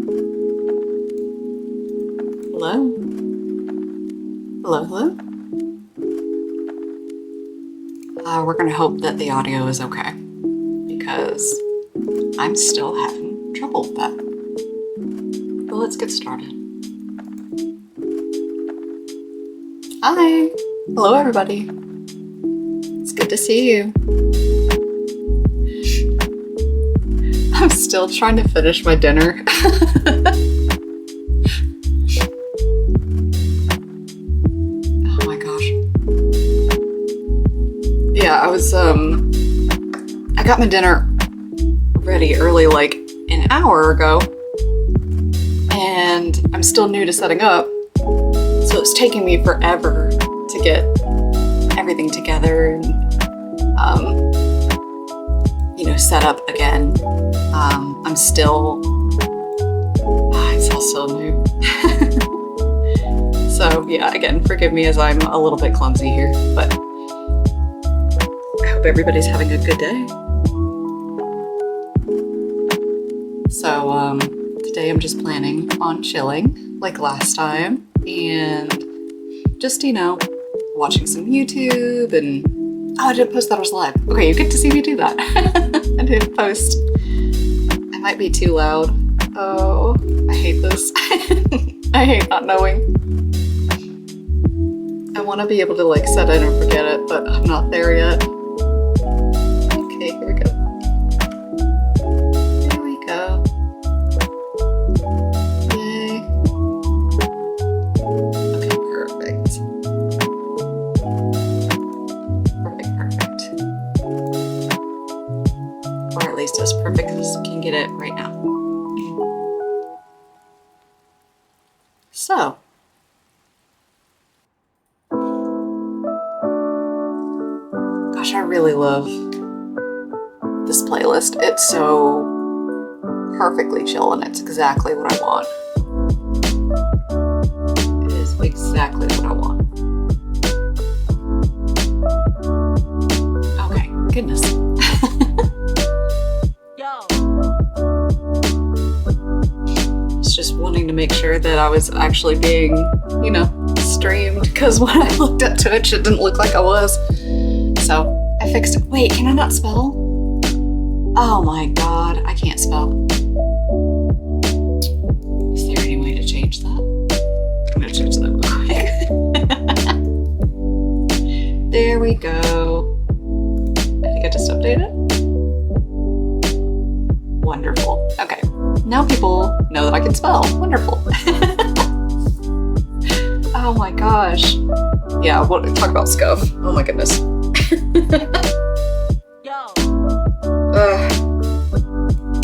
Hello? Hello, hello? We're gonna hope that the audio is okay, because I'm still having trouble with that. But let's get started. Hi! Hello, everybody. It's good to see you. I'm still trying to finish my dinner. Oh my gosh. Yeah, I got my dinner ready early, like an hour ago, and I'm still new to setting up, so it's taking me forever to get everything together and, set up again. I'm still, it's all so new. So yeah, again, forgive me as I'm a little bit clumsy here, but I hope everybody's having a good day. So today I'm just planning on chilling like last time and just, watching some YouTube and, oh, I didn't post that I was live. Okay, you get to see me do that. I didn't post. I might be too loud. Oh, I hate this. I hate not knowing. I want to be able to like set it and forget it, but I'm not there yet. Okay, here we go. Here we go. Yay. Okay, perfect. Perfect. Or at least as perfect as we can get it right now. So. Gosh, I really love this playlist. It's so perfectly chill and it's exactly what I want. It is exactly what I want. Okay, goodness. I was just wanting to make sure that I was actually being, streamed, because when I looked at Twitch, it didn't look like I was. So I fixed it. Wait, can I not spell? Oh my god, I can't spell. Is there any way to change that? I'm gonna change that real quick. There we go. I think I just updated. Wonderful. Okay, now people know that I can spell. Wonderful. Oh my gosh. Yeah, we'll talk about scuff. Oh my goodness.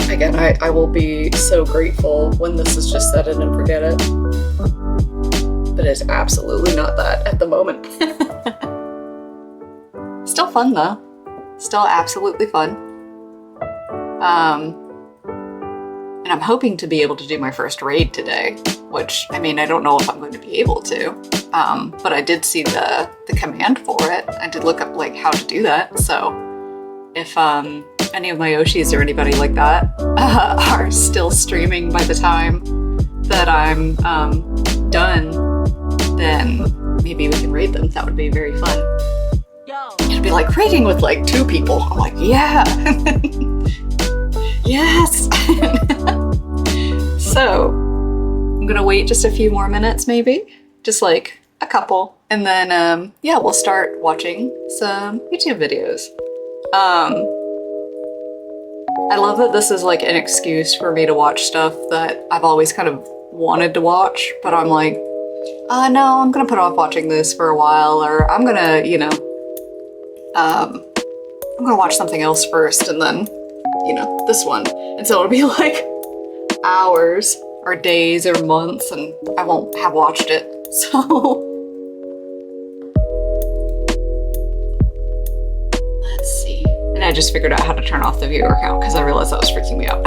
Again, I will be so grateful when this is just set in and forget it. But it's absolutely not that at the moment. Still fun though. Still absolutely fun. And I'm hoping to be able to do my first raid today, which, I don't know if I'm going to be able to. But I did see the command for it. I did look up like how to do that. So if any of my Yoshis or anybody like that are still streaming by the time that I'm done, then maybe we can raid them. That would be very fun. It'd be like raiding with like 2 people. I'm like, yeah. Yes. So I'm gonna wait just a few more minutes, maybe. Just like a couple, and then yeah, we'll start watching some YouTube videos. I love that this is like an excuse for me to watch stuff that I've always kind of wanted to watch, but I'm like, no, I'm gonna put off watching this for a while, or I'm gonna, I'm gonna watch something else first, and then, this one. And so it'll be like hours or days or months, and I won't have watched it. So let's see. And I just figured out how to turn off the viewer count because I realized that was freaking me out.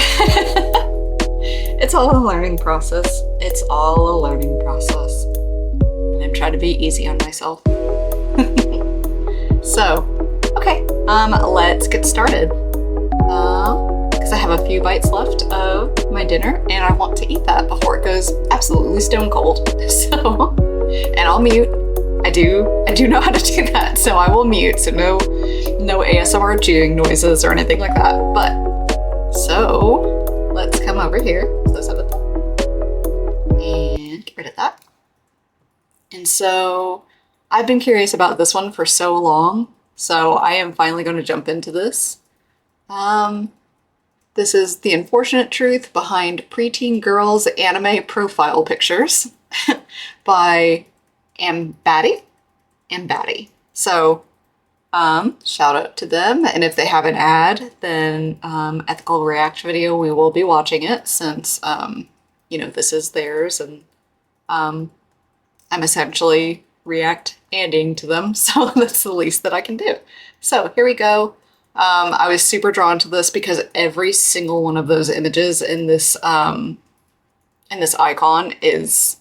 It's all a learning process. It's all a learning process. And I'm trying to be easy on myself. So, okay, let's get started. Because I have a few bites left of my dinner, and I want to eat that before it goes absolutely stone cold. So, and I'll mute. I do know how to do that, so I will mute. So no ASMR chewing noises or anything like that. But so let's come over here, close up and get rid of that. And so I've been curious about this one for so long, so I am finally going to jump into this. This is the unfortunate truth behind preteen girls' anime profile pictures by Ambati. So, shout out to them. And if they have an ad, then ethical reaction video, we will be watching it since, you know, this is theirs, and I'm essentially react-anding to them, so that's the least that I can do. So here we go. I was super drawn to this because every single one of those images in this icon is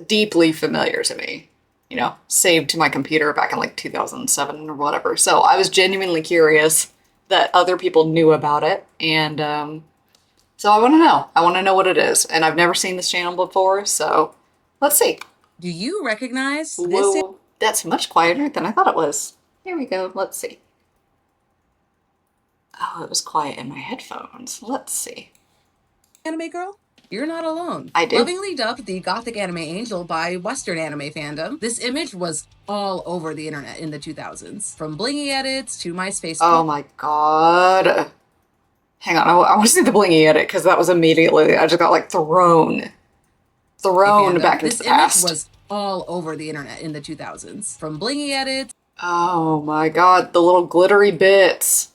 deeply familiar to me. You know, saved to my computer back in like 2007 or whatever. So I was genuinely curious that other people knew about it, and so I want to know. I want to know what it is, and I've never seen this channel before, so let's see. Do you recognize this? Whoa, that's much quieter than I thought it was. Here we go. Let's see. Oh, it was quiet in my headphones. Let's see. Anime girl? You're not alone. I do. Lovingly dubbed the Gothic Anime Angel by Western anime fandom, this image was all over the internet in the 2000s. From blingy edits to MySpace. Oh my god. Hang on, I want to see the blingy edit because that was immediately, I just got like thrown back into the past. This image was all over the internet in the 2000s. From blingy edits. Oh my god, the little glittery bits.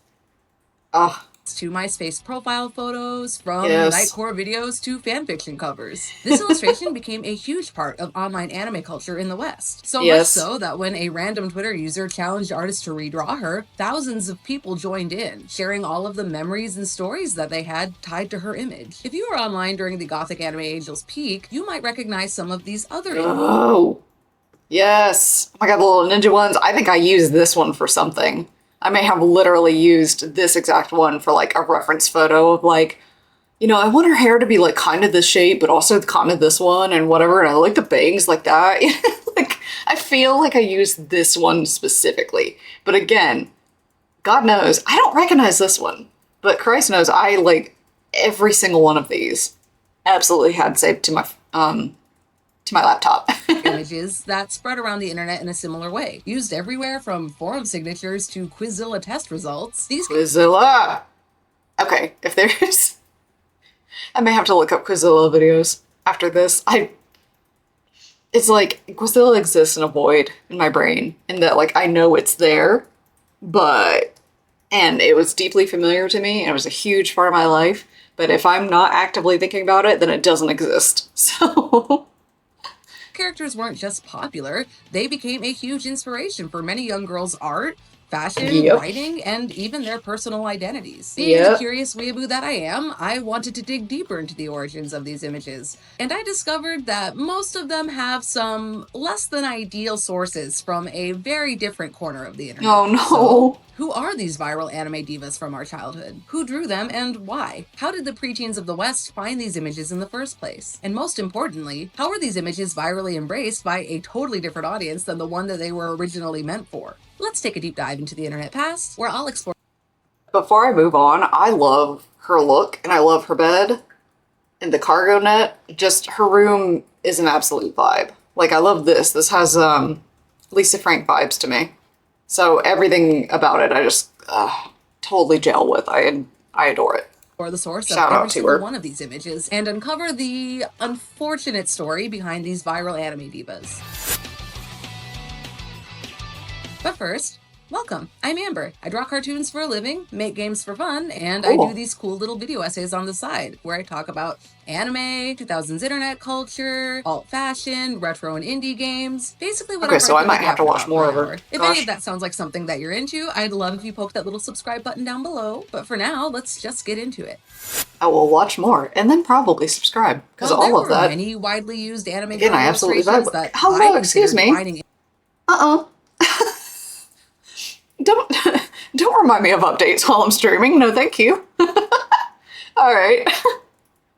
Oh. To MySpace profile photos, from Nightcore videos to fanfiction covers. This illustration became a huge part of online anime culture in the West. So much so that when a random Twitter user challenged artists to redraw her, thousands of people joined in, sharing all of the memories and stories that they had tied to her image. If you were online during the Gothic Anime Angel's peak, you might recognize some of these other images. Oh, yes. Oh my god, the little ninja ones. I think I used this one for something. I may have literally used this exact one for like a reference photo of like, you know, I want her hair to be like kind of this shape, but also kind of this one and whatever. And I like the bangs like that. Like, I feel like I used this one specifically. But again, God knows, I don't recognize this one. But Christ knows, I like every single one of these absolutely had saved to my laptop. Images that spread around the internet in a similar way. Used everywhere from forum signatures to Quizilla test results. Quizilla! Okay, if there's... I may have to look up Quizilla videos after this. It's like, Quizilla exists in a void in my brain, in that, like, I know it's there, but... And it was deeply familiar to me, and it was a huge part of my life, but if I'm not actively thinking about it, then it doesn't exist. So... Characters weren't just popular, they became a huge inspiration for many young girls' art, fashion, writing, and even their personal identities. Being the curious weeaboo that I am, I wanted to dig deeper into the origins of these images, and I discovered that most of them have some less than ideal sources from a very different corner of the internet. Oh no! So, who are these viral anime divas from our childhood? Who drew them and why? How did the preteens of the West find these images in the first place? And most importantly, how are these images virally embraced by a totally different audience than the one that they were originally meant for? Let's take a deep dive into the internet past, where I'll explore. Before I move on, I love her look and I love her bed and the cargo net. Just her room is an absolute vibe. Like, I love this. This has Lisa Frank vibes to me. So everything about it, I just totally gel with. I adore it. Or the source of every single one of these images and uncover the unfortunate story behind these viral anime divas. But first, welcome. I'm Amber. I draw cartoons for a living, make games for fun, and I do these cool little video essays on the side where I talk about anime, 2000s internet culture, alt fashion, retro and indie games, basically whatever. Okay, so I might have to watch more of her. If any of that sounds like something that you're into, I'd love if you poke that little subscribe button down below. But for now, let's just get into it. I will watch more and then probably subscribe because all of that. There were many widely used anime again, I absolutely illustrations that hello, excuse me. Don't remind me of updates while I'm streaming. No, thank you. All right.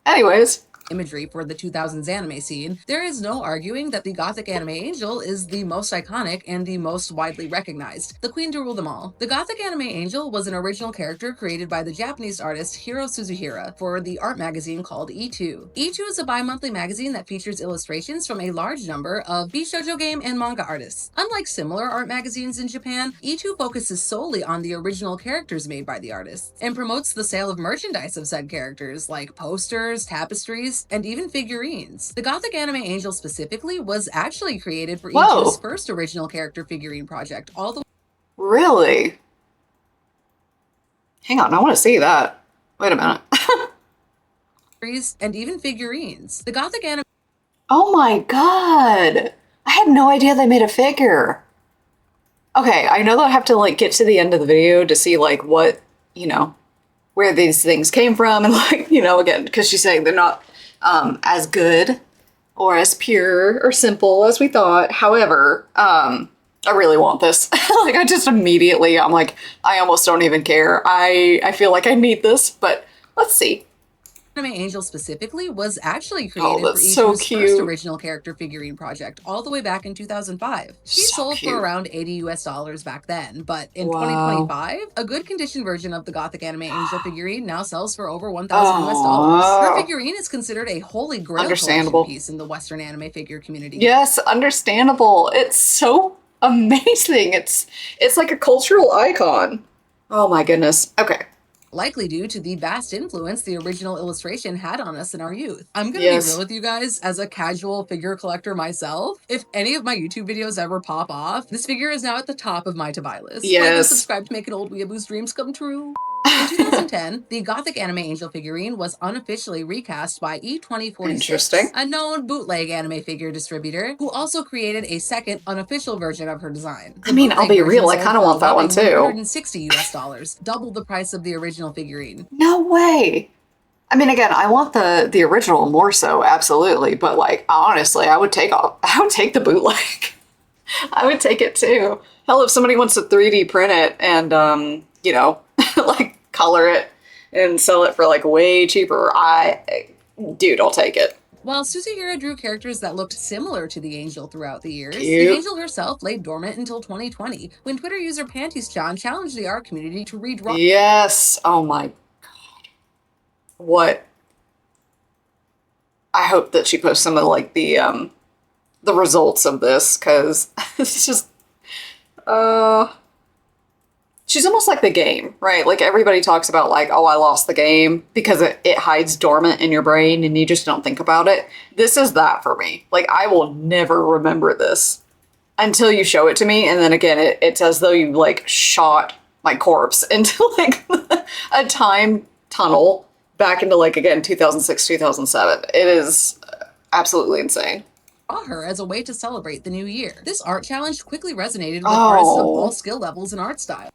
Anyways. Imagery for the 2000s anime scene, there is no arguing that the Gothic anime angel is the most iconic and the most widely recognized, the queen to rule them all. The Gothic anime angel was an original character created by the Japanese artist Hiro Suzuhira for the art magazine called E2. E2 is a bi-monthly magazine that features illustrations from a large number of Bishoujo game and manga artists. Unlike similar art magazines in Japan, E2 focuses solely on the original characters made by the artists, and promotes the sale of merchandise of said characters, like posters, tapestries, and even figurines. The Gothic anime angel specifically was actually created for E2's first original character figurine project, all the Really? Hang on, I want to see that. Wait a minute. and even figurines. The Gothic anime Oh my god! I had no idea they made a figure. Okay, I know that I have to like get to the end of the video to see like what, you know, where these things came from, and like, you know, again, because she's saying they're not as good or as pure or simple as we thought. However, I really want this. Like, I just immediately, I'm like, I almost don't even care. I feel like I need this, but let's see. Anime Angel specifically was actually created for E2's first original character figurine project all the way back in 2005. She sold for around $80 back then, but in 2025, a good condition version of the Gothic Anime Angel figurine now sells for over $1,000. Her figurine is considered a holy grail collection piece in the Western anime figure community. Yes, understandable. It's so amazing. It's like a cultural icon. Oh my goodness. Okay. Likely due to the vast influence the original illustration had on us in our youth. I'm gonna be real with you guys, as a casual figure collector myself, if any of my YouTube videos ever pop off, this figure is now at the top of my to-buy list. Like and subscribe to make an old weeaboo's dreams come true. In 2010, the Gothic Anime Angel figurine was unofficially recast by E2046, a known bootleg anime figure distributor who also created a second unofficial version of her design. I mean, I'll be real, I kind of want that one too. $160, double the price of the original figurine. No way. I mean, again, I want the original more so, absolutely, but like honestly, I would take the bootleg. I would take it too. Hell, if somebody wants to 3D print it and you know, like color it and sell it for like way cheaper, dude, I'll take it. While Suzuhira drew characters that looked similar to the angel throughout the years, the angel herself lay dormant until 2020, when Twitter user PantiesChan challenged the art community to redraw. Yes. Oh my god. What? I hope that she posts some of like the results of this, because it's just she's almost like the game, right? Like everybody talks about like, oh, I lost the game, because it hides dormant in your brain and you just don't think about it. This is that for me. Like, I will never remember this until you show it to me. And then again, it's as though you like shot my corpse into like a time tunnel back into like, again, 2006, 2007. It is absolutely insane. Her as a way to celebrate the new year. This art challenge quickly resonated with artists of all skill levels and art style.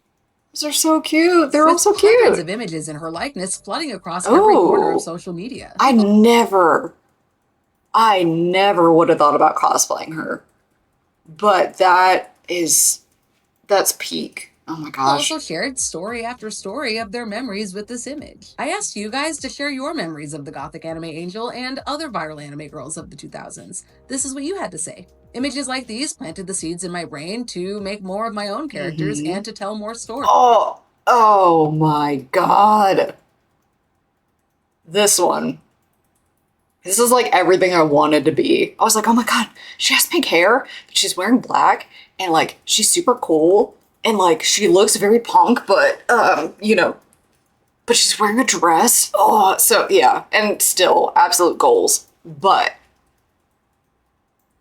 These are so cute. They're all so cute. Hundreds of images in her likeness flooding across every corner of social media. I never would have thought about cosplaying her. But that's peak. Oh my gosh. Also shared story after story of their memories with this image. I asked you guys to share your memories of the Gothic Anime Angel and other viral anime girls of the 2000s. This is what you had to say. Images like these planted the seeds in my brain to make more of my own characters and to tell more stories. Oh my god. This one. This is like everything I wanted to be. I was like, oh my god, she has pink hair, but she's wearing black, and like she's super cool, and like she looks very punk, but you know, but she's wearing a dress. Oh, so yeah, and still absolute goals. But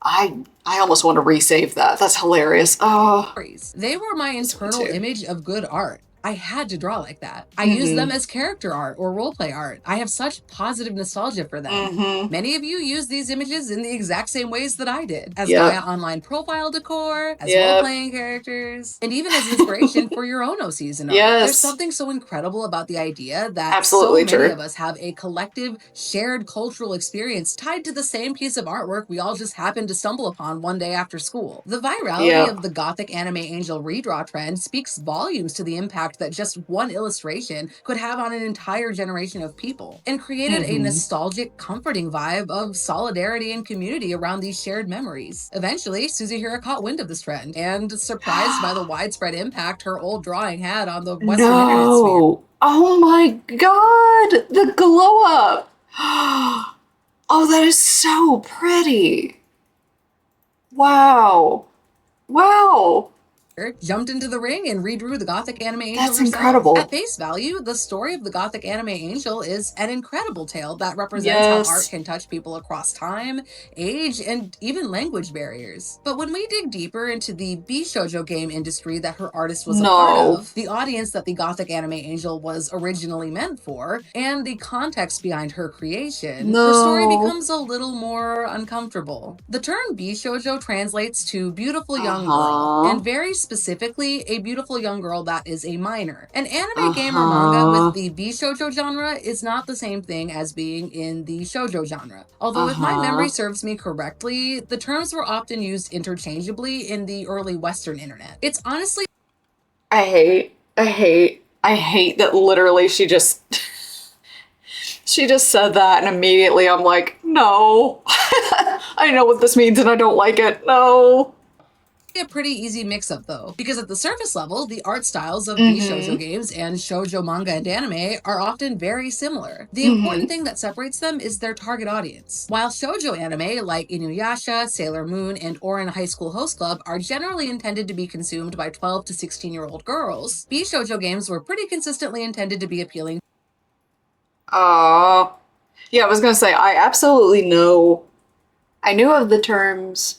I almost want to resave that. That's hilarious. Oh, they were my internal image of good art. I had to draw like that. I use them as character art or roleplay art. I have such positive nostalgia for them. Many of you use these images in the exact same ways that I did, as via online profile decor, as role-playing characters, and even as inspiration for your own OCs and art. There's something so incredible about the idea that so many of us have a collective, shared cultural experience tied to the same piece of artwork we all just happened to stumble upon one day after school. The virality of the Gothic Anime Angel redraw trend speaks volumes to the impact that just one illustration could have on an entire generation of people, and created a nostalgic, comforting vibe of solidarity and community around these shared memories. Eventually, Suzihira caught wind of this trend, and surprised by the widespread impact her old drawing had on the Western internet sphere. Oh my god! The glow up! Oh, that is so pretty! Wow. Wow. Jumped into the ring and redrew the Gothic anime angel That's herself. incredible. At face value, the story of the Gothic anime angel is an incredible tale that represents how art can touch people across time, age, and even language barriers. But when we dig deeper into the Bishoujo game industry that her artist was a part of, the audience that the Gothic anime angel was originally meant for, and the context behind her creation, her story becomes a little more uncomfortable. The term Bishoujo translates to beautiful young girl, and very specifically, a beautiful young girl that is a minor. An anime, game, or manga with the Bishoujo genre is not the same thing as being in the shoujo genre. Although if my memory serves me correctly, the terms were often used interchangeably in the early Western internet. It's honestly... I hate that literally she just said that and immediately I'm like, no. I know what this means and I don't like it. No. A pretty easy mix-up though, because at the surface level, the art styles of Bishoujo games and shoujo manga and anime are often very similar. The important thing that separates them is their target audience. While shoujo anime like Inuyasha, Sailor Moon, and Ouran High School Host Club are generally intended to be consumed by 12 to 16-year-old girls, Bishoujo games were pretty consistently intended to be appealing. Yeah, I was gonna say, I absolutely know. I knew of the terms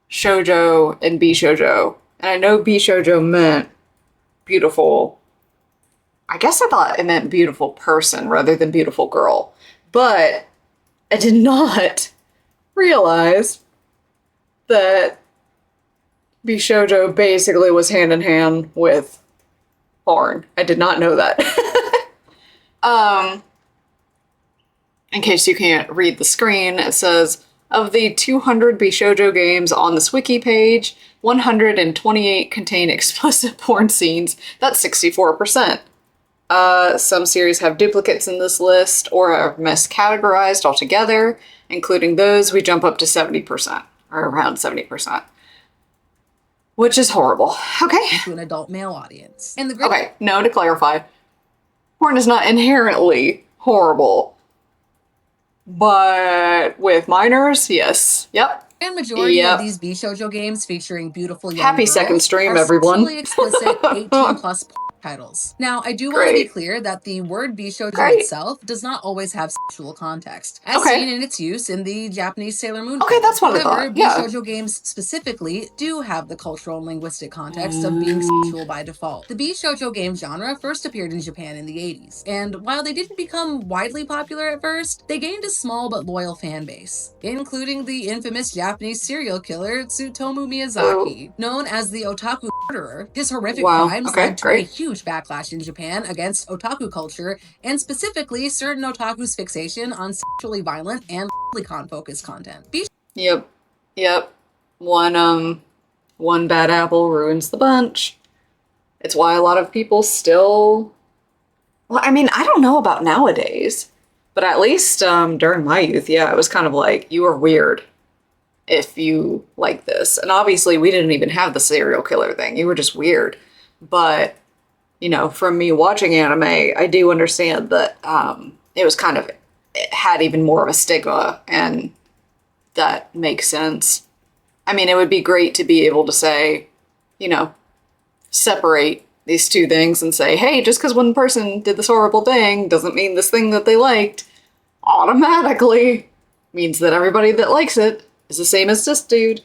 shoujo and bishoujo, and I know bishoujo meant beautiful. I guess I thought it meant beautiful person rather than beautiful girl, but I did not realize that bishoujo basically was hand in hand with porn. I did not know that. In case you can't read the screen, it says, of the 200 Bishoujo games on this wiki page, 128 contain explicit porn scenes. That's 64%. Some series have duplicates in this list or are miscategorized altogether. Including those, we jump up to 70%, or around 70%. Which is horrible. Okay. To an adult male audience. And okay, no, to clarify, porn is not inherently horrible. But with minors, yes. Yep. And majority of these Bishoujo games featuring beautiful young Happy girls second stream, are everyone. Sexually explicit 18+ titles. Now, I do want to be clear that the word Bishoujo itself does not always have sexual context, as seen in its use in the Japanese Sailor Moon. Okay, that's what I thought. Bishoujo games specifically do have the cultural and linguistic context of being sexual by default. The Bishoujo game genre first appeared in Japan in the 80s, and while they didn't become widely popular at first, they gained a small but loyal fan base, including the infamous Japanese serial killer Tsutomu Miyazaki, known as the Otaku Murderer. His horrific crimes led to a huge backlash in Japan against otaku culture, and specifically certain otaku's fixation on sexually violent and con-focused content. Yep. One bad apple ruins the bunch. It's why a lot of people still... Well, I mean, I don't know about nowadays, but at least during my youth, it was kind of like, you are weird if you like this. And obviously, we didn't even have the serial killer thing. You were just weird. But, you know, from me watching anime, I do understand that it was kind of... It had even more of a stigma, and that makes sense. I mean, it would be great to be able to say, you know, separate these two things and say, hey, just because one person did this horrible thing doesn't mean this thing that they liked automatically means that everybody that likes it is the same as this dude.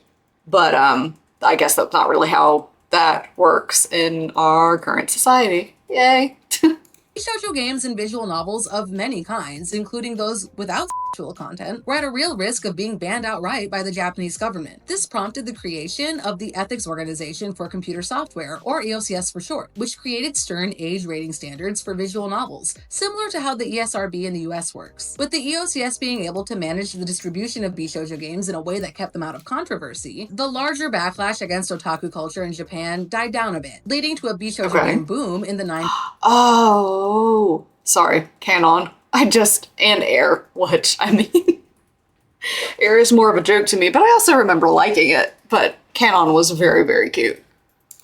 But I guess that's not really how that works in our current society. Yay. Shoujo games and visual novels of many kinds, including those without sexual content were at a real risk of being banned outright by the Japanese government. This prompted the creation of the Ethics Organization for Computer Software, or EOCS for short, which created stern age rating standards for visual novels, similar to how the ESRB in the US works. With the EOCS being able to manage the distribution of bishoujo games in a way that kept them out of controversy, the larger backlash against otaku culture in Japan died down a bit, leading to a bishoujo game boom in the 90s. Oh, sorry, Canon. And Air, which, I mean, Air is more of a joke to me, but I also remember liking it, but Canon was very, very cute.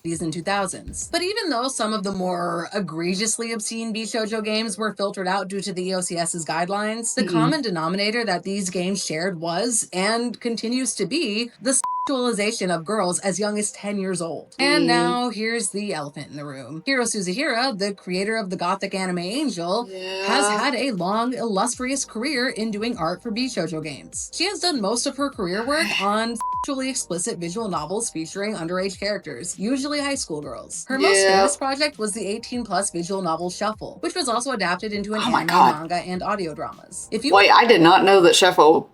And 2000s. But even though some of the more egregiously obscene bishoujo games were filtered out due to the EOCS's guidelines, the common denominator that these games shared was, and continues to be, the sexualization of girls as young as 10 years old. And now here's the elephant in the room. Hiro Suzihira, the creator of the gothic anime Angel, has had a long, illustrious career in doing art for bishoujo games. She has done most of her career work on sexually explicit visual novels featuring underage characters, usually high school girls. Her most famous project was the 18-plus visual novel Shuffle, which was also adapted into an anime, manga, and audio dramas. Wait, I did not know that Shuffle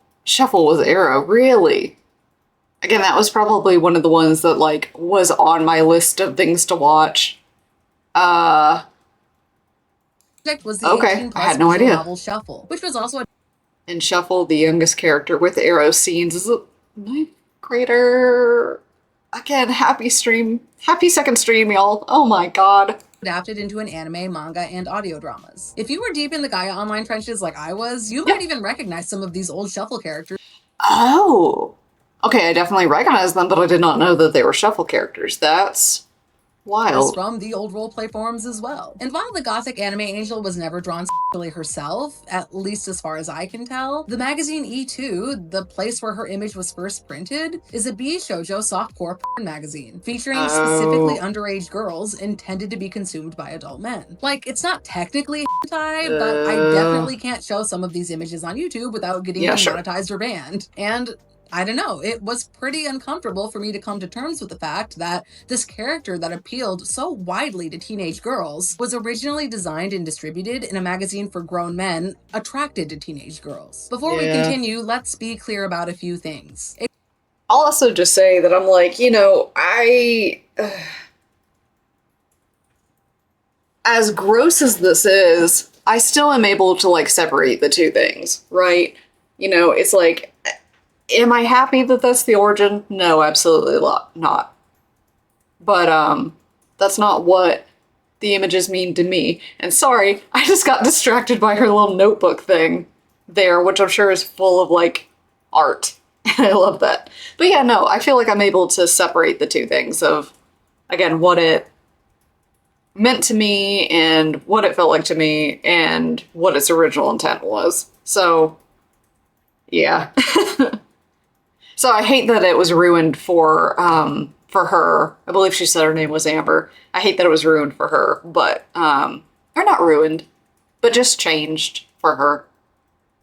was Arrow. Really? Again, that was probably one of the ones that, like, was on my list of things to watch. Was the okay, I had no idea. Novel Shuffle, which was also in Shuffle, the youngest character with Arrow scenes is a ninth grader. Again, happy second stream, y'all. Oh my god. Adapted into an anime, manga, and audio dramas. If you were deep in the Gaia Online trenches like I was, you might even recognize some of these old Shuffle characters. Oh. Okay, I definitely recognize them, but I did not know that they were Shuffle characters. That's wild. From the old roleplay forums as well. And while the gothic anime Angel was never drawn sexually herself, at least as far as I can tell, the magazine E2, the place where her image was first printed, is a bishoujo softcore porn magazine, featuring specifically underage girls intended to be consumed by adult men. Like, it's not technically hentai, but I definitely can't show some of these images on YouTube without getting demonetized or banned. And I don't know, it was pretty uncomfortable for me to come to terms with the fact that this character that appealed so widely to teenage girls was originally designed and distributed in a magazine for grown men attracted to teenage girls. Before we continue, let's be clear about a few things. I'll also just say that I'm like, you know, as gross as this is, I still am able to, like, separate the two things, right? You know, it's like, am I happy that that's the origin? No, absolutely not. But, that's not what the images mean to me. And sorry, I just got distracted by her little notebook thing there, which I'm sure is full of, like, art. And I love that. But yeah, no, I feel like I'm able to separate the two things of, again, what it meant to me and what it felt like to me and what its original intent was. So, yeah. So I hate that it was ruined for her. I believe she said her name was Amber. I hate that it was ruined for her, but, or not ruined, but just changed for her.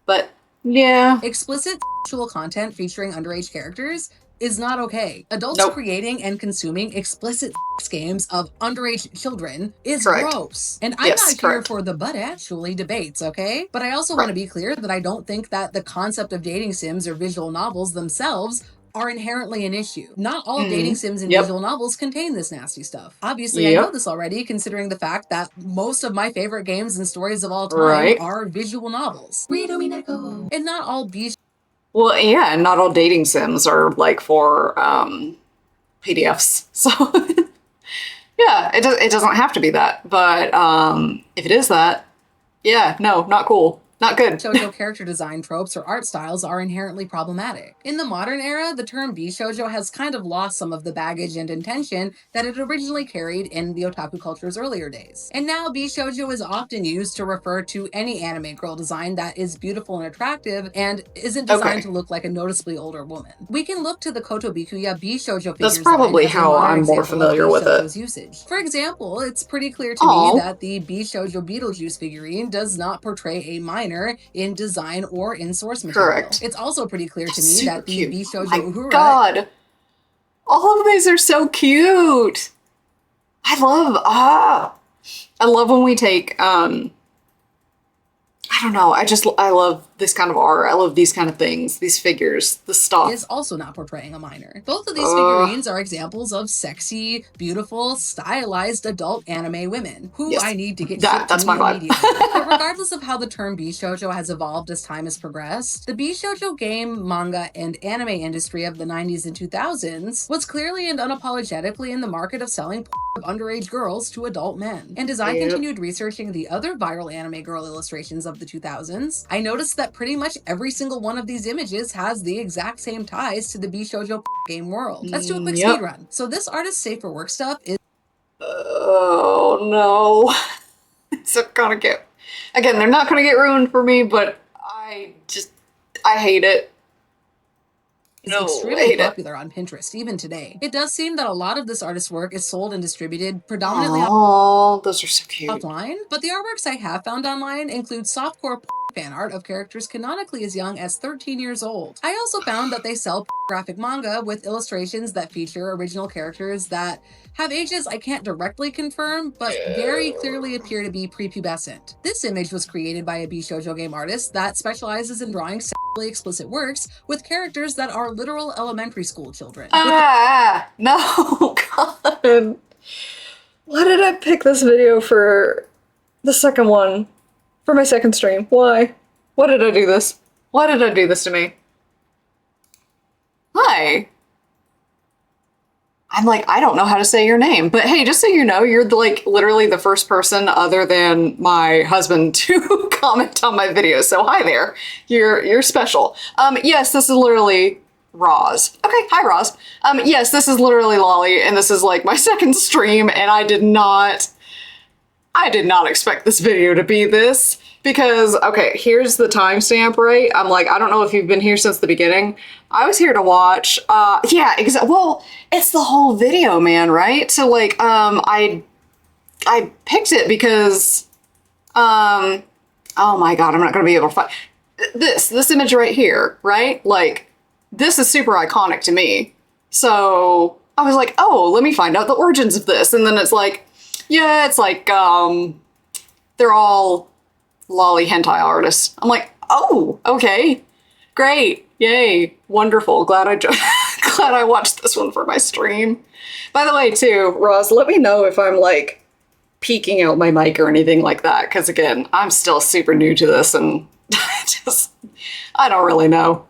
But, yeah. Explicit sexual content featuring underage characters is not okay. Adults creating and consuming explicit sex games of underage children is gross. And I'm not here for the but actually debates, okay? But I also want to be clear that I don't think that the concept of dating sims or visual novels themselves are inherently an issue. Not all dating sims and visual novels contain this nasty stuff. Obviously, I know this already, considering the fact that most of my favorite games and stories of all time are visual novels. And not all well, yeah, and not all dating sims are, like, for PDFs. So, yeah, it doesn't have to be that. But if it is that, yeah, no, not cool. Not good. Shoujo character design tropes or art styles are inherently problematic. In the modern era, the term bishoujo has kind of lost some of the baggage and intention that it originally carried in the otaku culture's earlier days. And now bishoujo is often used to refer to any anime girl design that is beautiful and attractive and isn't designed to look like a noticeably older woman. We can look to the Kotobikuya bishoujo figures. That's probably how I'm more familiar with it. Usage. For example, it's pretty clear to me that the bishoujo Beetlejuice figurine does not portray a minor in design or in source material. It's also pretty clear to me that the bishoujo Uhura... God! All of these are so cute! I love when we take, I don't know, I love this kind of art. I love these kind of things, these figures, the stuff. Is also not portraying a minor. Both of these figurines are examples of sexy, beautiful, stylized adult anime women who I need to get shipped to me immediately. But regardless of how the term bishoujo has evolved as time has progressed, the bishoujo game, manga, and anime industry of the 90s and 2000s was clearly and unapologetically in the market of selling of underage girls to adult men. And as I continued researching the other viral anime girl illustrations of the 2000s, I noticed that pretty much every single one of these images has the exact same ties to the bishoujo game world. Let's do a quick speed run. So this artist's safe for work stuff is... Oh no. It's gonna get... Again, they're not gonna get ruined for me, but I hate it. Is extremely popular on Pinterest even today. It does seem that a lot of this artist's work is sold and distributed predominantly those are so cute. offline, but the artworks I have found online include softcore fan art of characters canonically as young as 13 years old. I also found that they sell graphic manga with illustrations that feature original characters that have ages I can't directly confirm, but very clearly appear to be prepubescent. This image was created by a bishoujo game artist that specializes in drawing sexually explicit works with characters that are literal elementary school children. No, God. Why did I pick this video for the second one? For my second stream? Why? Why did I do this? Why did I do this to me? Hi. I'm like, I don't know how to say your name, but hey, just so you know, you're like literally the first person other than my husband to comment on my video. So hi there. You're special. Yes, this is literally Roz. Okay, hi Roz. Yes, this is literally Lolly, and this is like my second stream, and I did not expect this video to be this, because, okay, here's the timestamp, right? I'm like, I don't know if you've been here since the beginning. I was here to watch, yeah, exactly. Well, it's the whole video, man, right? So, like, I picked it because, oh my God, I'm not gonna be able to find this image right here, right? Like, this is super iconic to me. So I was like, oh, let me find out the origins of this. And then it's like, yeah, it's like, they're all lolly hentai artists. I'm like, oh, okay, great, yay, wonderful. Glad I watched this one for my stream. By the way, too, Roz, let me know if I'm like peeking out my mic or anything like that. Because again, I'm still super new to this and I don't really know.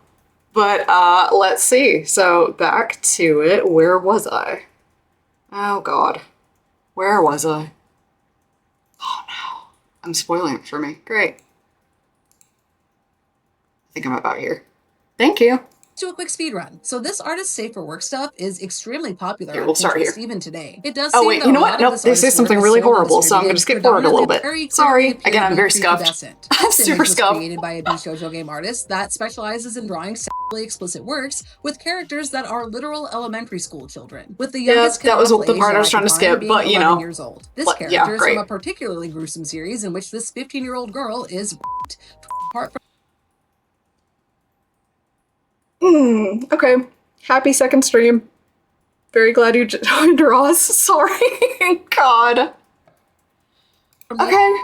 But let's see. So back to it. Where was I? Oh God. Where was I? Oh no. I'm spoiling it for me. Great. I think I'm about here. Thank you. Do a quick speed run. So this artist's safe for work stuff is extremely popular here, on we'll start here. even today. It does. Oh wait, you know what? Nope, they say something really horrible, so I'm gonna skip forward a little bit. Sorry. Again, I'm very scuffed. I'm super scuffed. Created by a bishoujo game artist that specializes in drawing sexually explicit works with characters that are literal elementary school children. With the youngest that was the part I was trying to skip, but you know. Years old. This character is from a particularly gruesome series in which this 15-year-old girl is apart from. Okay. Happy second stream. Very glad you joined, Roz. Sorry. God. Okay.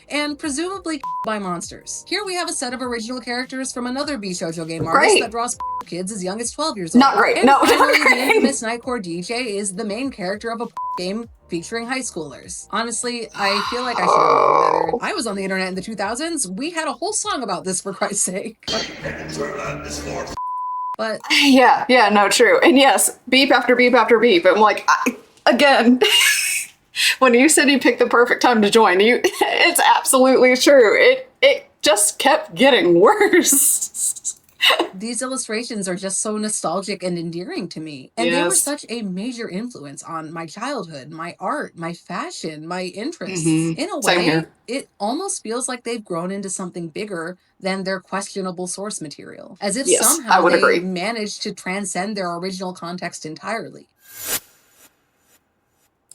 And presumably by monsters. Here we have a set of original characters from another bishoujo game artist that draws kids as young as 12 years old. Not great. And no, finally, the infamous Nightcore DJ is the main character of a game featuring high schoolers. Honestly, I feel like I should have known better. I was on the internet in the 2000s. We had a whole song about this, for Christ's sake. But yeah, no, true. And yes, beep after beep after beep. I'm like, again, when you said you picked the perfect time to join, it's absolutely true. It just kept getting worse. These illustrations are just so nostalgic and endearing to me. And they were such a major influence on my childhood, my art, my fashion, my interests. In a way, it almost feels like they've grown into something bigger than their questionable source material. As if somehow they managed to transcend their original context entirely.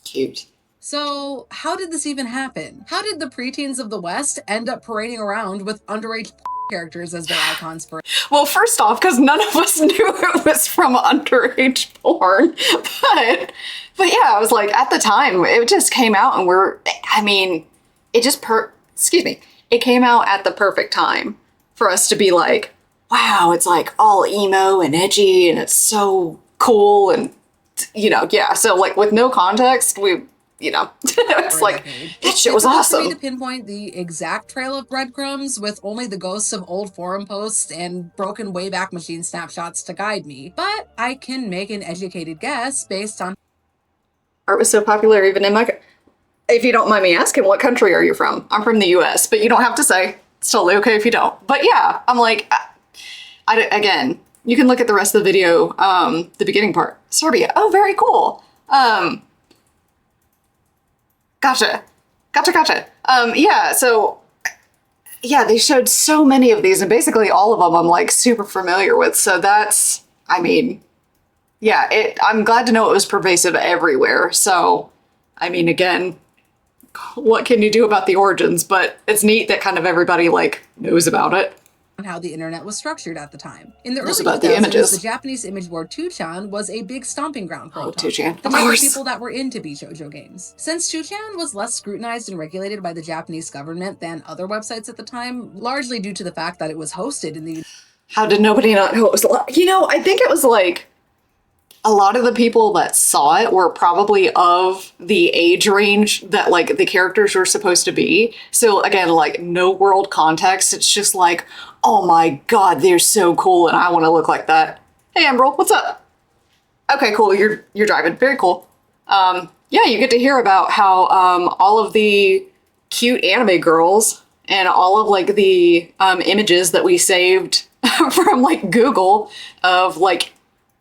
Cute. So, how did this even happen? How did the preteens of the West end up parading around with underage characters as their icons for? Well, first off, because none of us knew it was from underage porn, but yeah, I was like, at the time, it just came out, and it just it came out at the perfect time for us to be like, wow, it's like all emo and edgy and it's so cool and, yeah. So like with no context, it's like, that shit was awesome. It's hard for me to pinpoint the exact trail of breadcrumbs with only the ghosts of old forum posts and broken Wayback Machine snapshots to guide me, but I can make an educated guess based on art was so popular even in my... If you don't mind me asking, what country are you from? I'm from the US, but you don't have to say. It's totally okay if you don't. But yeah, I'm like, again, you can look at the rest of the video, the beginning part. Serbia. Oh, very cool. Gotcha. Yeah, so, yeah, they showed so many of these, and basically all of them I'm, like, super familiar with. So that's, I mean, yeah, I'm glad to know it was pervasive everywhere. So, I mean, again, what can you do about the origins? But it's neat that kind of everybody, like, knows about it. How the internet was structured at the time. In the early Just about 2000s, the images. the Japanese image board 2chan was a big stomping ground for otaku, 2chan, the of type of course. people that were into Bishoujo games. Since 2chan was less scrutinized and regulated by the Japanese government than other websites at the time, largely due to the fact that it was hosted in the... How did nobody not know it was... I think it was like... A lot of the people that saw it were probably of the age range that, like, the characters were supposed to be. So, again, like, no world context. It's just like, oh my god, they're so cool and I want to look like that. Hey, Emerald, what's up? Okay, cool, you're driving. Very cool. Yeah, you get to hear about how all of the cute anime girls and all of, like, the images that we saved from, like, Google of, like,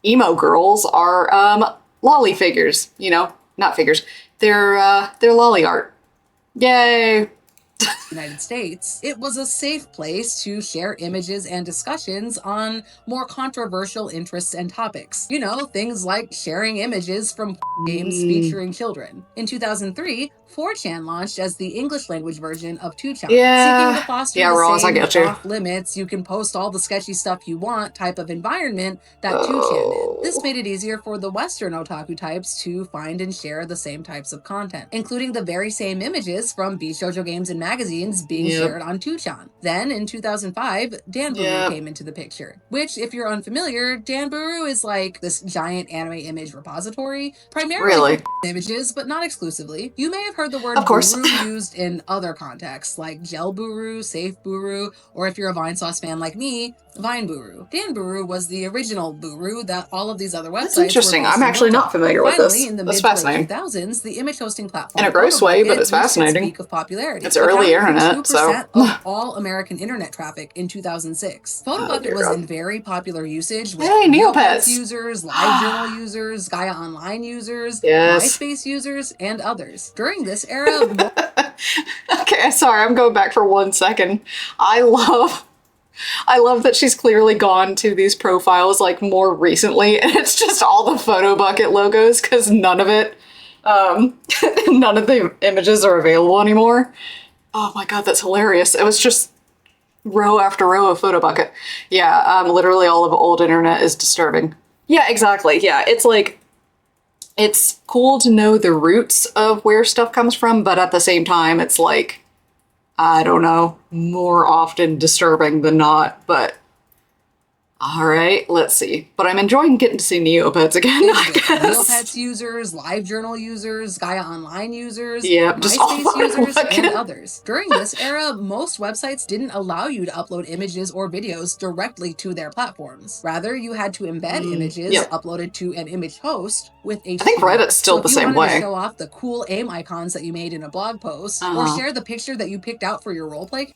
emo girls are lolly figures, not figures. They're lolly art. Yay. United States, it was a safe place to share images and discussions on more controversial interests and topics. Things like sharing images from games featuring children. In 2003, 4chan launched as the English language version of 2chan. Yeah. Seeking to foster Ross, I the get same you. off limits, you can post all the sketchy stuff you want type of environment that 2chan did. This made it easier for the Western otaku types to find and share the same types of content, including the very same images from Bishoujo games and magazines being shared on 2chan. Then, in 2005, Danburu came into the picture, which, if you're unfamiliar, Danburu is like this giant anime image repository, primarily for images, but not exclusively. You may have heard the word buru used in other contexts, like Jelburu, Safeburu, or if you're a Vinesauce fan like me, Vineburu. Danburu was the original Buru that all of these other websites. That's interesting. I'm actually not familiar with this. In the That's fascinating. mid-2000s, the image hosting platform in a gross way, but it's fascinating. Peak of popularity. It's early internet, so of all American internet traffic in 2006. Photobucket was in very popular usage with Neopets users, LiveJournal users, Gaia Online users, MySpace users, and others. During this era, okay, sorry, I'm going back for 1 second. I love that she's clearly gone to these profiles like more recently, and it's just all the Photobucket logos because none of it, none of the images are available anymore. Oh my god, that's hilarious. It was just row after row of Photobucket. Yeah, literally all of old internet is disturbing. Yeah, exactly. Yeah, it's like, it's cool to know the roots of where stuff comes from, but at the same time, it's like, I don't know, more often disturbing than not, but all right, let's see. But I'm enjoying getting to see Neopets again, I guess. Neopets users, LiveJournal users, Gaia Online users, just MySpace users, and others. During this era, most websites didn't allow you to upload images or videos directly to their platforms. Rather, you had to embed images uploaded to an image host with HTML. I think Reddit's still the same way. If you wanted to show off the cool aim icons that you made in a blog post, or share the picture that you picked out for your roleplay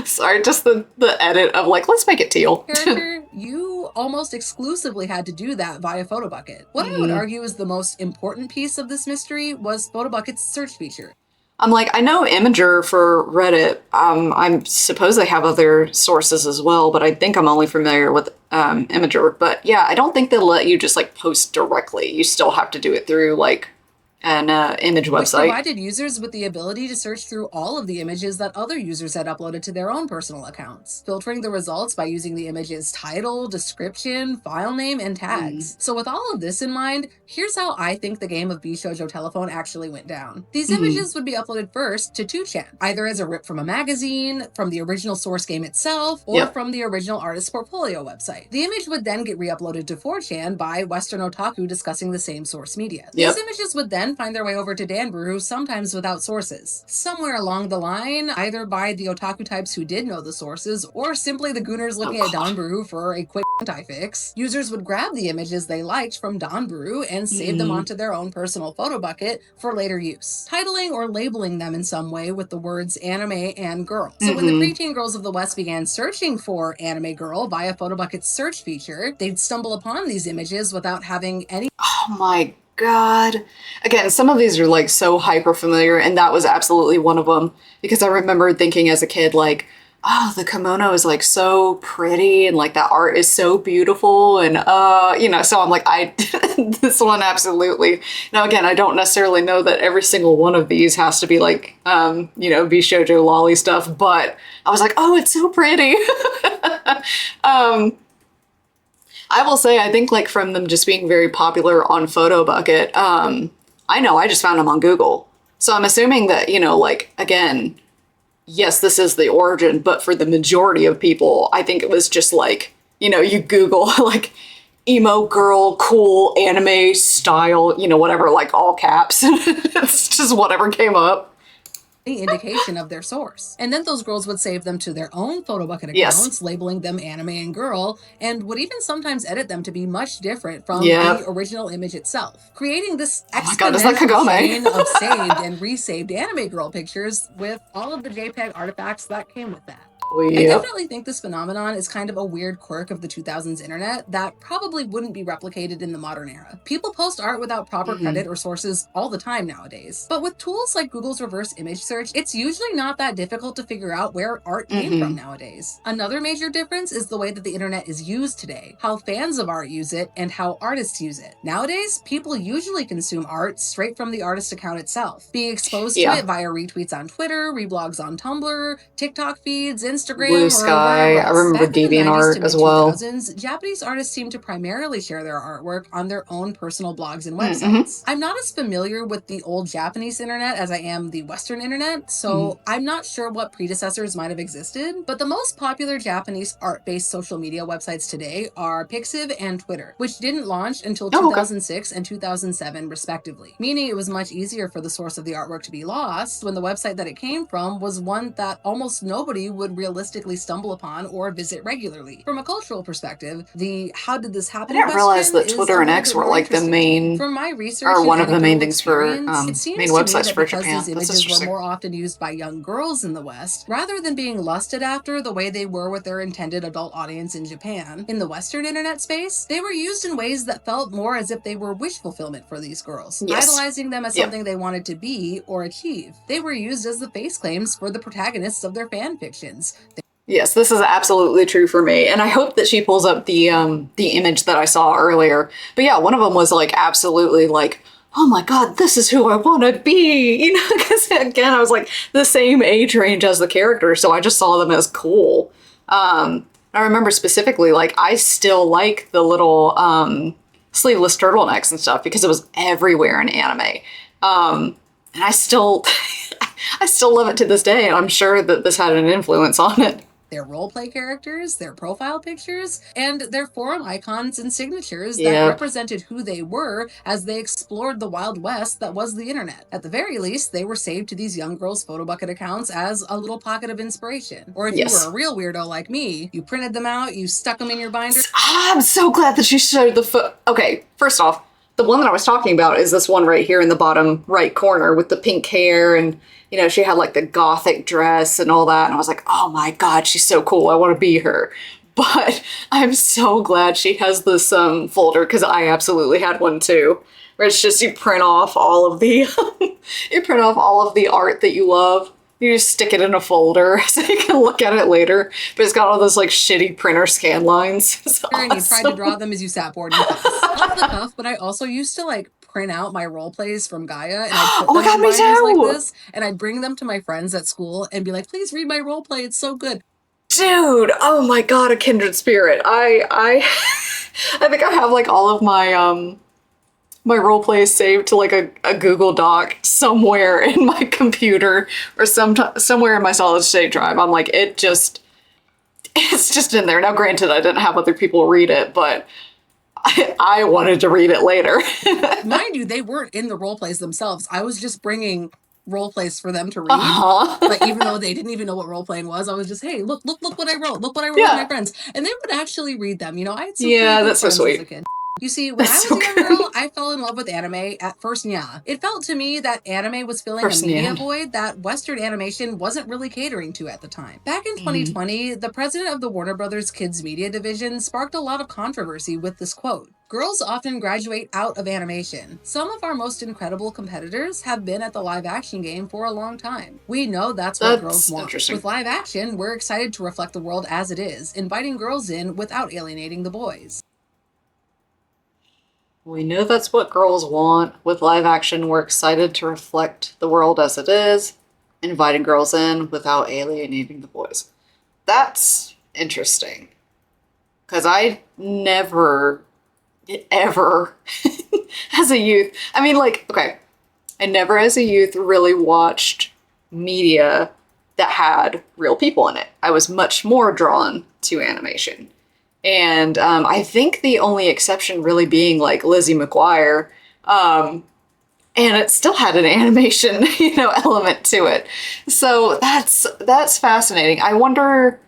sorry, just the edit of like, let's make it teal. character, you almost exclusively had to do that via Photobucket. What I would argue is the most important piece of this mystery was Photobucket's search feature. I'm like, I know Imager for Reddit. I suppose they have other sources as well, but I think I'm only familiar with Imager. But yeah, I don't think they'll let you just like post directly. You still have to do it through like an image which website. provided users with the ability to search through all of the images that other users had uploaded to their own personal accounts, filtering the results by using the image's title, description, file name, and tags. So with all of this in mind, here's how I think the game of Bishoujo Telephone actually went down. These images would be uploaded first to 2chan, either as a rip from a magazine, from the original source game itself, or from the original artist's portfolio website. The image would then get re-uploaded to 4chan by Western otaku discussing the same source media. These images would then find their way over to Danburu, sometimes without sources. Somewhere along the line, either by the otaku types who did know the sources, or simply the gooners looking at Danburu for a quick anti-fix, users would grab the images they liked from Danburu and save them onto their own personal photo bucket for later use, titling or labeling them in some way with the words anime and girl. So when the preteen girls of the West began searching for anime girl via Photobucket's search feature, they'd stumble upon these images without having any— Oh my God. Again, some of these are like so hyper familiar, and that was absolutely one of them, because I remember thinking as a kid, like, oh, the kimono is like so pretty and like that art is so beautiful, and you know, so I'm like, this one absolutely. Now again, I don't necessarily know that every single one of these has to be like you know, Bishoujo lolly stuff, but I was like, oh, it's so pretty. I will say, I think like from them just being very popular on Photobucket, I know I just found them on Google. So I'm assuming that, you know, like, again, yes, this is the origin, but for the majority of people, I think it was just like, you know, you Google like emo girl, cool anime style, you know, whatever, like all caps. It's just whatever came up. Indication of their source. And then those girls would save them to their own Photobucket accounts, labeling them anime and girl, and would even sometimes edit them to be much different from the original image itself, creating this exponential chain of saved and resaved anime girl pictures with all of the JPEG artifacts that came with that. I definitely think this phenomenon is kind of a weird quirk of the 2000s internet that probably wouldn't be replicated in the modern era. People post art without proper credit or sources all the time nowadays. But with tools like Google's reverse image search, it's usually not that difficult to figure out where art came from nowadays. Another major difference is the way that the internet is used today, how fans of art use it, and how artists use it. Nowadays, people usually consume art straight from the artist account itself, being exposed to it via retweets on Twitter, reblogs on Tumblr, TikTok feeds, Instagram, Blue Sky. I remember DeviantArt as well. Japanese artists seem to primarily share their artwork on their own personal blogs and websites. I'm not as familiar with the old Japanese internet as I am the Western internet, so I'm not sure what predecessors might have existed, but the most popular Japanese art-based social media websites today are Pixiv and Twitter, which didn't launch until 2006 and 2007 respectively, meaning it was much easier for the source of the artwork to be lost when the website that it came from was one that almost nobody would realistically stumble upon or visit regularly. From a cultural perspective, the how did this happen? I didn't realize that Twitter and X were like the main, from my research, or one of the main things for main websites for Japan. These images were more often used by young girls in the West, rather than being lusted after the way they were with their intended adult audience in Japan. In the Western internet space, they were used in ways that felt more as if they were wish fulfillment for these girls, idolizing them as something they wanted to be or achieve. They were used as the face claims for the protagonists of their fan fictions. Yes, this is absolutely true for me, and I hope that she pulls up the image that I saw earlier. But yeah, one of them was like absolutely like, oh my God, this is who I want to be, you know, because again, I was like the same age range as the character, so I just saw them as cool. I remember specifically, like, I still like the little sleeveless turtlenecks and stuff because it was everywhere in anime. And I still, I still love it to this day, and I'm sure that this had an influence on it. Their roleplay characters, their profile pictures, and their forum icons and signatures that represented who they were as they explored the Wild West that was the internet. At the very least, they were saved to these young girls' Photobucket accounts as a little pocket of inspiration. Or if you were a real weirdo like me, you printed them out, you stuck them in your binder. I'm so glad that you showed the Okay, first off, the one that I was talking about is this one right here in the bottom right corner with the pink hair, and you know, she had like the gothic dress and all that, and I was like, oh my God, she's so cool, I want to be her. But I'm so glad she has this folder, because I absolutely had one too, where it's just you print off all of the you print off all of the art that you love. You just stick it in a folder so you can look at it later. But it's got all those like shitty printer scan lines. And you tried to draw them as you sat bored and fast. Off the cuff, but I also used to like print out my role plays from Gaia and I'd put Oh my them God, in me binders like too! this, and I'd bring them to my friends at school and be like, please read my role play, it's so good. Dude, oh my God, a kindred spirit. I I think I have like all of my my role plays saved to like a Google Doc somewhere in my computer or somewhere in my solid state drive. I'm like, it's just in there. Now, granted, I didn't have other people read it, but I wanted to read it later. Mind you, they weren't in the role plays themselves. I was just bringing role plays for them to read. Like, even though they didn't even know what role playing was, I was just, hey, look what I wrote. Look what I wrote with my friends. And they would actually read them. You know, I had some pretty good that's so friends sweet. as a kid. You see, when I was a young girl, I fell in love with anime at first. Yeah, it felt to me that anime was filling a media void that Western animation wasn't really catering to at the time. Back in 2020, the president of the Warner Brothers Kids Media Division sparked a lot of controversy with this quote. Girls often graduate out of animation. Some of our most incredible competitors have been at the live action game for a long time. We know that's what girls want. With live action, we're excited to reflect the world as it is, inviting girls in without alienating the boys. We know that's what girls want. With live action, we're excited to reflect the world as it is, inviting girls in without alienating the boys. That's interesting. Because I never, ever, as a youth, I mean, like, okay, I never as a youth really watched media that had real people in it. I was much more drawn to animation. And I think the only exception really being like Lizzie McGuire, and it still had an animation, element to it. So that's fascinating. I wonder,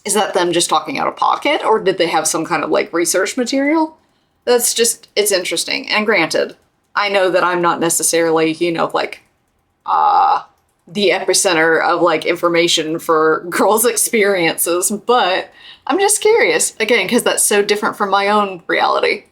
is that them just talking out of pocket, or did they have some kind of like research material? It's interesting. And granted, I know that I'm not necessarily, like, the epicenter of like information for girls' experiences, but I'm just curious, again, because that's so different from my own reality.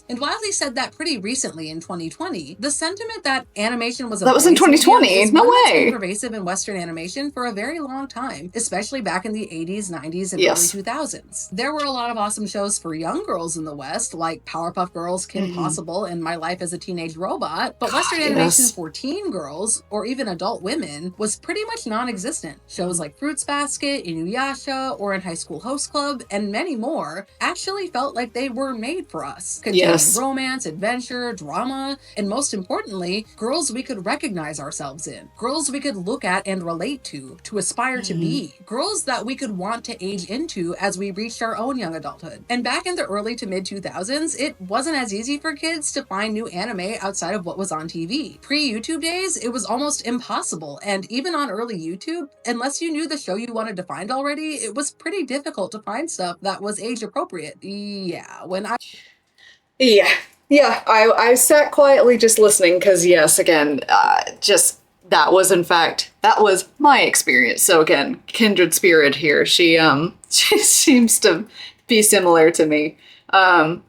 And while they said that pretty recently in 2020, the sentiment that animation was a that was in 2020. No way. That's been pervasive in Western animation for a very long time, especially back in the 80s, 90s, and early 2000s. There were a lot of awesome shows for young girls in the West, like Powerpuff Girls, Kim Possible, and My Life as a Teenage Robot. But Western animation for teen girls, or even adult women, was pretty much non-existent. Shows like Fruits Basket, Inuyasha, or In High School Host Club, and many more actually felt like they were made for us. Romance, adventure, drama, and most importantly, girls we could recognize ourselves in. Girls we could look at and relate to aspire to be. Girls that we could want to age into as we reached our own young adulthood. And back in the early to mid 2000s, it wasn't as easy for kids to find new anime outside of what was on TV. Pre-YouTube days, it was almost impossible, and even on early YouTube, unless you knew the show you wanted to find already, it was pretty difficult to find stuff that was age appropriate. I sat quietly just listening because, yes, again, that was my experience. So again, kindred spirit here. She seems to be similar to me. Like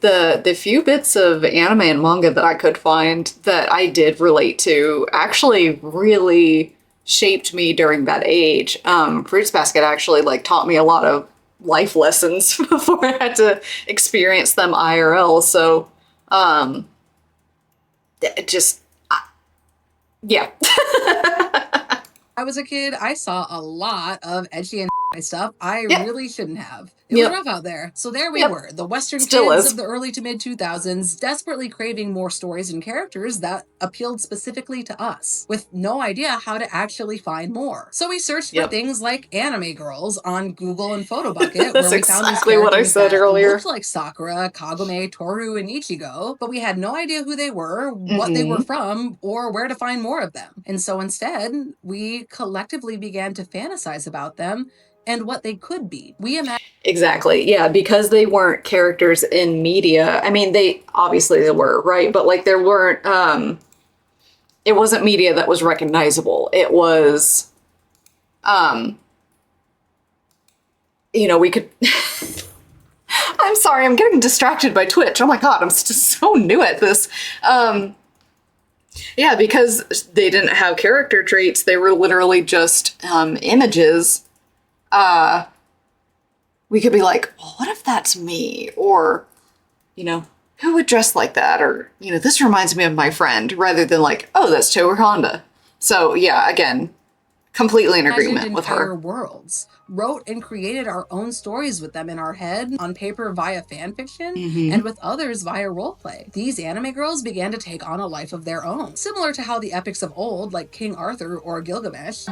the few bits of anime and manga that I could find that I did relate to actually really shaped me during that age. Fruits Basket actually like taught me a lot of life lessons before I had to experience them IRL. So, yeah. I was a kid, I saw a lot of edgy and stuff I really shouldn't have. It was rough out there. So there we were, the Western kids of the early to mid 2000s, desperately craving more stories and characters that appealed specifically to us, with no idea how to actually find more. So we searched for things like anime girls on Google and Photobucket, where we found these characters that looked like Sakura, Kagome, Toru, and Ichigo, but we had no idea who they were, what they were from, or where to find more of them. And so instead, we collectively began to fantasize about them and what they could be. Exactly. Yeah, because they weren't characters in media. I mean, they were, right? But like there weren't it wasn't media that was recognizable. It was we could I'm sorry, I'm getting distracted by Twitch. Oh my god, I'm just so new at this. Because they didn't have character traits, they were literally just images. We could be like, well, what if that's me? Or, who would dress like that? Or, you know, this reminds me of my friend, rather than like, oh, that's Tower Honda. So yeah, again, completely in agreement with her. Worlds, wrote and created our own stories with them in our head, on paper via fanfiction, and with others via roleplay. These anime girls began to take on a life of their own, similar to how the epics of old, like King Arthur or Gilgamesh,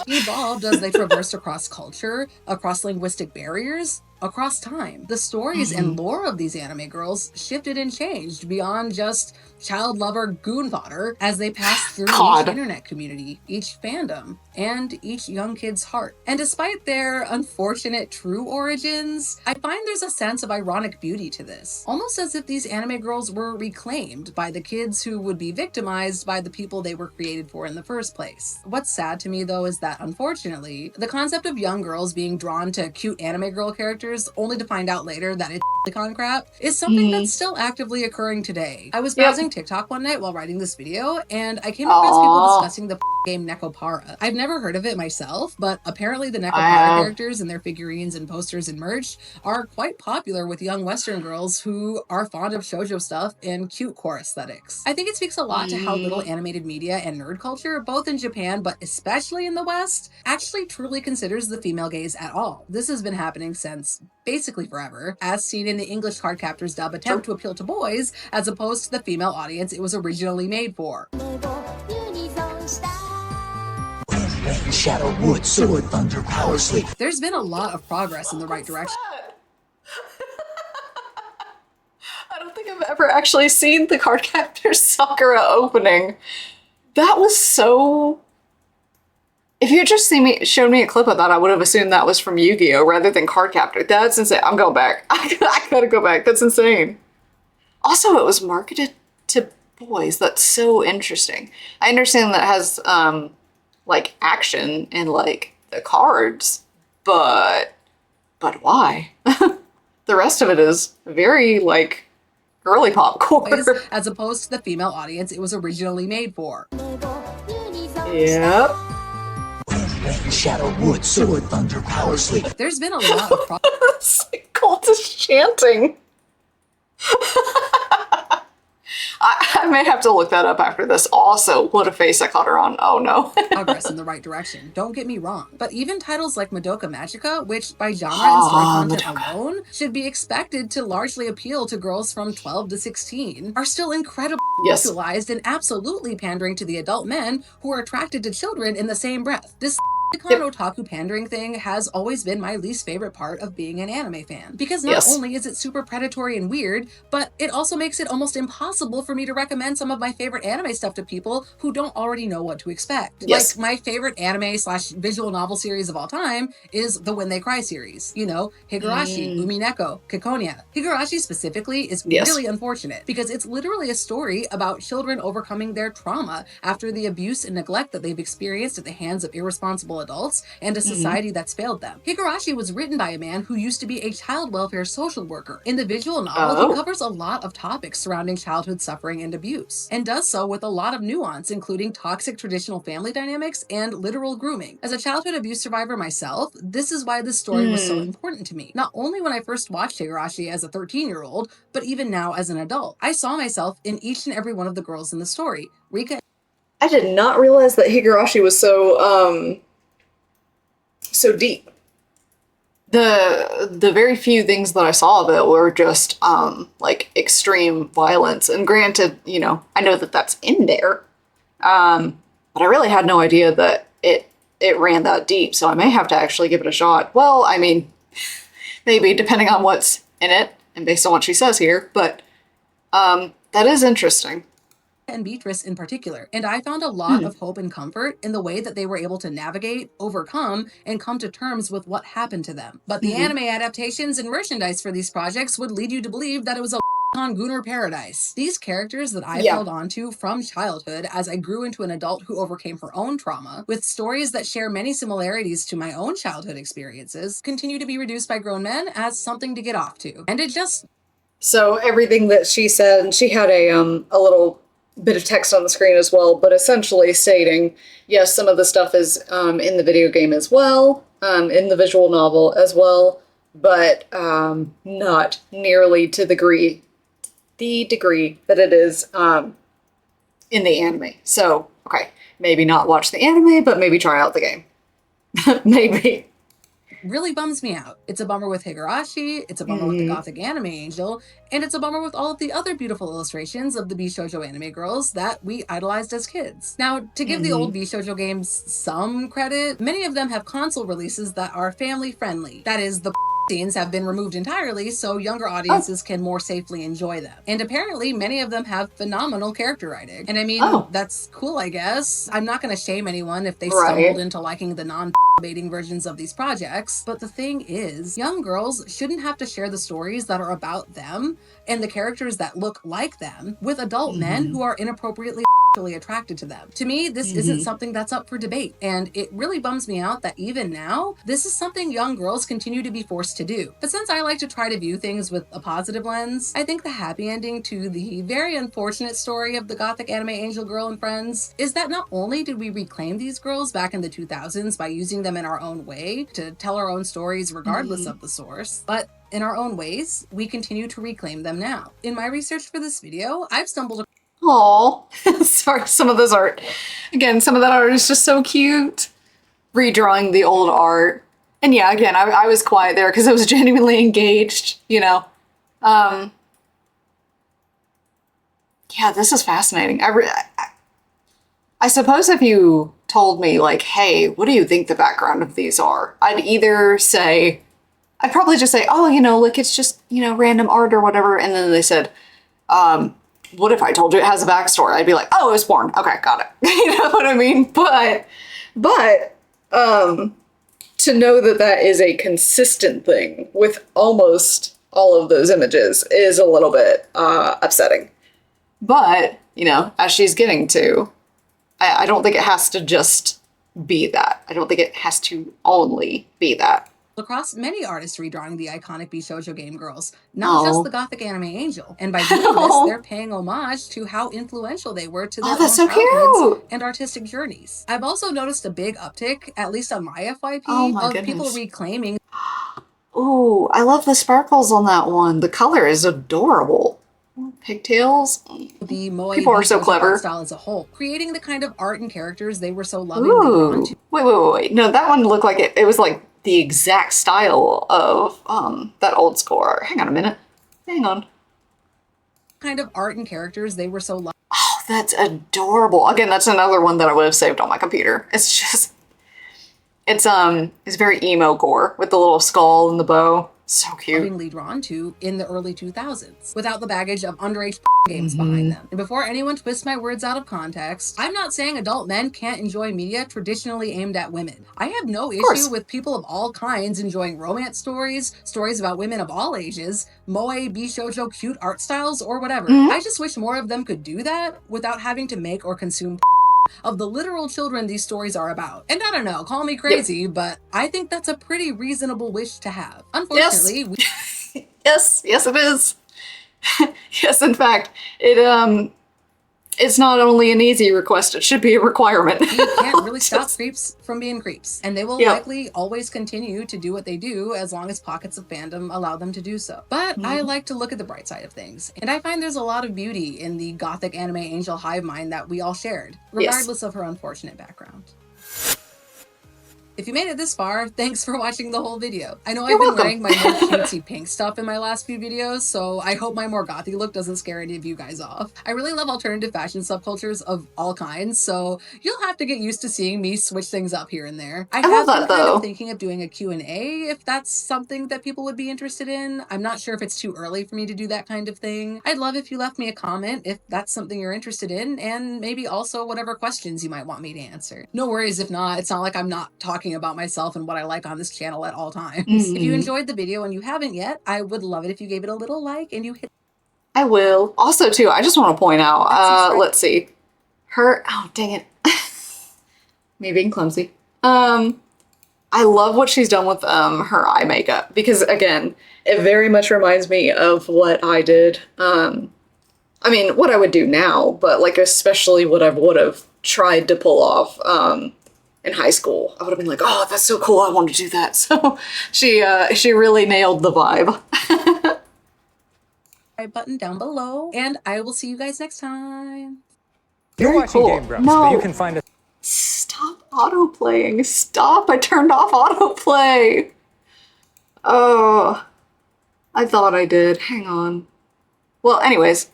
evolved as they traversed across culture, across linguistic barriers, across time. The stories and lore of these anime girls shifted and changed beyond just child lover goon fodder as they passed through each internet community, each fandom, and each young kid's heart. And despite their unfortunate true origins, I find there's a sense of ironic beauty to this. Almost as if these anime girls were reclaimed by the kids who would be victimized by the people they were created for in the first place. What's sad to me though is that, unfortunately, the concept of young girls being drawn to cute anime girl characters only to find out later that it's con crap is something that's still actively occurring today. I was browsing TikTok one night while writing this video, and I came across people discussing the game Nekopara. I've never heard of it myself, but apparently the Nekopara characters and their figurines and posters and merch are quite popular with young Western girls who are fond of shoujo stuff and cute core aesthetics. I think it speaks a lot to how little animated media and nerd culture, both in Japan but especially in the West, actually truly considers the female gaze at all. This has been happening since basically forever, as seen in the English Cardcaptors dub attempt to appeal to boys as opposed to the female audience it was originally made for. Shadow, wood, sword, thunder, power, sleep. There's been a lot of progress in the right direction. I don't think I've ever actually seen the Cardcaptors Sakura opening. That was so... If you had just showed me a clip of that, I would have assumed that was from Yu-Gi-Oh! Rather than Cardcaptor. That's insane. I'm going back. I gotta go back. That's insane. Also, it was marketed to boys. That's so interesting. I understand that it has, like, action and, like, the cards, but why? The rest of it is very, like, girly popcorn. As opposed to the female audience it was originally made for. Yep. Shadow, wood, sword, thunder, power, sleep. There's been a lot of It's like cultist chanting. I may have to look that up after this. Also, what a face I caught her on. Oh no. Progress in the right direction. Don't get me wrong. But even titles like Madoka Magica, which by genre and story content alone should be expected to largely appeal to girls from 12 to 16, are still incredibly sexualized and absolutely pandering to the adult men who are attracted to children in the same breath. This otaku pandering thing has always been my least favorite part of being an anime fan. Because not only is it super predatory and weird, but it also makes it almost impossible for me to recommend some of my favorite anime stuff to people who don't already know what to expect. Like, my favorite anime / visual novel series of all time is the When They Cry series. You know, Higurashi, Umineko, Kikonia. Higurashi specifically is really unfortunate because it's literally a story about children overcoming their trauma after the abuse and neglect that they've experienced at the hands of irresponsible adults and a society that's failed them. Higurashi was written by a man who used to be a child welfare social worker. In the visual novel, he covers a lot of topics surrounding childhood suffering and abuse, and does so with a lot of nuance, including toxic traditional family dynamics and literal grooming. As a childhood abuse survivor myself, this is why this story was so important to me. Not only when I first watched Higurashi as a 13-year-old, but even now as an adult. I saw myself in each and every one of the girls in the story. Rika. I did not realize that Higurashi was so deep. The very few things that I saw of it were just like extreme violence. And granted, you know, I know that that's in there, but I really had no idea that it ran that deep. So I may have to actually give it a shot. Well, I mean, maybe depending on what's in it and based on what she says here, but that is interesting. And Beatrice in particular. And I found a lot of hope and comfort in the way that they were able to navigate, overcome, and come to terms with what happened to them. But the anime adaptations and merchandise for these projects would lead you to believe that it was a on Gooner paradise. These characters that I held onto from childhood as I grew into an adult who overcame her own trauma, with stories that share many similarities to my own childhood experiences, continue to be reduced by grown men as something to get off to. And it just... So everything that she said, and she had a little bit of text on the screen as well, but essentially stating, yes, some of the stuff is in the video game as well, in the visual novel as well, but not nearly to the degree the degree that it is in the anime. So, okay, maybe not watch the anime, but maybe try out the game. Maybe. Really bums me out. It's a bummer with Higurashi, it's a bummer with the Gothic Anime Angel, and it's a bummer with all of the other beautiful illustrations of the Bishoujo anime girls that we idolized as kids. Now, to give the old Bishoujo games some credit, many of them have console releases that are family friendly. That is, the scenes have been removed entirely so younger audiences can more safely enjoy them. And apparently many of them have phenomenal character writing. And I mean, that's cool, I guess. I'm not going to shame anyone if they stumbled into liking the non-baiting versions of these projects. But the thing is, young girls shouldn't have to share the stories that are about them and the characters that look like them with adult men who are inappropriately attracted to them. To me, this isn't something that's up for debate, and it really bums me out that even now, this is something young girls continue to be forced to do. But since I like to try to view things with a positive lens, I think the happy ending to the very unfortunate story of the Gothic Anime Angel Girl and Friends is that not only did we reclaim these girls back in the 2000s by using them in our own way to tell our own stories regardless of the source, but in our own ways, we continue to reclaim them now. In my research for this video, I've stumbled Oh, sorry, some of those art. Again, some of that art is just so cute. Redrawing the old art. And yeah, again, I was quiet there because I was genuinely engaged, you know. Yeah, this is fascinating. I suppose if you told me, like, hey, what do you think the background of these are? I'd probably just say, oh, you know, look, it's just, you know, random art or whatever. And then they said, what if I told you it has a backstory? I'd be like, oh, it was porn. Okay, got it. You know what I mean? But, to know that that is a consistent thing with almost all of those images is a little bit, upsetting. But, you know, as she's getting to, I don't think it has to just be that. I don't think it has to only be that. Across many artists redrawing the iconic Bishoujo game girls, not just the Gothic Anime Angel. And by doing this, they're paying homage to how influential they were to their own childhoods and artistic journeys. I've also noticed a big uptick, at least on my FYP, of people reclaiming. Ooh, I love the sparkles on that one. The color is adorable. Pigtails. The Moe people are so clever. Style as a whole, creating the kind of art and characters they were so lovingly drawn to. Wait. No, that one looked like it was like the exact style of that old school art. Hang on a minute. Hang on. Kind of art and characters they were so Oh, that's adorable. Again, that's another one that I would have saved on my computer. It's just it's very emo gore with the little skull and the bow. So cute. Lovingly drawn to in the early 2000s, without the baggage of underage games behind them. And before anyone twists my words out of context, I'm not saying adult men can't enjoy media traditionally aimed at women. I have no issue with people of all kinds enjoying romance stories, stories about women of all ages, moe, bishoujo, cute art styles, or whatever. I just wish more of them could do that without having to make or consume of the literal children these stories are about. And I don't know, call me crazy, but I think that's a pretty reasonable wish to have. Unfortunately, yes, it is. Yes, in fact, it's not only an easy request, it should be a requirement. You can't really stop creeps from being creeps. And they will likely always continue to do what they do as long as pockets of fandom allow them to do so. But I like to look at the bright side of things. And I find there's a lot of beauty in the Gothic Anime Angel hive mind that we all shared, regardless of her unfortunate background. If you made it this far, thanks for watching the whole video. I know I've been wearing my more cutesy pink stuff in my last few videos, so I hope my more gothy look doesn't scare any of you guys off. I really love alternative fashion subcultures of all kinds, so you'll have to get used to seeing me switch things up here and there. I have been kind of thinking of doing a Q&A if that's something that people would be interested in. I'm not sure if it's too early for me to do that kind of thing. I'd love if you left me a comment if that's something you're interested in, and maybe also whatever questions you might want me to answer. No worries if not, it's not like I'm not talking about myself and what I like on this channel at all times. If you enjoyed the video and you haven't yet, I would love it if you gave it a little like and you hit. I will. Also too, I just want to point out, let's see. Oh dang it. Me being clumsy. I love what she's done with her eye makeup because again, it very much reminds me of what I did. I mean, what I would do now, but like especially what I would have tried to pull off in high school. I would have been like, oh, that's so cool, I want to do that. So she really nailed the vibe. button down below, and I will see you guys next time. You're watching cool. Game Grumps, No. but you can find us. Stop autoplaying. Stop. I turned off autoplay. Oh, I thought I did. Hang on. Well, anyways,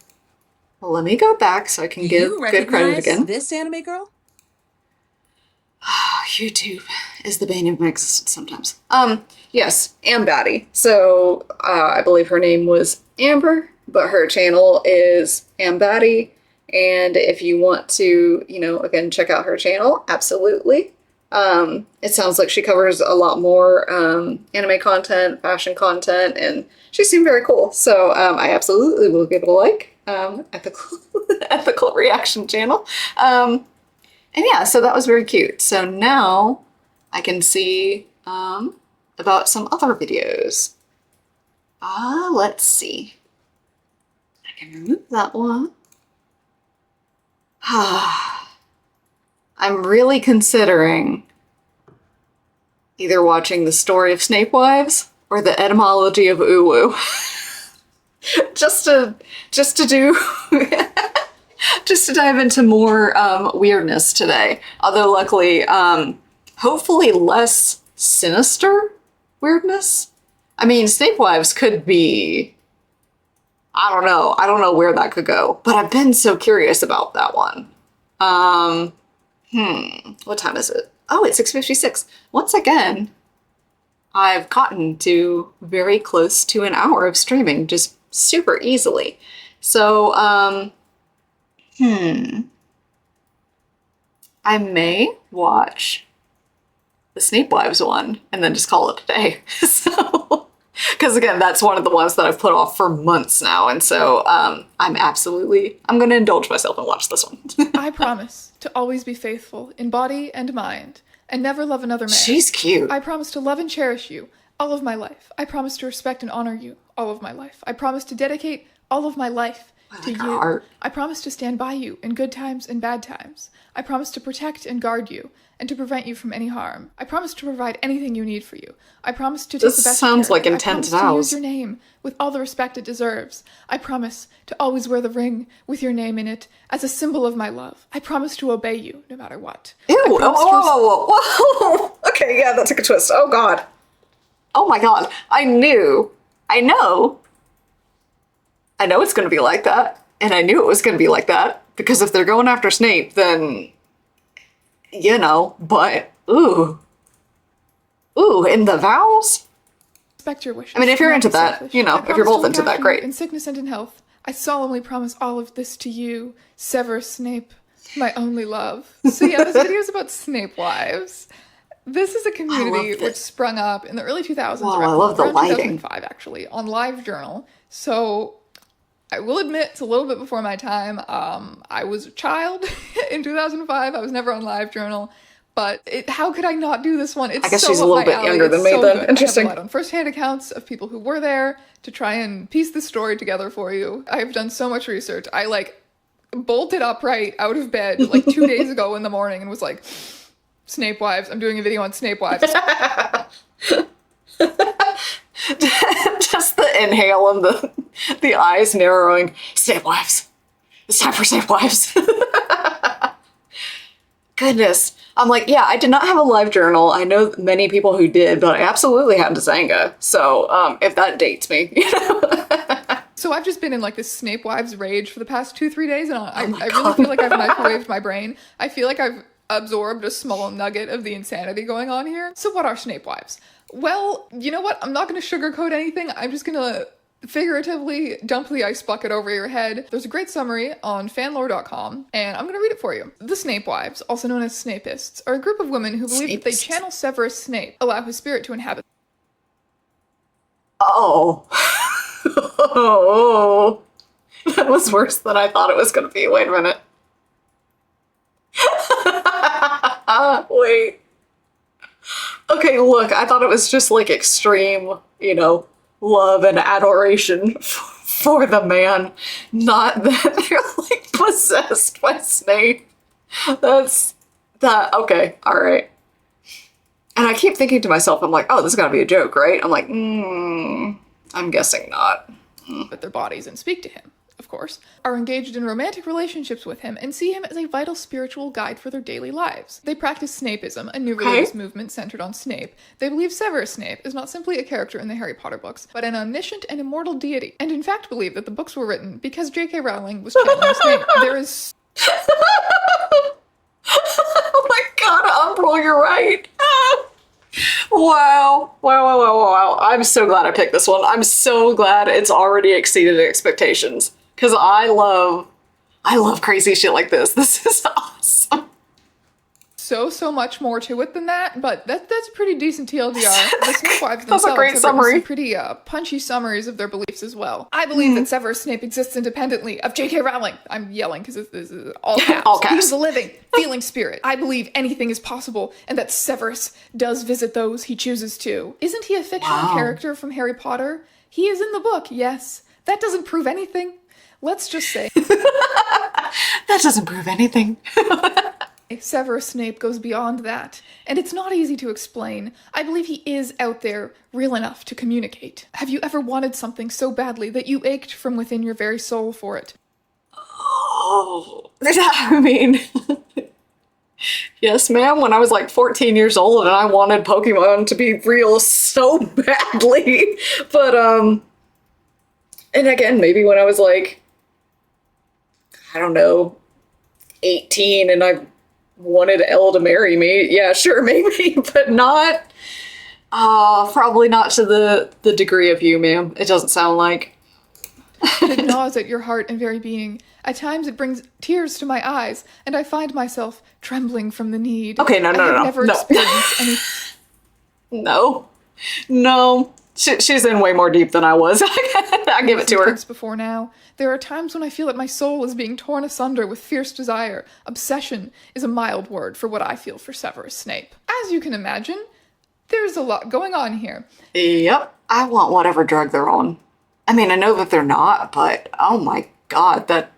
let me go back so I can give good credit again. This anime girl? YouTube is the bane of my existence sometimes. Yes, Ambatty. So, I believe her name was Amber, but her channel is Ambatty. And if you want to, you know, again, check out her channel, absolutely. It sounds like she covers a lot more anime content, fashion content, and she seemed very cool. So I absolutely will give it a like. Ethical reaction channel. And yeah, so that was very cute. So now I can see about some other videos. Let's see. I can remove that one. I'm really considering either watching the story of Snape Wives or the etymology of uwu. just to do just to dive into more weirdness today. Although luckily, hopefully less sinister weirdness. I mean, Snape Wives could be, I don't know where that could go, but I've been so curious about that one. What time is it? Oh, it's 6:56. Once again, I've gotten to very close to an hour of streaming just super easily. So, I may watch the Snape Wives one and then just call it a day. So, because again, that's one of the ones that I've put off for months now. And so I'm going to indulge myself and watch this one. I promise to always be faithful in body and mind and never love another man. She's cute. I promise to love and cherish you all of my life. I promise to respect and honor you all of my life. I promise to dedicate all of my life to you. Art. I promise to stand by you in good times and bad times. I promise to protect and guard you and to prevent you from any harm. I promise to provide anything you need for you. I promise to take the best This sounds care. like intense I promise to vows. use your name with all the respect it deserves. I promise to always wear the ring with your name in it as a symbol of my love. I promise to obey you no matter what. Ew, whoa. Okay, yeah, that took a twist. Oh god. Oh my god. I know it's gonna be like that. And I knew it was gonna be like that. Because if they're going after Snape, then, you know, but, ooh, in the vows? Respect your wishes. I mean, if you're not into be that, selfish. you know, I if you're promise both to into look that, after great. you in sickness and in health. I solemnly promise all of this to you, Severus Snape, my only love. So yeah, this video is about Snape Wives. This is a community which sprung up in the early 2000s. Wow, I love the around lighting. 2005, actually, on LiveJournal. So I will admit it's a little bit before my time. I was a child in 2005. I was never on LiveJournal. But how could I not do this one? It's I guess so she's a little bit younger than me then. Good. Interesting. I have relied on first-hand accounts of people who were there to try and piece the story together for you. I have done so much research. I bolted upright out of bed 2 days ago in the morning and was like, Snape Wives. I'm doing a video on Snape Wives. Just the inhale and the eyes narrowing. Snape Wives. It's time for Snape Wives. Goodness. I'm like, yeah, I did not have a LiveJournal. I know many people who did, but I absolutely had Zanga. So if that dates me, you know. So I've just been in this Snape Wives rage for the past 2-3 days, and I really feel like I've microwaved my brain. I feel like I've absorbed a small nugget of the insanity going on here. So what are Snape Wives? Well, you know what? I'm not going to sugarcoat anything. I'm just going to figuratively dump the ice bucket over your head. There's a great summary on fanlore.com, and I'm going to read it for you. The Snape Wives, also known as Snapists, are a group of women who believe that they channel Severus Snape, allow his spirit to inhabit. Oh. Oh. That was worse than I thought it was going to be. Wait a minute. Wait. Okay, look, I thought it was just extreme, love and adoration for the man, not that they're possessed by Snape. Okay, alright. And I keep thinking to myself, I'm like, oh, this is gotta be a joke, right? I'm like, I'm guessing not. with their bodies and speak to him, of course, are engaged in romantic relationships with him and see him as a vital spiritual guide for their daily lives. They practice Snapeism, a new religious movement centered on Snape. They believe Severus Snape is not simply a character in the Harry Potter books, but an omniscient and immortal deity, and in fact believe that the books were written because J.K. Rowling was channeling Snape. There is... Oh my god, Umbral, you're right. Wow. Wow. I'm so glad I picked this one. I'm so glad it's already exceeded expectations. Because I love crazy shit like this. This is awesome. So much more to it than that, but that's pretty decent TLDR. The Snape wives That's a great themselves have summary. written some pretty punchy summaries of their beliefs as well. I believe that Severus Snape exists independently of J.K. Rowling. I'm yelling because this is all caps. All caps. He is a living, feeling spirit. I believe anything is possible, and that Severus does visit those he chooses to. Isn't he a fictional character from Harry Potter? He is in the book, yes. That doesn't prove anything. Let's just say. That doesn't prove anything. Severus Snape goes beyond that, and it's not easy to explain. I believe he is out there, real enough to communicate. Have you ever wanted something so badly that you ached from within your very soul for it? Oh, I mean, yes, ma'am. When I was like 14 years old and I wanted Pokemon to be real so badly, but and again, maybe when I was like, I don't know, 18 and I wanted Elle to marry me. Yeah, sure, maybe, but not, probably not to the degree of you, ma'am. It doesn't sound like. It gnaws at your heart and very being. At times it brings tears to my eyes, and I find myself trembling from the need. Okay, no. I have never experienced any... No. She's in way more deep than I was. I give it to her. Before now, there are times when I feel that my soul is being torn asunder with fierce desire. Obsession is a mild word for what I feel for Severus Snape. As you can imagine, there's a lot going on here. Yep. I want whatever drug they're on. I mean, I know that they're not, but oh my god, that...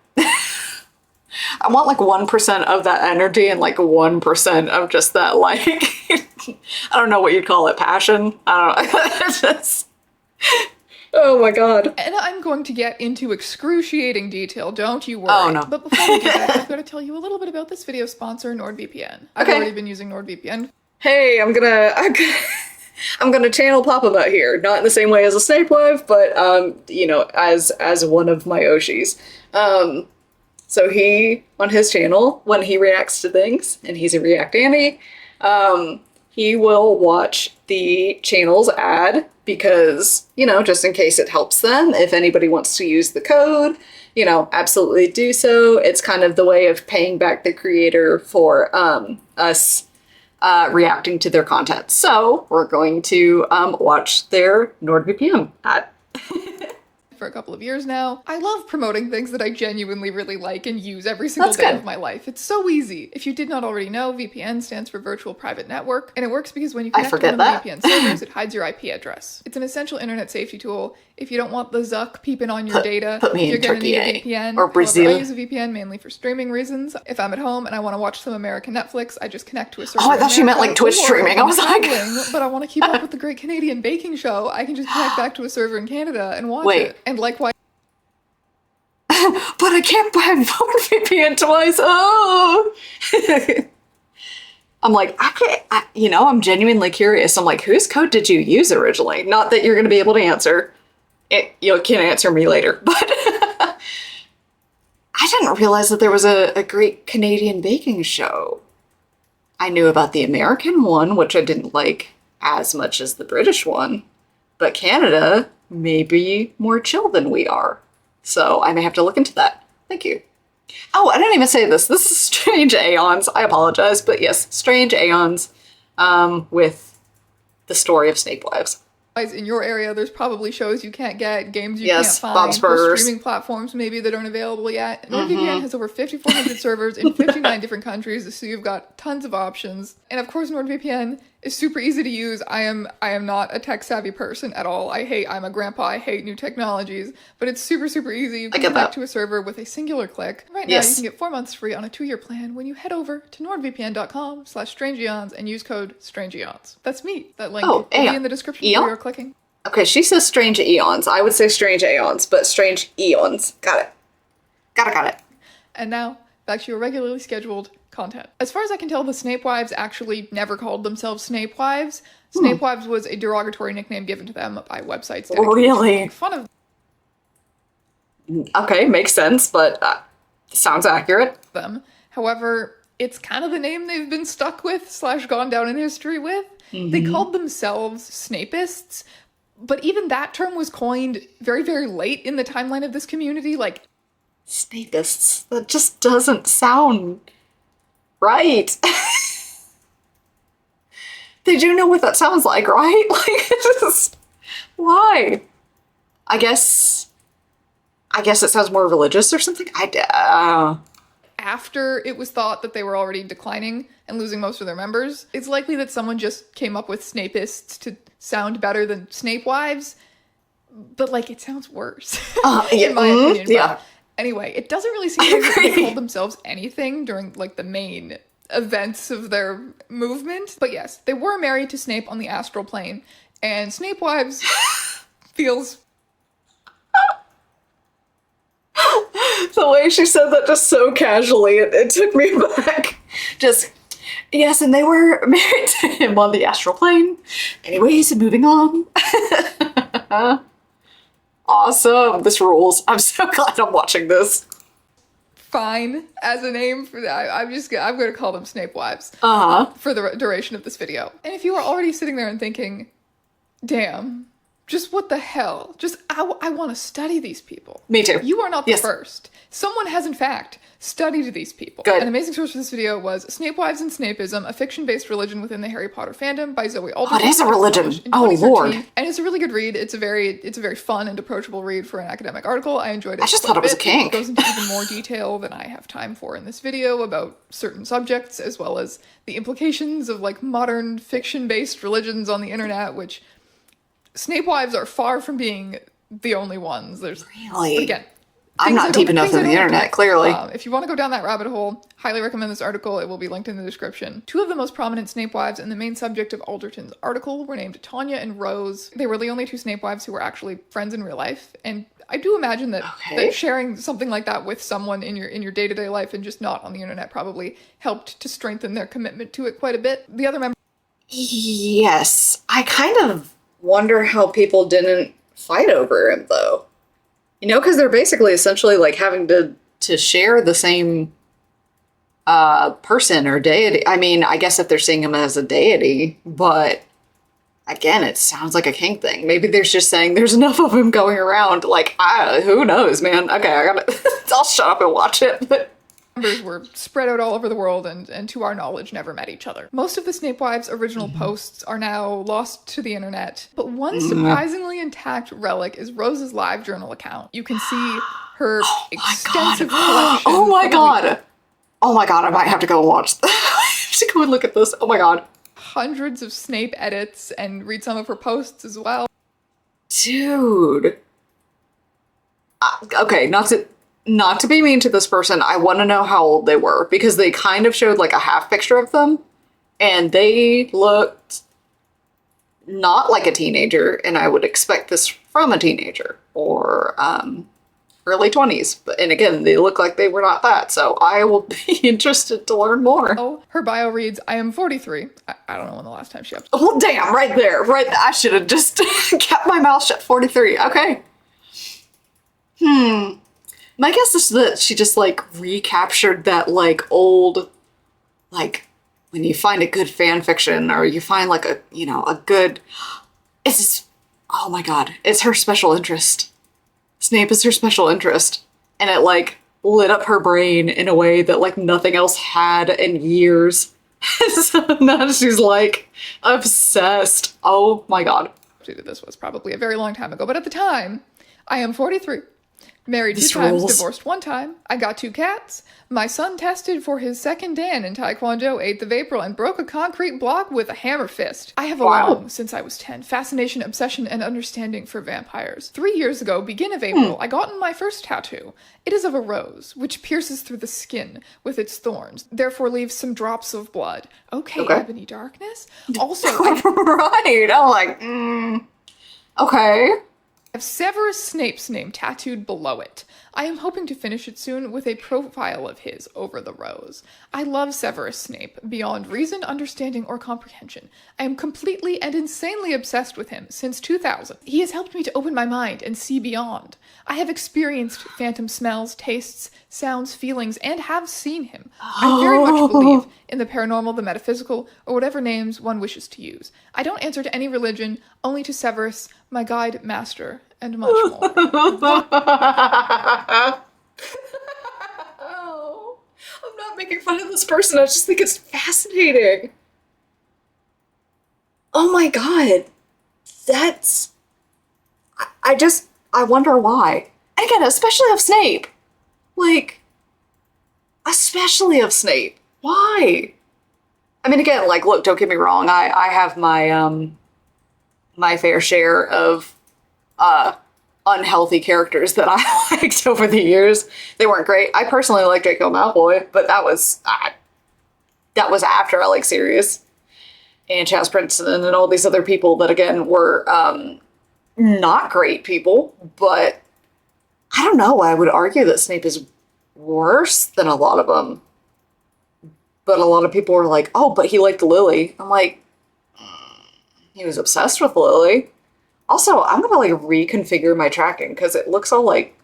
I want like 1% of that energy and like 1% of just that, like, I don't know what you'd call it, passion. I don't know. It's just, oh my god. And I'm going to get into excruciating detail, don't you worry. Oh no. But before we do that, I've got to tell you a little bit about this video sponsor, NordVPN. I've already been using NordVPN. Hey, I'm gonna channel Papa Mutt here, not in the same way as a Snape wife, but you know, as one of my Oshis. So he, on his channel, when he reacts to things, and he's a React Annie, he will watch the channel's ad because, you know, just in case it helps them, if anybody wants to use the code, you know, absolutely do so. It's kind of the way of paying back the creator for us reacting to their content. So we're going to watch their NordVPN ad. For a couple of years now. I love promoting things that I genuinely really like and use every single day of my life. It's so easy. If you did not already know, VPN stands for Virtual Private Network, and it works because when you connect to one of the VPN servers, it hides your IP address. It's an essential internet safety tool. If you don't want the Zuck peeping on your data, you're going to need a VPN. Or Brazil. However, I use a VPN mainly for streaming reasons. If I'm at home and I want to watch some American Netflix, I just connect to a server. Oh, I thought she meant like Twitch streaming. I was like, but I want to keep up with the Great Canadian Baking Show. I can just connect back to a server in Canada and watch it. And likewise. But I can't buy a VPN twice. Oh. I'm like, I'm genuinely curious. I'm like, whose code did you use originally? Not that you're going to be able to answer. You can answer me later. But I didn't realize that there was a Great Canadian Baking Show. I knew about the American one, which I didn't like as much as the British one. But Canada may be more chill than we are. So I may have to look into that. Thank you. Oh, I didn't even say this. This is Strange Aeons. I apologize. But yes, Strange Aeons with the story of Snape Wives. In your area, there's probably shows you can't get, games you can't find, Bob's Burgers. Streaming platforms maybe that aren't available yet. NordVPN has over 5,400 servers in 59 different countries, so you've got tons of options. And of course, NordVPN is super easy to use. I am not a tech-savvy person at all. I'm a grandpa, I hate new technologies, but it's super, super easy. You can connect to a server with a singular click. Right now, you can get 4 months free on a 2-year plan when you head over to nordvpn.com/strangeeons and use code strangeeons. That's me. That link will be in the description for your clicking. Okay, she says strange eons. I would say strange aeons, but strange eons. Got it. Got it. And now, back to your regularly scheduled content. As far as I can tell, the Snape Wives actually never called themselves Snape Wives. Snape Wives was a derogatory nickname given to them by websites dedicated to making fun of Okay, makes sense, but sounds accurate. them. However, it's kind of the name they've been stuck with / gone down in history with. They called themselves Snapists, but even that term was coined very, very late in the timeline of this community. Like, Snapists. That just doesn't sound right. They do know what that sounds like, right? Like, just why? I guess it sounds more religious or something. after it was thought that they were already declining and losing most of their members, it's likely that someone just came up with Snapists to sound better than Snape Wives. But, like, it sounds worse, in my opinion. Yeah. But anyway, it doesn't really seem like they called themselves anything during, like, the main events of their movement. But yes, they were married to Snape on the astral plane, and Snape Wives feels... The way she said that just so casually, it took me back. Just, yes, and they were married to him on the astral plane. Anyways, moving on. Awesome. This rules. I'm so glad I'm watching this. Fine as a name for that. I'm going to call them Snape Wives for the duration of this video. And if you are already sitting there and thinking, damn, just what the hell? Just, I want to study these people. Me too. You are not the first. Someone has, in fact, studied these people. Good. An amazing source for this video was Snape Wives and Snapeism, a fiction-based religion within the Harry Potter fandom by Zoe Alderton. What is a religion? Oh, Lord. And it's a really good read. It's a very fun and approachable read for an academic article. I enjoyed it. I just thought it was a kink. It goes into even more detail than I have time for in this video about certain subjects, as well as the implications of, like, modern fiction-based religions on the internet, which Snape Wives are far from being the only ones. There's Really? But again, I'm not deep enough in the internet, clearly. If you want to go down that rabbit hole, highly recommend this article. It will be linked in the description. Two of the most prominent Snape Wives and the main subject of Alderton's article were named Tanya and Rose. They were the only two Snape Wives who were actually friends in real life, and I do imagine that, that sharing something like that with someone in your day-to-day life and just not on the internet probably helped to strengthen their commitment to it quite a bit. The other member... Yes. I kind of wonder how people didn't fight over him, though. You know, because they're basically essentially like having to share the same person or deity. I mean, I guess if they're seeing him as a deity, but again, it sounds like a kink thing. Maybe they're just saying there's enough of him going around. Like, who knows, man? Okay, I gotta. I'll shut up and watch it. But members were spread out all over the world and to our knowledge never met each other. Most of the Snape Wives' original posts are now lost to the internet, but one surprisingly intact relic is Rose's live journal account. You can see her extensive collection. Oh my god! Oh my god, I might have to go and watch this. I have to go and look at this. Oh my god. Hundreds of Snape edits and read some of her posts as well. Dude. Okay, not to be mean to this person, I want to know how old they were, because they kind of showed like a half picture of them, and they looked not like a teenager, and I would expect this from a teenager, or early 20s. But, and again, they look like they were not that, so I will be interested to learn more. Oh, her bio reads, I am 43. I don't know when the last time she updated. Well, damn, right there. I should have just kept my mouth shut. 43. Okay. My guess is that she just, like, recaptured that, like, old, like, when you find a good fan fiction, or you find, like, a, you know, a good, it's just, oh my god, it's her special interest. Snape is her special interest. And it, like, lit up her brain in a way that, like, nothing else had in years. So now she's, like, obsessed. Oh my god. This was probably a very long time ago, but at the time, I am 43. Married 2 times, divorced 1 time. I got 2 cats. My son tested for his second Dan in Taekwondo 8th of April and broke a concrete block with a hammer fist. I have a long, since I was 10, fascination, obsession, and understanding for vampires. 3 years ago, begin of April, I got my first tattoo. It is of a rose, which pierces through the skin with its thorns, therefore leaves some drops of blood. Okay. Ebony darkness. Also, right. I'm like, Okay. I have Severus Snape's name tattooed below it. I am hoping to finish it soon with a profile of his over the rose. I love Severus Snape beyond reason, understanding, or comprehension. I am completely and insanely obsessed with him since 2000. He has helped me to open my mind and see beyond. I have experienced phantom smells, tastes, sounds, feelings, and have seen him. I very much believe in the paranormal, the metaphysical, or whatever names one wishes to use. I don't answer to any religion, only to Severus, my guide, master, and much more. Oh, I'm not making fun of this person. I just think it's fascinating. Oh my god. That's... I wonder why. And again, especially of Snape. Like, especially of Snape. Why? I mean, again, like, look, don't get me wrong. I have my, my fair share of, unhealthy characters that I liked over the years. They weren't great. I personally liked Draco Malfoy, but that was after I liked Sirius and Chaz Princeton and all these other people that, again, were, not great people, but I don't know. I would argue that Snape is worse than a lot of them. But a lot of people were like, oh, but he liked Lily. I'm like, he was obsessed with Lily. Also, I'm gonna like reconfigure my tracking because it looks all like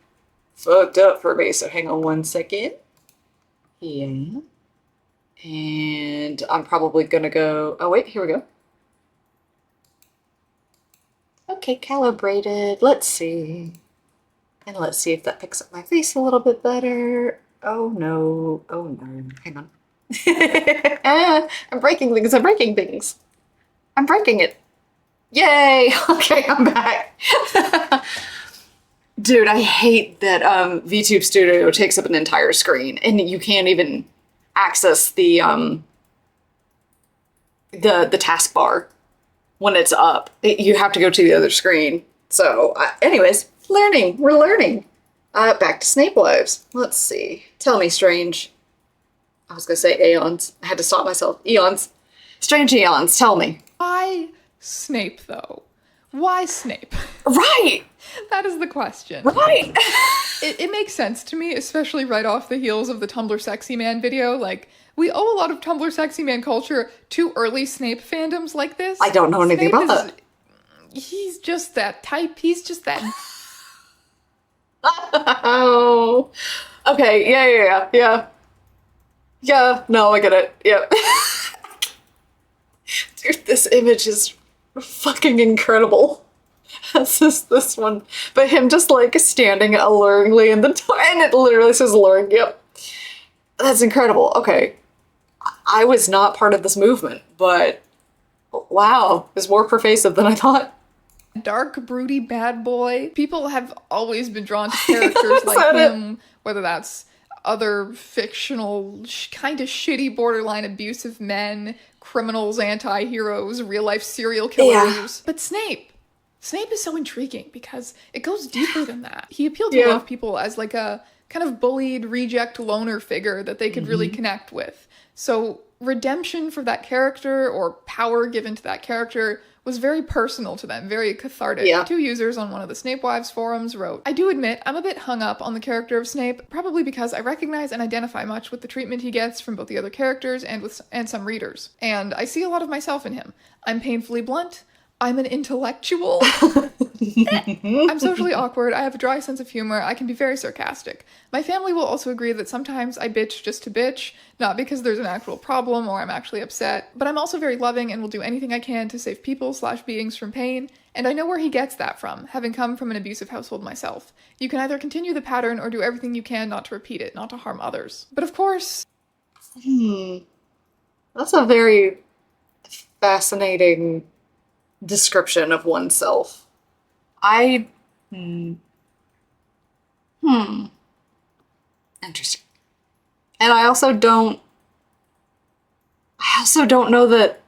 fucked up for me. So hang on one second. Yeah. And I'm probably gonna go, oh wait, here we go. Okay, calibrated. Let's see. And let's see if that picks up my face a little bit better. Oh no. Oh no. Hang on. I'm breaking things. I'm breaking things. I'm breaking it. Yay! Okay, I'm back. Dude, I hate that VTube Studio takes up an entire screen and you can't even access the taskbar when it's up. You have to go to the other screen. So, anyways, learning. We're learning. Back to Snape Wives. Let's see. Tell me, Strange. I was gonna say aeons. I had to stop myself. Eons. Strange eons, tell me. Why Snape, though? Why Snape? Right! That is the question. Right! It makes sense to me, especially right off the heels of the Tumblr Sexy Man video. Like, we owe a lot of Tumblr Sexy Man culture to early Snape fandoms like this. I don't know anything Snape about that. He's just that type. He's just that... Oh. Okay, yeah. Yeah, no, I get it. Yeah. Dude, this image is fucking incredible. This one. But him just like standing alluringly in the door, and it literally says alluring. Yep. That's incredible. Okay. I was not part of this movement, but wow, it's more pervasive than I thought. Dark, broody bad boy. People have always been drawn to characters like him, whether that's other fictional, kind of shitty, borderline abusive men, criminals, anti-heroes, real-life serial killers. Yeah. But Snape is so intriguing because it goes deeper than that. He appealed to a lot of people as like a kind of bullied, reject loner figure that they could really connect with. So redemption for that character, or power given to that character, was very personal to them, very cathartic. Yeah. Two users on one of the Snape Wives forums wrote, I do admit I'm a bit hung up on the character of Snape, probably because I recognize and identify much with the treatment he gets from both the other characters and some readers. And I see a lot of myself in him. I'm painfully blunt. I'm an intellectual. I'm socially awkward. I have a dry sense of humor. I can be very sarcastic. My family will also agree that sometimes I bitch just to bitch, not because there's an actual problem or I'm actually upset, but I'm also very loving and will do anything I can to save people/beings from pain, and I know where he gets that from, having come from an abusive household myself. You can either continue the pattern or do everything you can not to repeat it, not to harm others. But of course... That's a very fascinating description of oneself. Interesting. And I also don't know that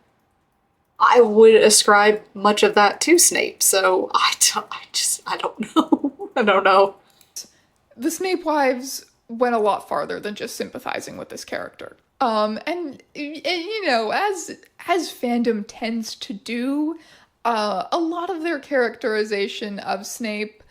I would ascribe much of that to Snape, so I don't know. I don't know. The Snape Wives went a lot farther than just sympathizing with this character. And you know, as fandom tends to do, a lot of their characterization of Snape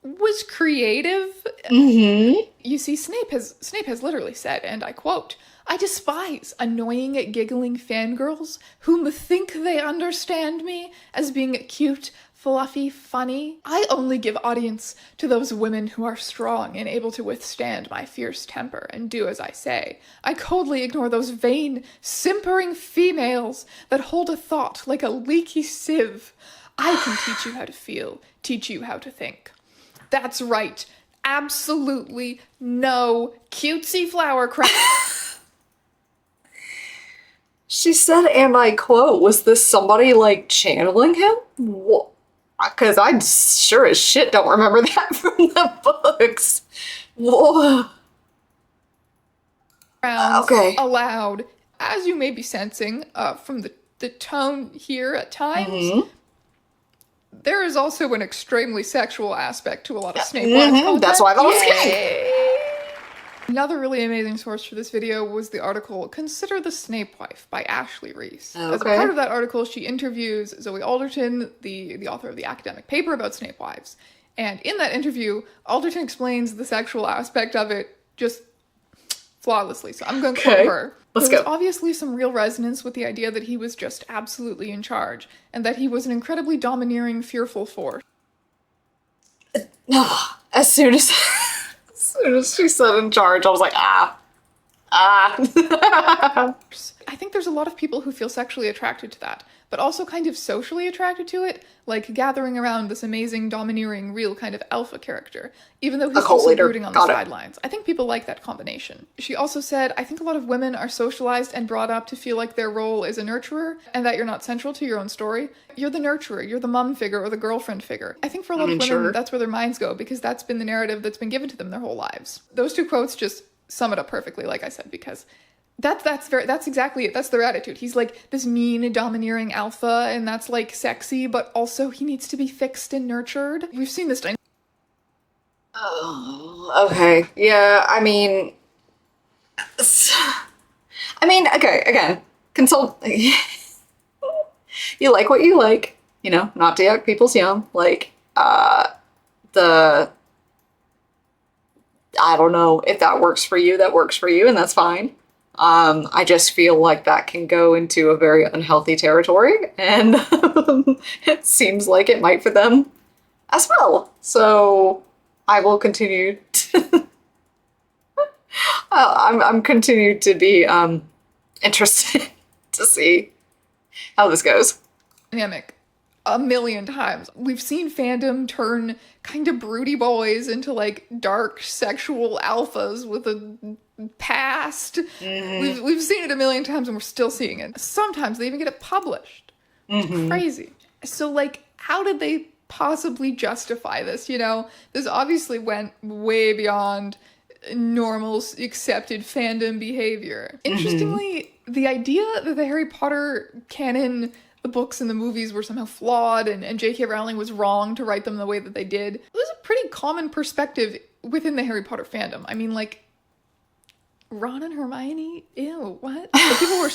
was creative. You see, Snape has literally said, and I quote, "I despise annoying, giggling fangirls whom think they understand me as being cute, fluffy, funny. I only give audience to those women who are strong and able to withstand my fierce temper and do as I say. I coldly ignore those vain, simpering females that hold a thought like a leaky sieve. I can teach you how to feel, teach you how to think." That's right. Absolutely no cutesy flower crap. She said, and I quote, was this somebody, like, channeling him? What? Because I sure as shit don't remember that from the books. Whoa. Okay. Allowed, as you may be sensing from the tone here at times, there is also an extremely sexual aspect to a lot of Snape wives content. That's why I thought it was gay. Another really amazing source for this video was the article "Consider the Snape Wife" by Ashley Reese. As a part of that article, she interviews Zoe Alderton, the author of the academic paper about Snape wives. And in that interview, Alderton explains the sexual aspect of it just flawlessly. So I'm going to quote her. There was obviously some real resonance with the idea that he was just absolutely in charge, and that he was an incredibly domineering, fearful force. As soon as she said in charge, I was like, I think there's a lot of people who feel sexually attracted to that, but also kind of socially attracted to it, like gathering around this amazing, domineering, real kind of alpha character, even though he's also brooding on the sidelines. I think people like that combination. She also said, "I think a lot of women are socialized and brought up to feel like their role is a nurturer, and that you're not central to your own story. You're the nurturer, you're the mom figure or the girlfriend figure." I think for a lot of women, that's where their minds go, because that's been the narrative that's been given to them their whole lives. Those two quotes just sum it up perfectly, like I said, because that's exactly it. That's their attitude. He's like this mean, domineering alpha, and that's like sexy, but also he needs to be fixed and nurtured. We've seen this dynamic. Oh, okay. Yeah, I mean, okay, again, consult. You like what you like, you know, not to yuck people's yum. Like, I don't know, if that works for you, that works for you, and that's fine. I just feel like that can go into a very unhealthy territory, and it seems like it might for them as well. So I will continue to I'm continued to be interested to see how this goes. Dynamic a million times. We've seen fandom turn kind of broody boys into like dark sexual alphas with a past. We've seen it a million times and we're still seeing it. Sometimes they even get it published. It's crazy. So like, how did they possibly justify this? You know, this obviously went way beyond normal accepted fandom behavior. Interestingly, the idea that the Harry Potter canon, the books and the movies, were somehow flawed and J.K. Rowling was wrong to write them the way that they did, it was a pretty common perspective within the Harry Potter fandom. I mean, like, Ron and Hermione? Ew, what? But people were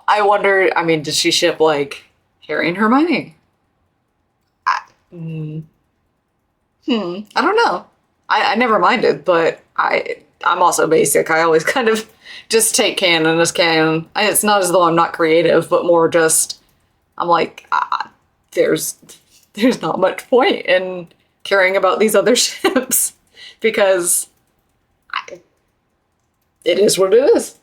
I wonder, I mean, did she ship, like, Harry and Hermione? I don't know. I never minded, but I'm also basic. I always kind of just take canon as canon. It's not as though I'm not creative, but more just, I'm like, there's not much point in caring about these other ships, because it is what it is.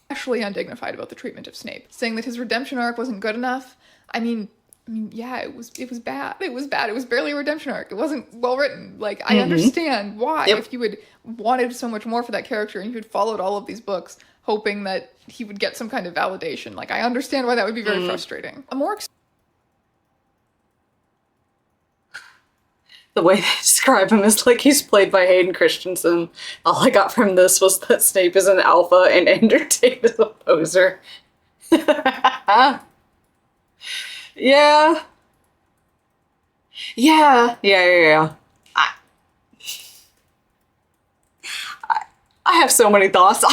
Especially undignified about the treatment of Snape, saying that his redemption arc wasn't good enough. I mean, yeah, it was bad. It was bad. It was barely a redemption arc. It wasn't well written. Like, I understand why, if you had wanted so much more for that character and you had followed all of these books hoping that he would get some kind of validation. Like, I understand why that would be very frustrating. The way they describe him is like he's played by Hayden Christensen. All I got from this was that Snape is an alpha and Ender Tate is a poser. Yeah. I have so many thoughts.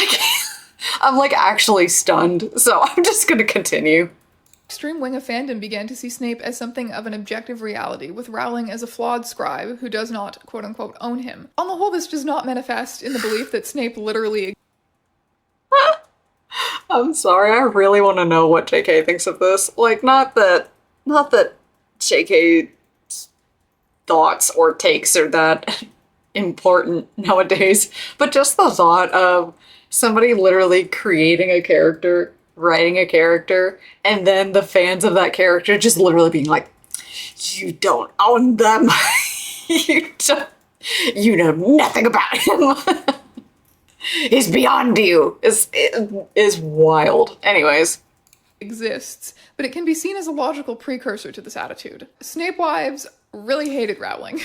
I'm like actually stunned, so I'm just gonna continue. Extreme wing of fandom began to see Snape as something of an objective reality, with Rowling as a flawed scribe who does not, quote-unquote, own him. On the whole, this does not manifest in the belief that Snape literally... I'm sorry, I really want to know what JK thinks of this. Like, not that JK's thoughts or takes are that important nowadays, but just the thought of somebody literally creating a character, writing a character, and then the fans of that character just literally being like, you don't own them. You know nothing about him. He's beyond you. Is wild. Anyways. Exists, but it can be seen as a logical precursor to this attitude. Snape wives really hated Rowling.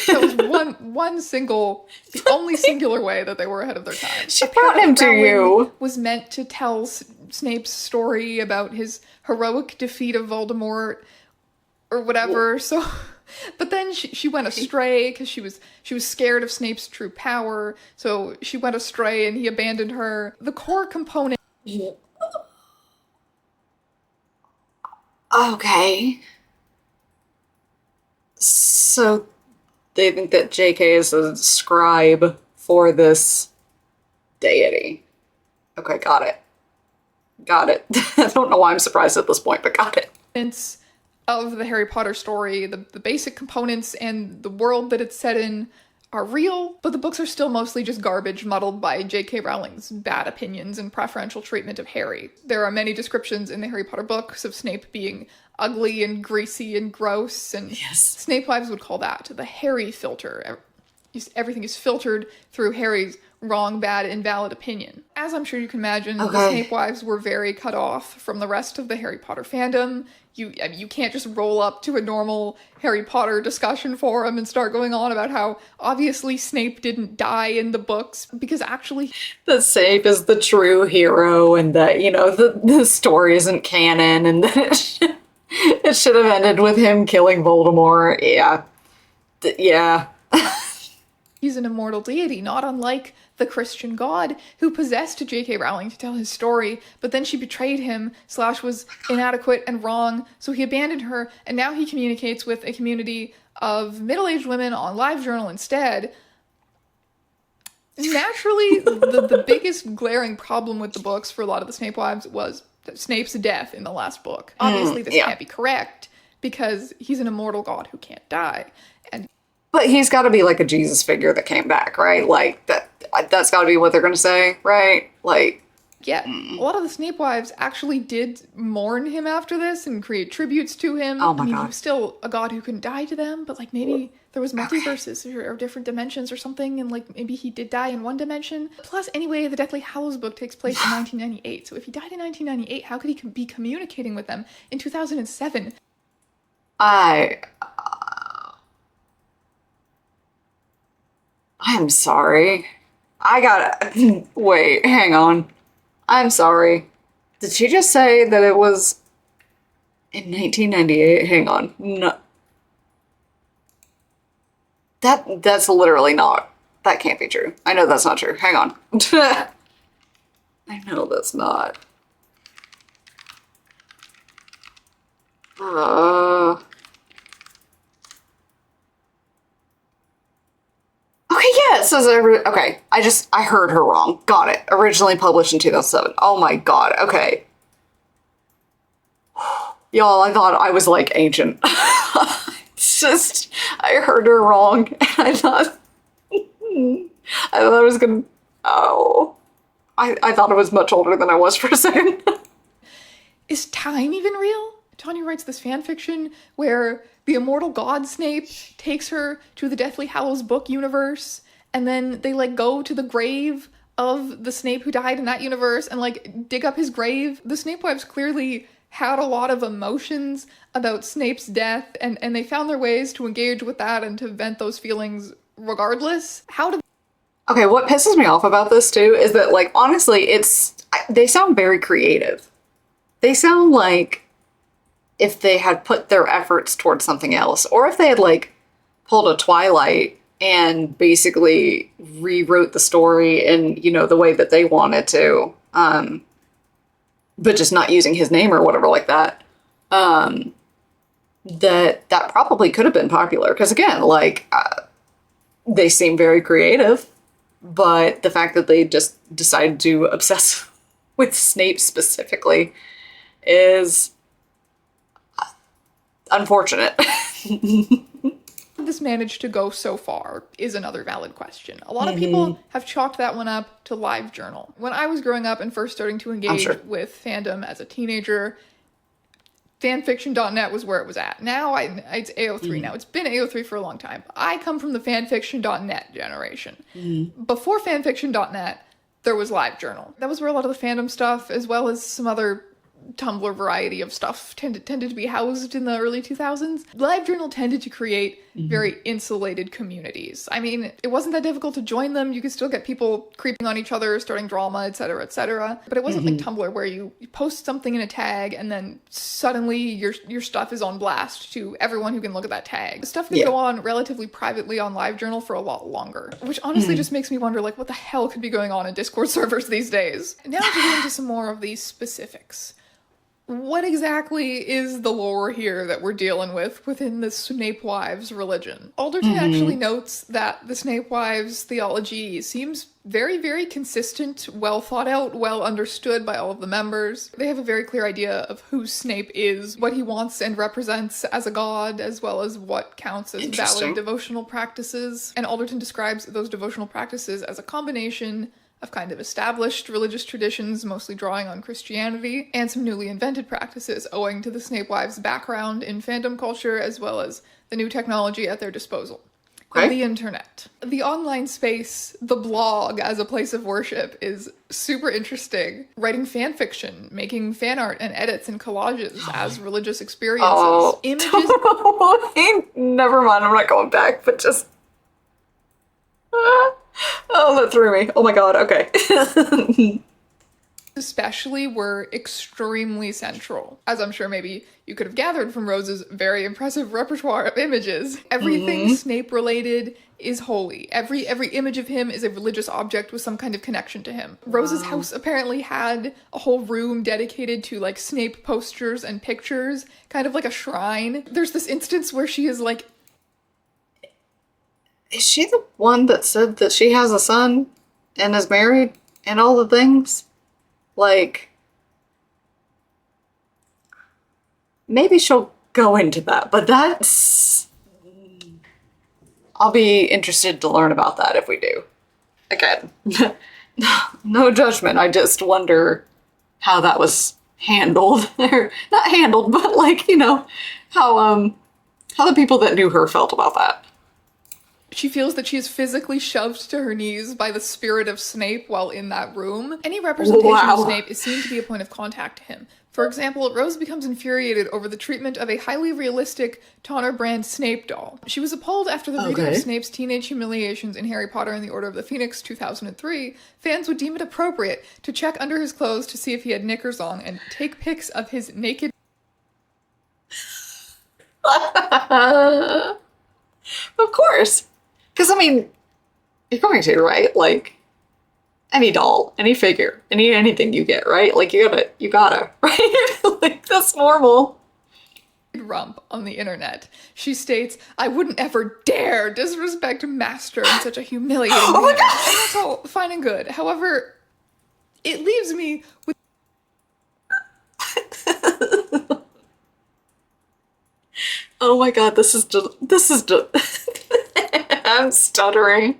That was the only singular way that they were ahead of their time. She brought him to you. Was meant to tell Snape's story about his heroic defeat of Voldemort or whatever. So, but then she went astray because she was scared of Snape's true power. So she went astray and he abandoned her. The core component. Okay. So they think that JK is a scribe for this deity. Okay, got it. Got it. I don't know why I'm surprised at this point, but got it. Of the Harry Potter story, the basic components and the world that it's set in are real, but the books are still mostly just garbage muddled by J.K. Rowling's bad opinions and preferential treatment of Harry. There are many descriptions in the Harry Potter books of Snape being ugly and greasy and gross, and Snape wives would call that the Harry filter. Everything is filtered through Harry's wrong, bad, invalid opinion. As I'm sure you can imagine, the Snape wives were very cut off from the rest of the Harry Potter fandom. You can't just roll up to a normal Harry Potter discussion forum and start going on about how obviously Snape didn't die in the books, because actually that Snape is the true hero and that, you know, the story isn't canon and that it should have ended with him killing Voldemort. Yeah. Yeah. He's an immortal deity, not unlike the Christian god who possessed J.K. Rowling to tell his story, but then she betrayed him, / was inadequate and wrong, so he abandoned her, and now he communicates with a community of middle-aged women on LiveJournal instead. Naturally, the biggest glaring problem with the books for a lot of the Snape wives was Snape's death in the last book. Obviously, this can't be correct, because he's an immortal god who can't die. But he's got to be like a Jesus figure that came back, right? Like, that's got to be what they're going to say, right? Like... Yeah, a lot of the Snape wives actually did mourn him after this and create tributes to him. Oh my God. He was still a god who couldn't die to them, but like maybe there was multiverses or different dimensions or something, and like maybe he did die in one dimension. Plus, anyway, the Deathly Hallows book takes place in 1998, so if he died in 1998, how could he be communicating with them in 2007? I'm sorry. I gotta... Wait, hang on. I'm sorry. Did she just say that it was in 1998? Hang on. No. That's literally not... That can't be true. I know that's not true. Hang on. I know that's not. Okay, yeah, it says okay. I heard her wrong. Got it. Originally published in 2007. Oh my God. Okay. Y'all, I thought I was like ancient. It's just, I heard her wrong. I thought I was gonna, I thought I was much older than I was for a second. Is time even real? Tanya writes this fanfiction where the immortal god Snape takes her to the Deathly Hallows book universe, and then they like go to the grave of the Snape who died in that universe and like dig up his grave. The Snape wives clearly had a lot of emotions about Snape's death, and they found their ways to engage with that and to vent those feelings regardless. Okay, what pisses me off about this too is that, like, honestly, they sound very creative. They sound like if they had put their efforts towards something else, or if they had like pulled a Twilight and basically rewrote the story in, you know, the way that they wanted to, but just not using his name or whatever like that, that probably could have been popular. Because again, like, they seem very creative, but the fact that they just decided to obsess with Snape specifically is unfortunate. This managed to go so far is another valid question. A lot of people have chalked that one up to LiveJournal. When I was growing up and first starting to engage with fandom as a teenager, fanfiction.net was where it was at. Now it's AO3 now. It's been AO3 for a long time. I come from the fanfiction.net generation. Before fanfiction.net, there was LiveJournal. That was where a lot of the fandom stuff, as well as some other Tumblr variety of stuff, tended to be housed in the early 2000s. LiveJournal tended to create very insulated communities. I mean, it wasn't that difficult to join them. You could still get people creeping on each other, starting drama, etc., etc. But it wasn't like Tumblr where you post something in a tag and then suddenly your stuff is on blast to everyone who can look at that tag. Stuff could go on relatively privately on LiveJournal for a lot longer, which honestly just makes me wonder, like, what the hell could be going on in Discord servers these days? Now to get into some more of these specifics. What exactly is the lore here that we're dealing with within the Snape Wives religion? Alderton actually notes that the Snape Wives theology seems very, very consistent, well thought out, well understood by all of the members. They have a very clear idea of who Snape is, what he wants and represents as a god, as well as what counts as valid devotional practices. And Alderton describes those devotional practices as a combination of kind of established religious traditions, mostly drawing on Christianity, and some newly invented practices owing to the Snape Wives' background in fandom culture, as well as the new technology at their disposal. The internet. The online space, the blog as a place of worship, is super interesting. Writing fan fiction, making fan art and edits and collages as religious experiences. Images. Never mind, I'm not going back, but just... Oh, that threw me. Oh my god, okay. Especially were extremely central. As I'm sure maybe you could have gathered from Rose's very impressive repertoire of images. Everything Snape related is holy. Every image of him is a religious object with some kind of connection to him. Rose's house apparently had a whole room dedicated to like Snape posters and pictures, kind of like a shrine. There's this instance where she is like... Is she the one that said that she has a son and is married and all the things? Like, maybe she'll go into that, but that's... I'll be interested to learn about that if we do. Again, no judgment, I just wonder how that was handled. Or, not handled, but like, you know, how the people that knew her felt about that. She feels that she is physically shoved to her knees by the spirit of Snape while in that room. Any representation of Snape is seen to be a point of contact to him. For example, Rose becomes infuriated over the treatment of a highly realistic Tonner brand Snape doll. She was appalled after the reading of Snape's teenage humiliations in Harry Potter and the Order of the Phoenix 2003. Fans would deem it appropriate to check under his clothes to see if he had knickers on and take pics of his naked... Of course. Because, I mean, you're going to, right? Like, any doll, any figure, anything you get, right? Like, you gotta, right? Like, that's normal. Rump on the internet. She states, "I wouldn't ever dare disrespect Master in such a humiliating manner." And that's all fine and good. However, it leaves me with... Oh my god, this is I'm stuttering.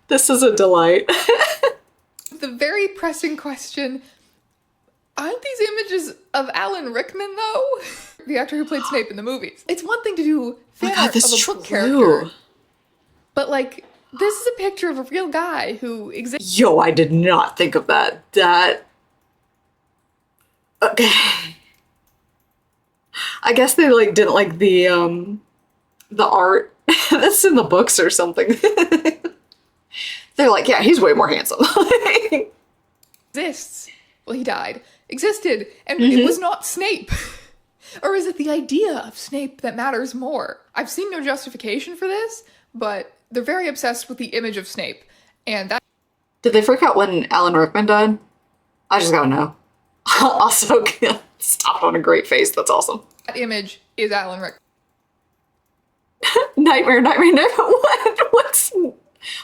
This is a delight. The very pressing question, aren't these images of Alan Rickman, though? The actor who played Snape in the movies. It's one thing to do fan art of a book character, but, like, this is a picture of a real guy who exists. Yo, I did not think of that. Okay. I guess they, like, didn't like the art that's in the books or something. They're like, yeah, he's way more handsome. Exists. Well, he died. Existed. And it was not Snape. Or is it the idea of Snape that matters more? I've seen no justification for this, but they're very obsessed with the image of Snape, and that— Did they freak out when Alan Rickman died? I just gotta know. Also, stopped on a great face. That's awesome. that image is Alan Rickman. Nightmare.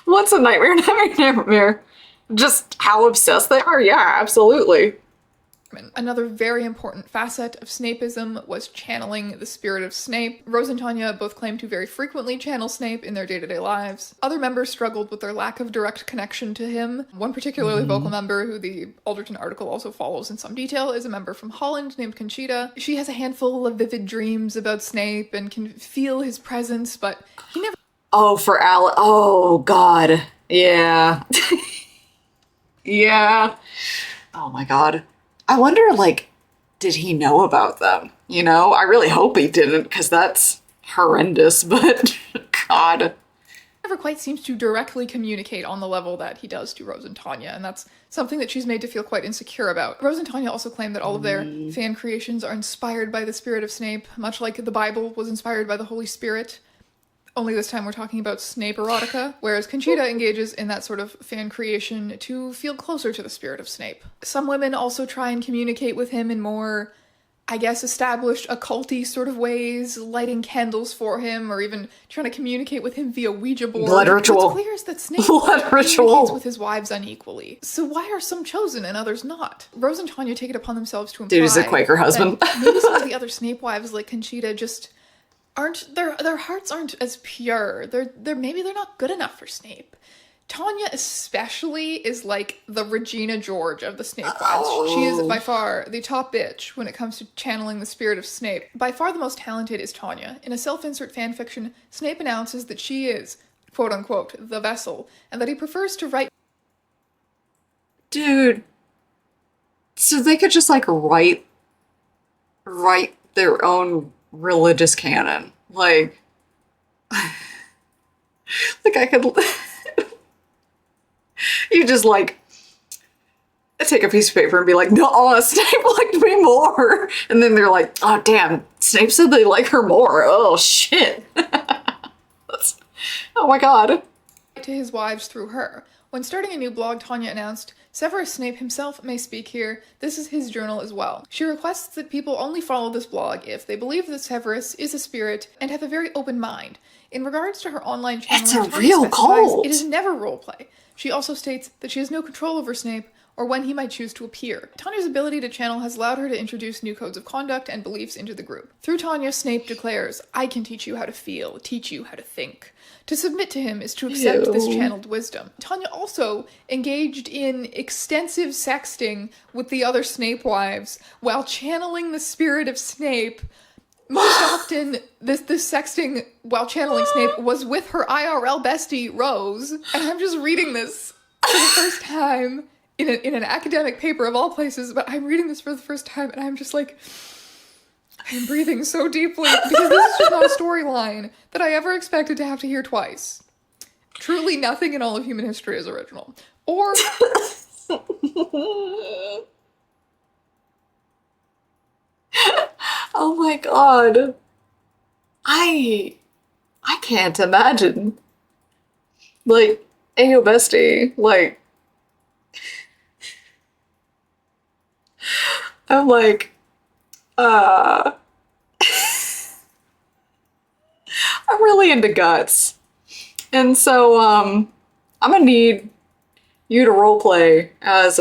What's a nightmare? Just how obsessed they are? Yeah, absolutely. Another very important facet of Snapeism was channeling the spirit of Snape. Rose and Tanya both claim to very frequently channel Snape in their day-to-day lives. Other members struggled with their lack of direct connection to him. One particularly vocal member, who the Alderton article also follows in some detail, is a member from Holland named Conchita. She has a handful of vivid dreams about Snape and can feel his presence, but he never— Oh, for Alan. Oh, God. Yeah. Yeah. Oh, my God. I wonder, like, did he know about them? You know, I really hope he didn't, because that's horrendous, but God. never quite seems to directly communicate on the level that he does to Rose and Tanya, and that's something that she's made to feel quite insecure about. Rose and Tanya also claim that all of their fan creations are inspired by the spirit of Snape, much like the Bible was inspired by the Holy Spirit. Only this time we're talking about Snape erotica, whereas Conchita engages in that sort of fan creation to feel closer to the spirit of Snape. Some women also try and communicate with him in more, I guess, established occulty sort of ways, lighting candles for him, or even trying to communicate with him via Ouija board. Blood ritual. What's clear is that Snape Blood ritual. communicates with his wives unequally. So why are some chosen and others not? Rose and Tanya take it upon themselves to imply Dude is a Quaker husband. that maybe some of the other Snape wives, like Conchita, just aren't— their hearts aren't as pure. Maybe they're not good enough for Snape. Tanya especially is like the Regina George of the Snape wives. She is by far the top bitch when it comes to channeling the spirit of Snape. By far the most talented is Tanya. In a self-insert fanfiction, Snape announces that she is, quote-unquote, the vessel, and that he prefers to write— Dude. So they could just, like, write their own religious canon. Like I could you just like take a piece of paper and be like, no, Snape liked me more, and then they're like, oh damn, Snape said they like her more. Oh shit. Oh my God. to his wives through her. When starting a new blog, Tanya announced, Severus Snape himself may speak here. This is his journal as well. She requests that people only follow this blog if they believe that Severus is a spirit and have a very open mind. In regards to her online channel, it's a real cult. It is never roleplay. She also states that she has no control over Snape or when he might choose to appear. Tanya's ability to channel has allowed her to introduce new codes of conduct and beliefs into the group. Through Tanya, Snape declares, I can teach you how to feel, teach you how to think. To submit to him is to accept this channeled wisdom. Tanya also engaged in extensive sexting with the other Snape wives while channeling the spirit of Snape. Most often, this sexting while channeling Snape was with her IRL bestie, Rose. And I'm just reading this for the first time in an academic paper of all places, but I'm reading this for the first time and I'm just like, I'm breathing so deeply because this is just not a storyline that I ever expected to have to hear twice. Truly nothing in all of human history is original. Or oh my God. I can't imagine. Like, Ayo bestie, like, I'm like, I'm really into guts. And so, I'm gonna need you to roleplay as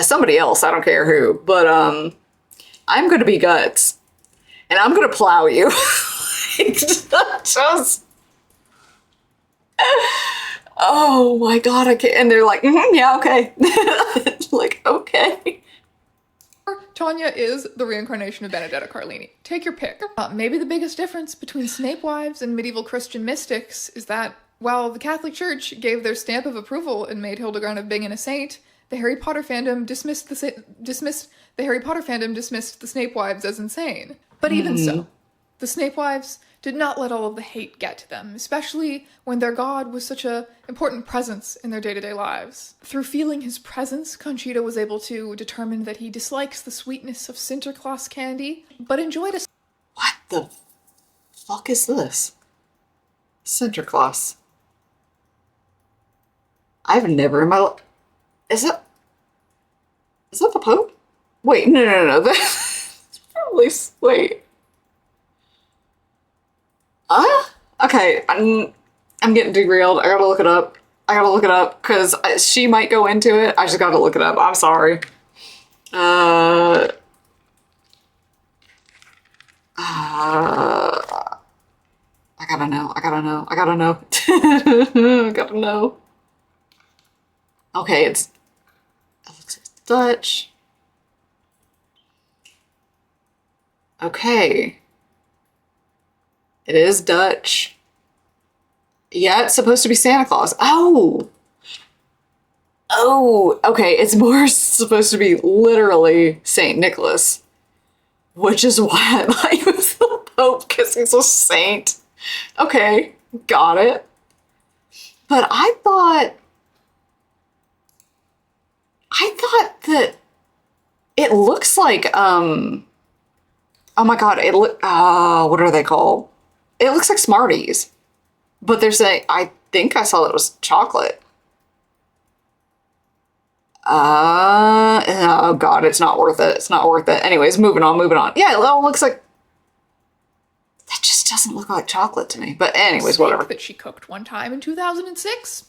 somebody else, I don't care who, but, I'm gonna be Guts. And I'm gonna plow you. Just, oh my God, I can't. And they're like, yeah, okay. Like, okay. Tanya is the reincarnation of Benedetta Carlini. Take your pick. Maybe the biggest difference between Snape wives and medieval Christian mystics is that while the Catholic Church gave their stamp of approval and made Hildegard of Bingen a saint, the Harry Potter fandom dismissed the Snape wives as insane. But even so, the Snape wives did not let all of the hate get to them, especially when their god was such an important presence in their day-to-day lives. Through feeling his presence, Conchita was able to determine that he dislikes the sweetness of Sinterklaas candy, but enjoyed a— What the fuck is this? Santa Claus. I've never in my life... Is that the Pope? Wait, no. That's probably... Wait. Okay, I'm getting derailed. I gotta look it up. Because she might go into it. I just gotta look it up. I'm sorry. I gotta know. I gotta know. Okay, it looks like Dutch. Okay. It is Dutch. Yeah, it's supposed to be Santa Claus. Oh, okay. It's more supposed to be literally Saint Nicholas, which is why I thought he was the Pope, because he's a saint. Okay, got it. But I thought that it looks like, oh my God, what are they called? It looks like Smarties. But they're saying, I think I saw that it was chocolate. Oh God, it's not worth it. Anyways, moving on. Yeah, it all looks like, that just doesn't look like chocolate to me. But anyways, steak whatever. that she cooked one time in 2006.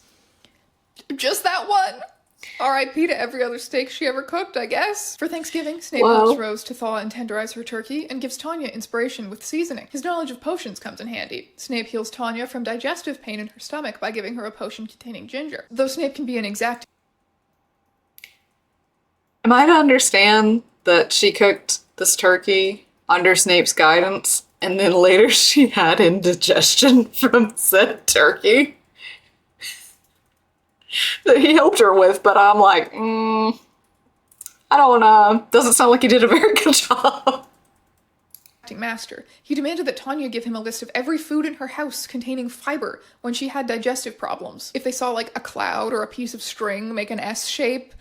Just that one. R.I.P. to every other steak she ever cooked, I guess. For Thanksgiving, Snape helps Rose to thaw and tenderize her turkey and gives Tanya inspiration with seasoning. His knowledge of potions comes in handy. Snape heals Tanya from digestive pain in her stomach by giving her a potion containing ginger. Though Snape can be an exact... Am I to understand that she cooked this turkey under Snape's guidance, and then later she had indigestion from said turkey? That he helped her with, but I'm like, I don't know. Doesn't sound like he did a very good job. Master. He demanded that Tanya give him a list of every food in her house containing fiber when she had digestive problems. If they saw like a cloud or a piece of string make an S shape,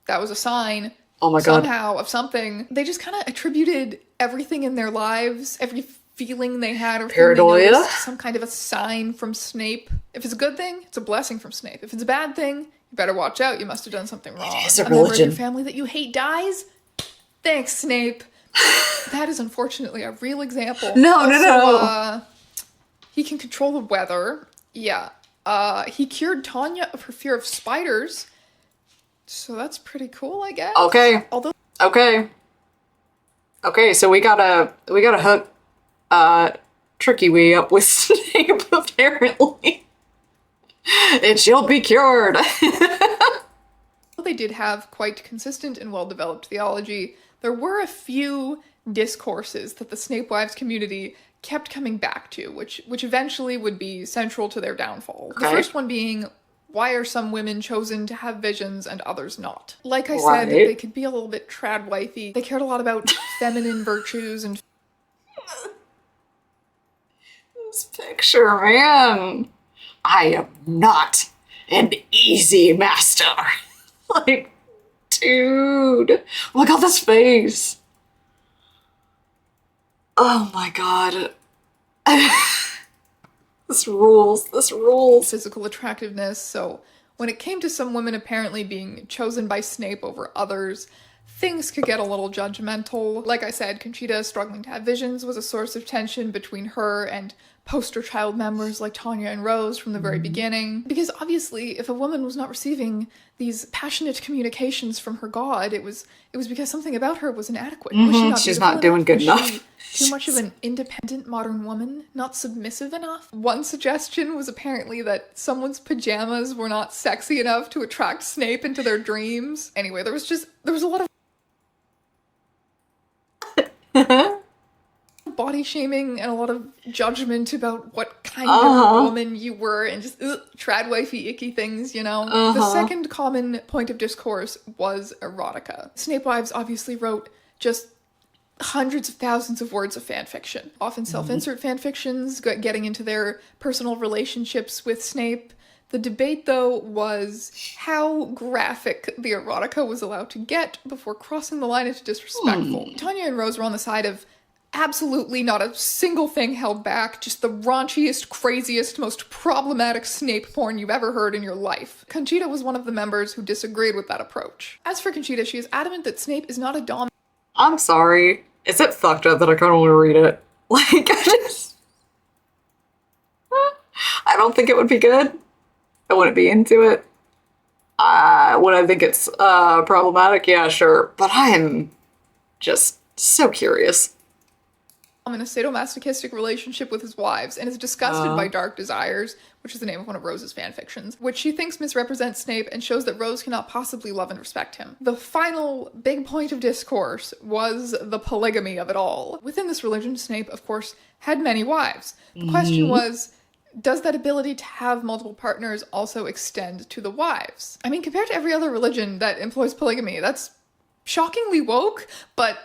that was a sign. Oh my God. Somehow of something. They just kind of attributed everything in their lives, every feeling they had or paranoia, to some kind of a sign from Snape. If it's a good thing, it's a blessing from Snape. If it's a bad thing, you better watch out. You must have done something wrong. It is a member of religion. your family that you hate dies? Thanks, Snape. That is unfortunately a real example. No. He can control the weather. Yeah. He cured Tanya of her fear of spiders. So that's pretty cool, I guess. Okay. Okay, so we gotta hook Tricky Wee up with Snape, apparently. And she'll be cured. They did have quite consistent and well-developed theology. There were a few discourses that the Snape Wives community kept coming back to, which eventually would be central to their downfall. Okay. The first one being, why are some women chosen to have visions and others not? Like I said, they could be a little bit trad-wifey. They cared a lot about feminine virtues and... This picture, man. I am not an easy master. Like, dude. Look at this face. Oh my God. This rules. Physical attractiveness. So when it came to some women apparently being chosen by Snape over others, things could get a little judgmental. Like I said, Conchita struggling to have visions was a source of tension between her and poster child members like Tanya and Rose from the very beginning. Because obviously, if a woman was not receiving these passionate communications from her god, it was because something about her was inadequate. Was She's not doing good enough. Was she too much of an independent modern woman? Not submissive enough? One suggestion was apparently that someone's pajamas were not sexy enough to attract Snape into their dreams. Anyway, there was a lot of body shaming and a lot of judgment about what kind of woman you were and just trad-wifey icky things, you know? The second common point of discourse was erotica. Snape Wives obviously wrote just hundreds of thousands of words of fanfiction, often self-insert fanfictions, getting into their personal relationships with Snape. The debate, though, was how graphic the erotica was allowed to get before crossing the line into disrespectful. Tanya and Rose were on the side of Absolutely not a single thing held back, just the raunchiest, craziest, most problematic Snape porn you've ever heard in your life. Conchita was one of the members who disagreed with that approach. As for Conchita, she is adamant that Snape is not a dom. I'm sorry. Is it fucked up that I kind of want to read it? Like, I don't think it would be good. I wouldn't be into it. Would I think it's problematic? Yeah, sure. But I am just so curious. In a sadomasochistic relationship with his wives and is disgusted by Dark Desires, which is the name of one of Rose's fanfictions, which she thinks misrepresents Snape and shows that Rose cannot possibly love and respect him. The final big point of discourse was the polygamy of it all. Within this religion, Snape, of course, had many wives. The question was, does that ability to have multiple partners also extend to the wives? I mean, compared to every other religion that employs polygamy, that's shockingly woke, but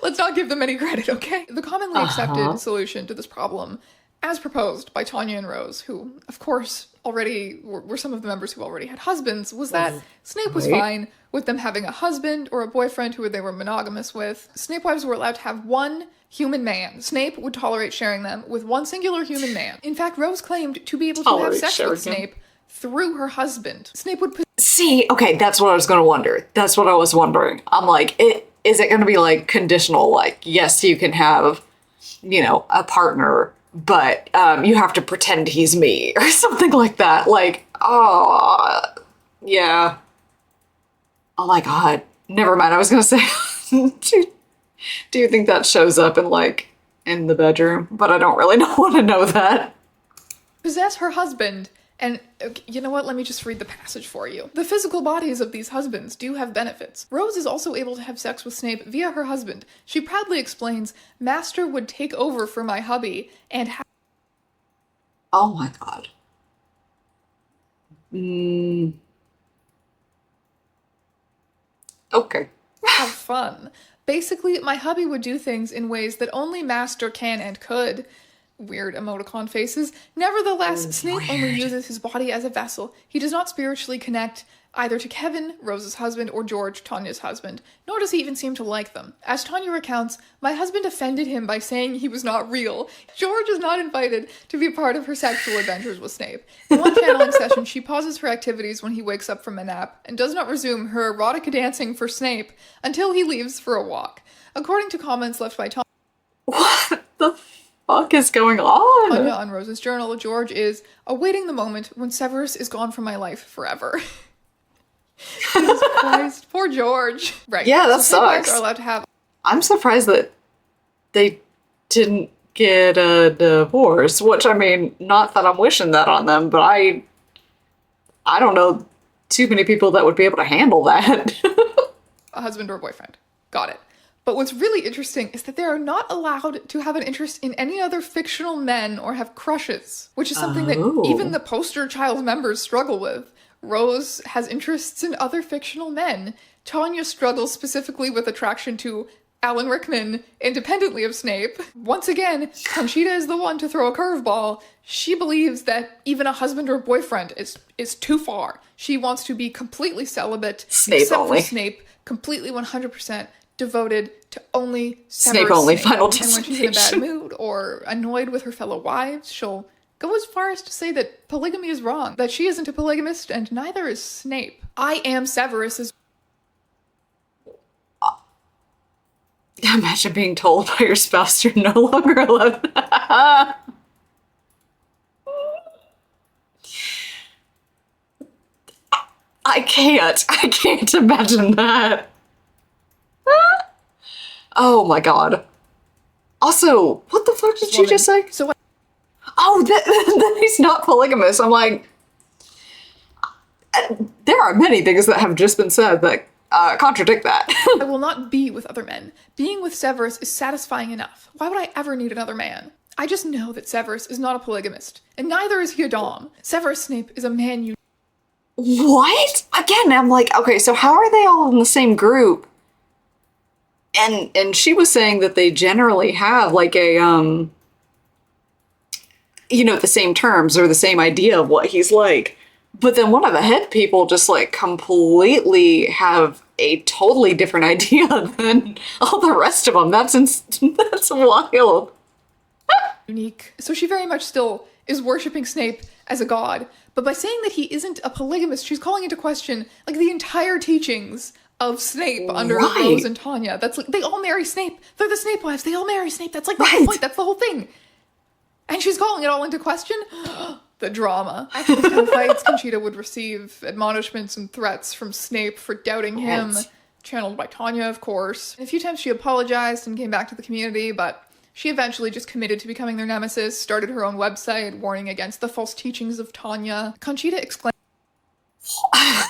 let's not give them any credit, okay? The commonly accepted solution to this problem, as proposed by Tanya and Rose, who, of course, already were some of the members who already had husbands, was that Snape was fine with them having a husband or a boyfriend who they were monogamous with. Snape wives were allowed to have one human man. Snape would tolerate sharing them with one singular human man. In fact, Rose claimed to be able to have sex with Snape through her husband. Snape would... See, okay, that's what I was going to wonder. That's what I was wondering. I'm like, is it going to be, like, conditional? Like, yes, you can have, you know, a partner, but you have to pretend he's me or something like that. Like, oh, yeah. Oh my God. Never mind. I was going to say, do you think that shows up in, like, in the bedroom? But I don't really want to know that. Possess her husband. And you know what? Let me just read the passage for you. The physical bodies of these husbands do have benefits. Rose is also able to have sex with Snape via her husband. She proudly explains, Master would take over for my hubby and have... Oh my God. Okay. Have fun. Basically, my hubby would do things in ways that only Master can and could. Weird emoticon faces. Nevertheless, Snape only uses his body as a vessel. He does not spiritually connect either to Kevin, Rose's husband, or George, Tanya's husband, nor does he even seem to like them. As Tanya recounts, my husband offended him by saying he was not real. George is not invited to be a part of her sexual adventures with Snape. In one channeling session, she pauses her activities when he wakes up from a nap and does not resume her erotica dancing for Snape until he leaves for a walk. According to comments left by Tanya... What the fuck is going on? Tanya on Rose's journal, George is awaiting the moment when Severus is gone from my life forever. Jesus Christ, poor George. Right. Yeah, that so sucks. Are allowed to have... I'm surprised that they didn't get a divorce, which, I mean, not that I'm wishing that on them, but I don't know too many people that would be able to handle that. A husband or a boyfriend. Got it. But what's really interesting is that they are not allowed to have an interest in any other fictional men or have crushes, which is something that even the poster child members struggle with. Rose has interests in other fictional men. Tanya struggles specifically with attraction to Alan Rickman, independently of Snape. Once again, Conchita is the one to throw a curveball. She believes that even a husband or boyfriend is too far. She wants to be completely celibate, Snape except only. for Snape, completely 100% devoted to only Snape only, Final And when she's in a bad mood or annoyed with her fellow wives, she'll go as far as to say that polygamy is wrong, that she isn't a polygamist, and neither is Snape. I am Severus's... Imagine being told by your spouse you're no longer allowed. I can't imagine that. Oh my God. Also, what the fuck did you just say? So Oh, that he's not polygamous. I'm like, there are many things that have just been said that contradict that. I will not be with other men. Being with Severus is satisfying enough. Why would I ever need another man? I just know that Severus is not a polygamist, and neither is he a dom. Severus Snape is a man you... What? Again, I'm like, okay, so how are they all in the same group? And she was saying that they generally have like a, you know, the same terms or the same idea of what he's like. But then one of the head people just like completely have a totally different idea than all the rest of them. That's wild. Unique. So she very much still is worshipping Snape as a god, but by saying that he isn't a polygamist, she's calling into question like the entire teachings of Snape under Rose and Tanya. That's like, they all marry Snape. They're the Snape wives. They all marry Snape. That's like the whole point. That's the whole thing. And she's calling it all into question. The drama. After these kind of fights, Conchita would receive admonishments and threats from Snape for doubting him, channeled by Tanya, of course. And a few times she apologized and came back to the community, but she eventually just committed to becoming their nemesis, started her own website warning against the false teachings of Tanya. Conchita exclaimed, "Oh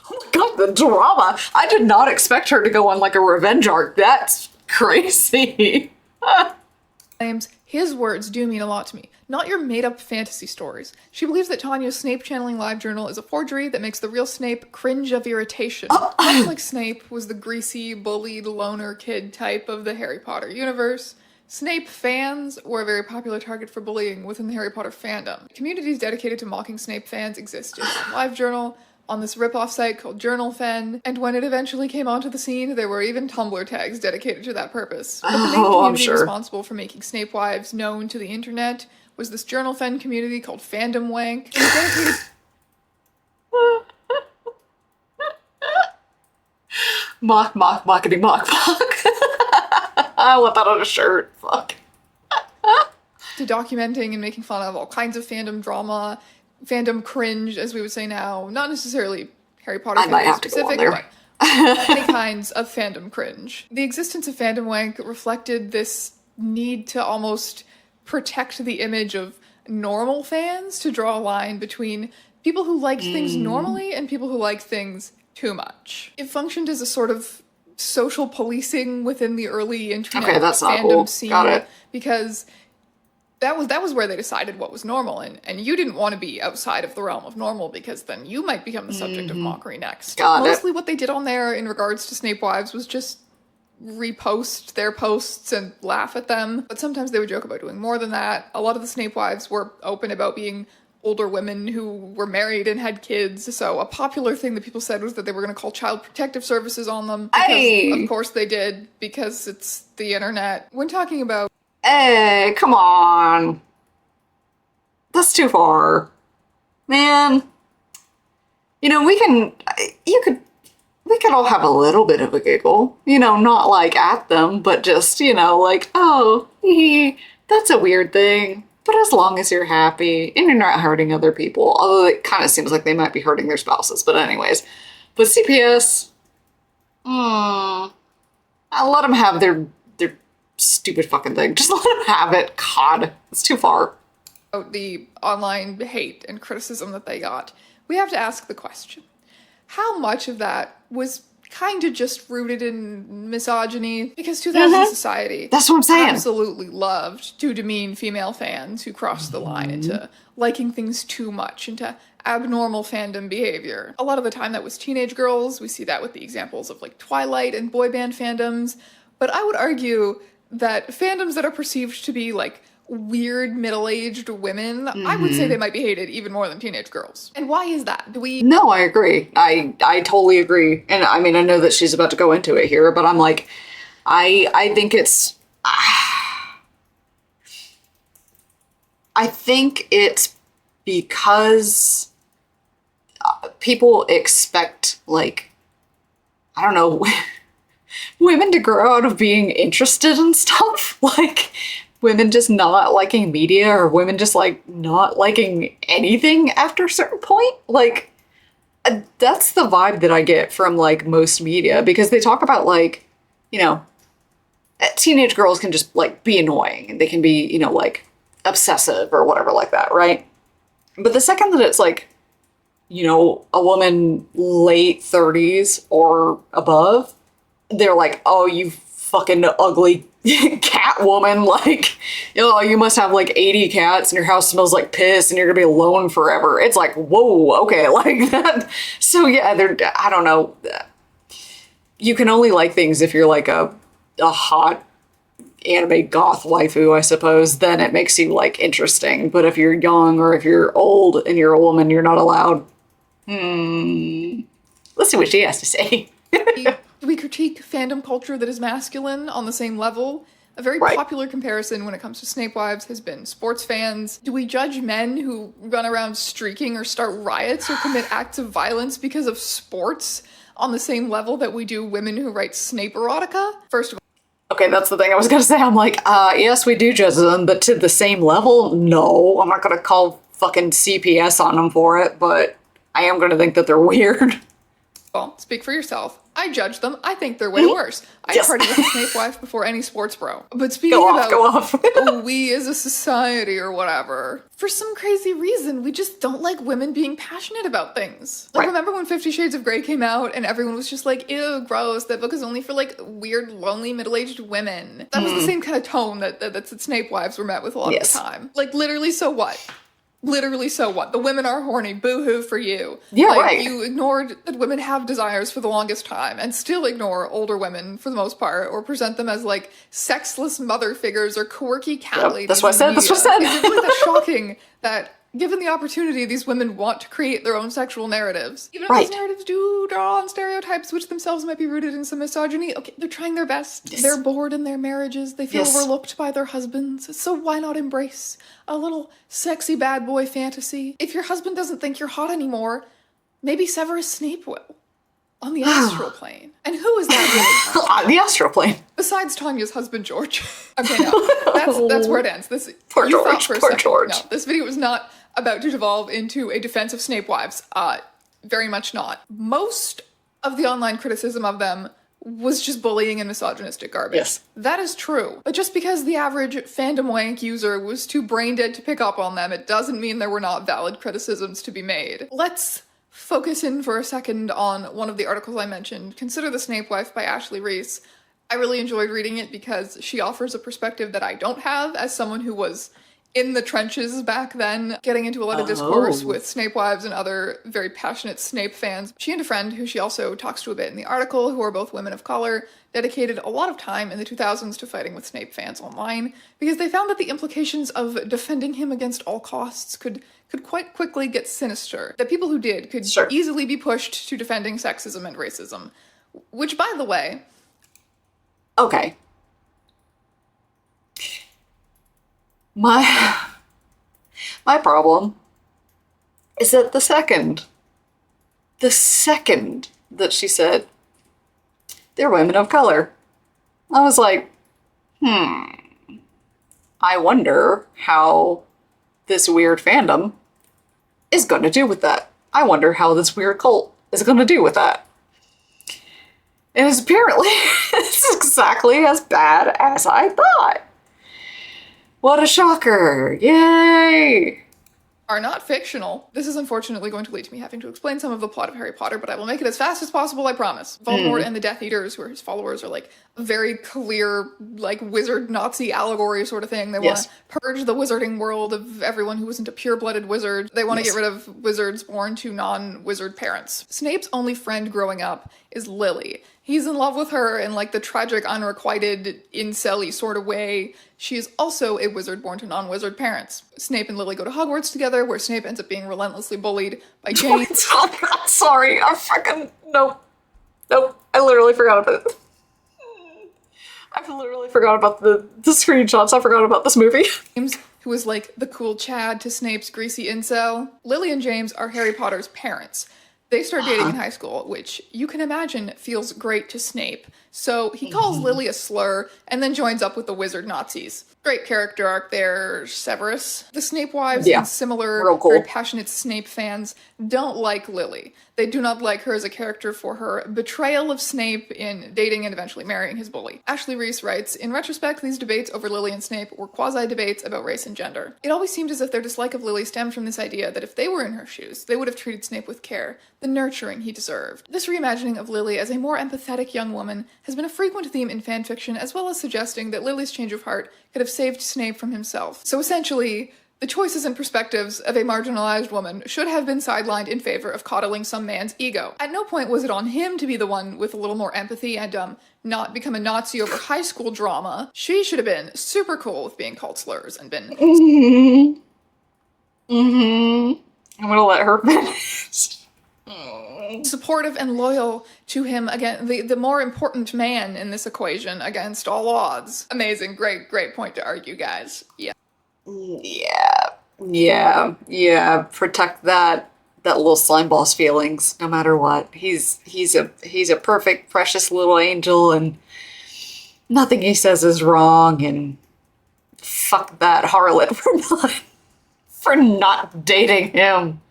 my god, the drama! I did not expect her to go on like a revenge arc. That's crazy." "His words do mean a lot to me, not your made-up fantasy stories." She believes that Tanya's Snape channeling live journal is a forgery that makes the real Snape cringe of irritation. Much like Snape was the greasy, bullied, loner kid type of the Harry Potter universe, Snape fans were a very popular target for bullying within the Harry Potter fandom. Communities dedicated to mocking Snape fans existed on LiveJournal, on this rip-off site called JournalFan, and when it eventually came onto the scene, there were even Tumblr tags dedicated to that purpose. But the main community responsible for making Snape wives known to the internet was this JournalFan community called Fandom Wank. Dedicated mock, mockity, mock. I want that on a shirt. Fuck. to documenting and making fun of all kinds of fandom drama, fandom cringe, as we would say now. Not necessarily Harry Potter fandom specific, but many kinds of fandom cringe. The existence of Fandom Wank reflected this need to almost protect the image of normal fans, to draw a line between people who liked things normally and people who liked things too much. It functioned as a sort of social policing within the early internet fandom scene. Got it. Because that was where they decided what was normal, and you didn't want to be outside of the realm of normal because then you might become the subject of mockery next. Mostly what they did on there in regards to Snape wives was just repost their posts and laugh at them, but sometimes they would joke about doing more than that. A lot of the Snape wives were open about being older women who were married and had kids, so a popular thing that people said was that they were going to call child protective services on them, because of course they did, because it's the internet. When talking about Hey, come on. That's too far. Man. You know, we could all have a little bit of a giggle. You know, not like at them, but just, you know, like, oh, that's a weird thing. But as long as you're happy and you're not hurting other people, although it kind of seems like they might be hurting their spouses, but anyways. But CPS, I let them have their stupid fucking thing. Just let them have it. God, it's too far. The online hate and criticism that they got, we have to ask the question, how much of that was kind of just rooted in misogyny? Because 2000 society, that's what I'm saying, absolutely loved to demean female fans who crossed the line into liking things too much, into abnormal fandom behavior. A lot of the time that was teenage girls. We see that with the examples of like Twilight and boy band fandoms. But I would argue that fandoms that are perceived to be like weird middle-aged women, I would say they might be hated even more than teenage girls. And why is that? No, I agree. I totally agree. And I mean, I know that she's about to go into it here, but I'm like, I think it's, I think it's because people expect, like, I don't know, women to grow out of being interested in stuff. Like, women just not liking media, or women just, like, not liking anything after a certain point. Like, that's the vibe that I get from, like, most media, because they talk about, like, you know, teenage girls can just, like, be annoying, and they can be, you know, like, obsessive or whatever like that, right? But the second that it's, like, you know, a woman late 30s or above, they're like, oh, you fucking ugly cat woman, like, oh, you must have like 80 cats and your house smells like piss and you're gonna be alone forever. It's like, whoa, okay, like that. So yeah, I don't know. You can only like things if you're like a hot anime goth waifu, I suppose, then it makes you, like, interesting. But if you're young or if you're old and you're a woman, you're not allowed. Let's see what she has to say. Do we critique fandom culture that is masculine on the same level? A very popular comparison when it comes to Snape wives has been sports fans. Do we judge men who run around streaking or start riots or commit acts of violence because of sports on the same level that we do women who write Snape erotica? First of all, Okay, that's the thing I was gonna say. I'm like, yes, we do judge them, but to the same level? No. I'm not gonna call fucking CPS on them for it, but I am gonna think that they're weird. well, speak for yourself. I judge them. I think they're way worse. I partied with a Snape wife before any sports bro. But speaking about we as a society or whatever, for some crazy reason, we just don't like women being passionate about things. Like, remember when 50 Shades of Grey came out and everyone was just like, ew, gross, that book is only for, like, weird, lonely, middle-aged women. That was the same kind of tone that Snape wives were met with a lot of the time. Like, literally, so what? Literally, so what? The women are horny. Boo-hoo for you. Yeah, like, you ignored that women have desires for the longest time and still ignore older women for the most part or present them as, like, sexless mother figures or quirky cat ladies. That's what I said. That's what I said. Is it really that shocking that, given the opportunity, these women want to create their own sexual narratives? Even if these narratives do draw on stereotypes which themselves might be rooted in some misogyny, okay, they're trying their best. They're bored in their marriages. They feel overlooked by their husbands. So why not embrace a little sexy bad boy fantasy? If your husband doesn't think you're hot anymore, maybe Severus Snape will. On the astral plane. And who is that really? On the astral plane. Besides Tanya's husband, George. Okay, no. That's where it ends. Poor George. No, this video was not about to devolve into a defense of Snape wives. Very much not. Most of the online criticism of them was just bullying and misogynistic garbage. Yes. That is true. But just because the average fandom wank user was too brain dead to pick up on them, it doesn't mean there were not valid criticisms to be made. Let's focus in for a second on one of the articles I mentioned, Consider the Snape Wife by Ashley Reese. I really enjoyed reading it because she offers a perspective that I don't have as someone who was in the trenches back then, getting into a lot of discourse with Snape wives and other very passionate Snape fans. She and a friend, who she also talks to a bit in the article, who are both women of color, dedicated a lot of time in the 2000s to fighting with Snape fans online, because they found that the implications of defending him against all costs could quite quickly get sinister. That people who did could easily be pushed to defending sexism and racism. Which, by the way... Okay. My problem is that the second that she said, they're women of color, I was like, I wonder how this weird fandom is going to do with that. I wonder how this weird cult is going to do with that. And apparently, it's exactly as bad as I thought. What a shocker! Yay! Are not fictional. This is unfortunately going to lead to me having to explain some of the plot of Harry Potter, but I will make it as fast as possible, I promise. Voldemort and the Death Eaters, who are his followers, are like a very clear, like, wizard Nazi allegory sort of thing. They want to purge the wizarding world of everyone who isn't a pure-blooded wizard. They want to get rid of wizards born to non-wizard parents. Snape's only friend growing up is Lily. He's in love with her in, like, the tragic, unrequited, incel-y sort of way. She is also a wizard born to non-wizard parents. Snape and Lily go to Hogwarts together, where Snape ends up being relentlessly bullied by James. Oh, God, sorry, I fucking... Nope, I literally forgot about it. I literally forgot about the screenshots. I forgot about this movie. James, who is like the cool Chad to Snape's greasy incel. Lily and James are Harry Potter's parents. They start dating in high school, which you can imagine feels great to Snape. So he calls Lily a slur and then joins up with the wizard Nazis. Great character arc there, Severus. The Snape wives and similar very passionate Snape fans don't like Lily. They do not like her as a character for her betrayal of Snape in dating and eventually marrying his bully. Ashley Reese writes, in retrospect, these debates over Lily and Snape were quasi-debates about race and gender. It always seemed as if their dislike of Lily stemmed from this idea that if they were in her shoes, they would have treated Snape with care, the nurturing he deserved. This reimagining of Lily as a more empathetic young woman has been a frequent theme in fanfiction, as well as suggesting that Lily's change of heart could have saved Snape from himself. So essentially, The choices and perspectives of a marginalized woman should have been sidelined in favor of coddling some man's ego. At no point was it on him to be the one with a little more empathy and not become a Nazi over high school drama. She should have been super cool with being called slurs and been I'm gonna let her finish. supportive and loyal to him, again, the more important man in this equation against all odds. Amazing, great point to argue, guys. Yeah. Protect that little slime ball's feelings, no matter what. He's a perfect, precious little angel, and nothing he says is wrong. And fuck that harlot for not dating him.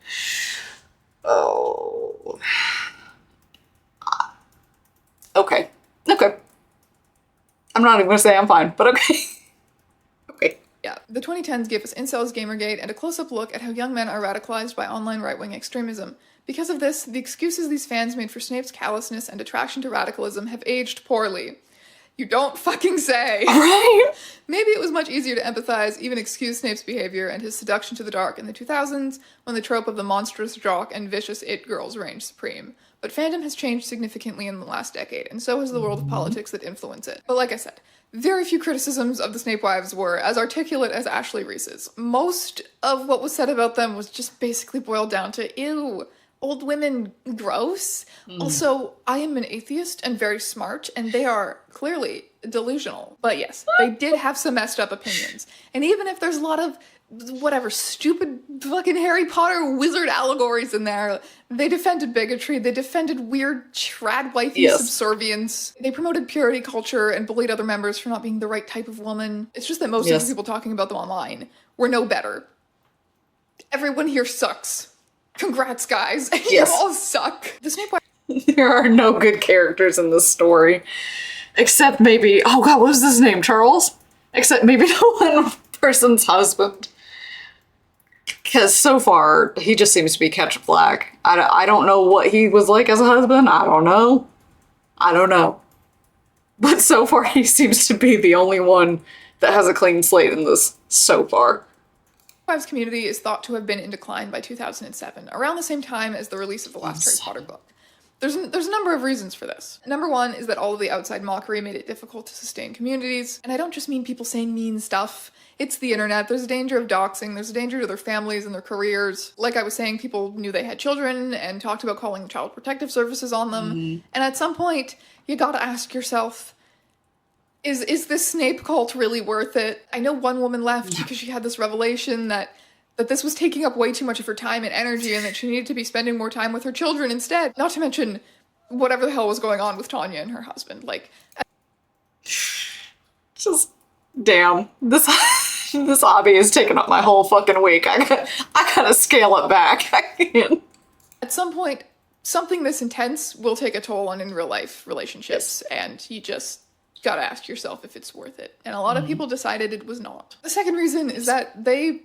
Oh. Okay. I'm not even gonna say I'm fine, but okay. Yeah, the 2010s gave us incels, Gamergate, and a close-up look at how young men are radicalized by online right-wing extremism. Because of this, the excuses these fans made for Snape's callousness and attraction to radicalism have aged poorly. You don't fucking say! Right? Maybe it was much easier to empathize, even excuse Snape's behavior and his seduction to the dark in the 2000s, when the trope of the monstrous jock and vicious it girls reigned supreme. But fandom has changed significantly in the last decade, and so has the world of politics that influence it. But like I said, very few criticisms of the Snape wives were as articulate as Ashley Reese's. Most of what was said about them was just basically boiled down to, ew, old women, gross. Also, I am an atheist and very smart, and they are clearly delusional. But yes, they did have some messed up opinions. And even if there's a lot of whatever stupid fucking Harry Potter wizard allegories in there, they defended bigotry, they defended weird trad wifey subservience, they promoted purity culture and bullied other members for not being the right type of woman. It's just that most of the people talking about them online were no better. Everyone here sucks. Congrats, guys. You all suck. The Snape There are no good characters in this story. Except maybe, oh god, what was his name? Charles? Except maybe the one person's husband. Because so far, he just seems to be catch flack. I don't know what he was like as a husband. I don't know. But so far, he seems to be the only one that has a clean slate in this so far. Wives community is thought to have been in decline by 2007, around the same time as the release of the last Harry Potter book. There's a number of reasons for this. Number one is that all of the outside mockery made it difficult to sustain communities. And I don't just mean people saying mean stuff. It's the internet. There's a danger of doxing. There's a danger to their families and their careers. Like I was saying, people knew they had children and talked about calling Child Protective Services on them. And at some point, you gotta ask yourself, is this Snape cult really worth it? I know one woman left because she had this revelation that this was taking up way too much of her time and energy and that she needed to be spending more time with her children instead. Not to mention whatever the hell was going on with Tanya and her husband. Like, just, damn. This hobby is taking up my whole fucking week. I gotta scale it back. I can't. At some point, something this intense will take a toll on in real life relationships, and you just gotta ask yourself if it's worth it. And a lot of people decided it was not. The second reason is that they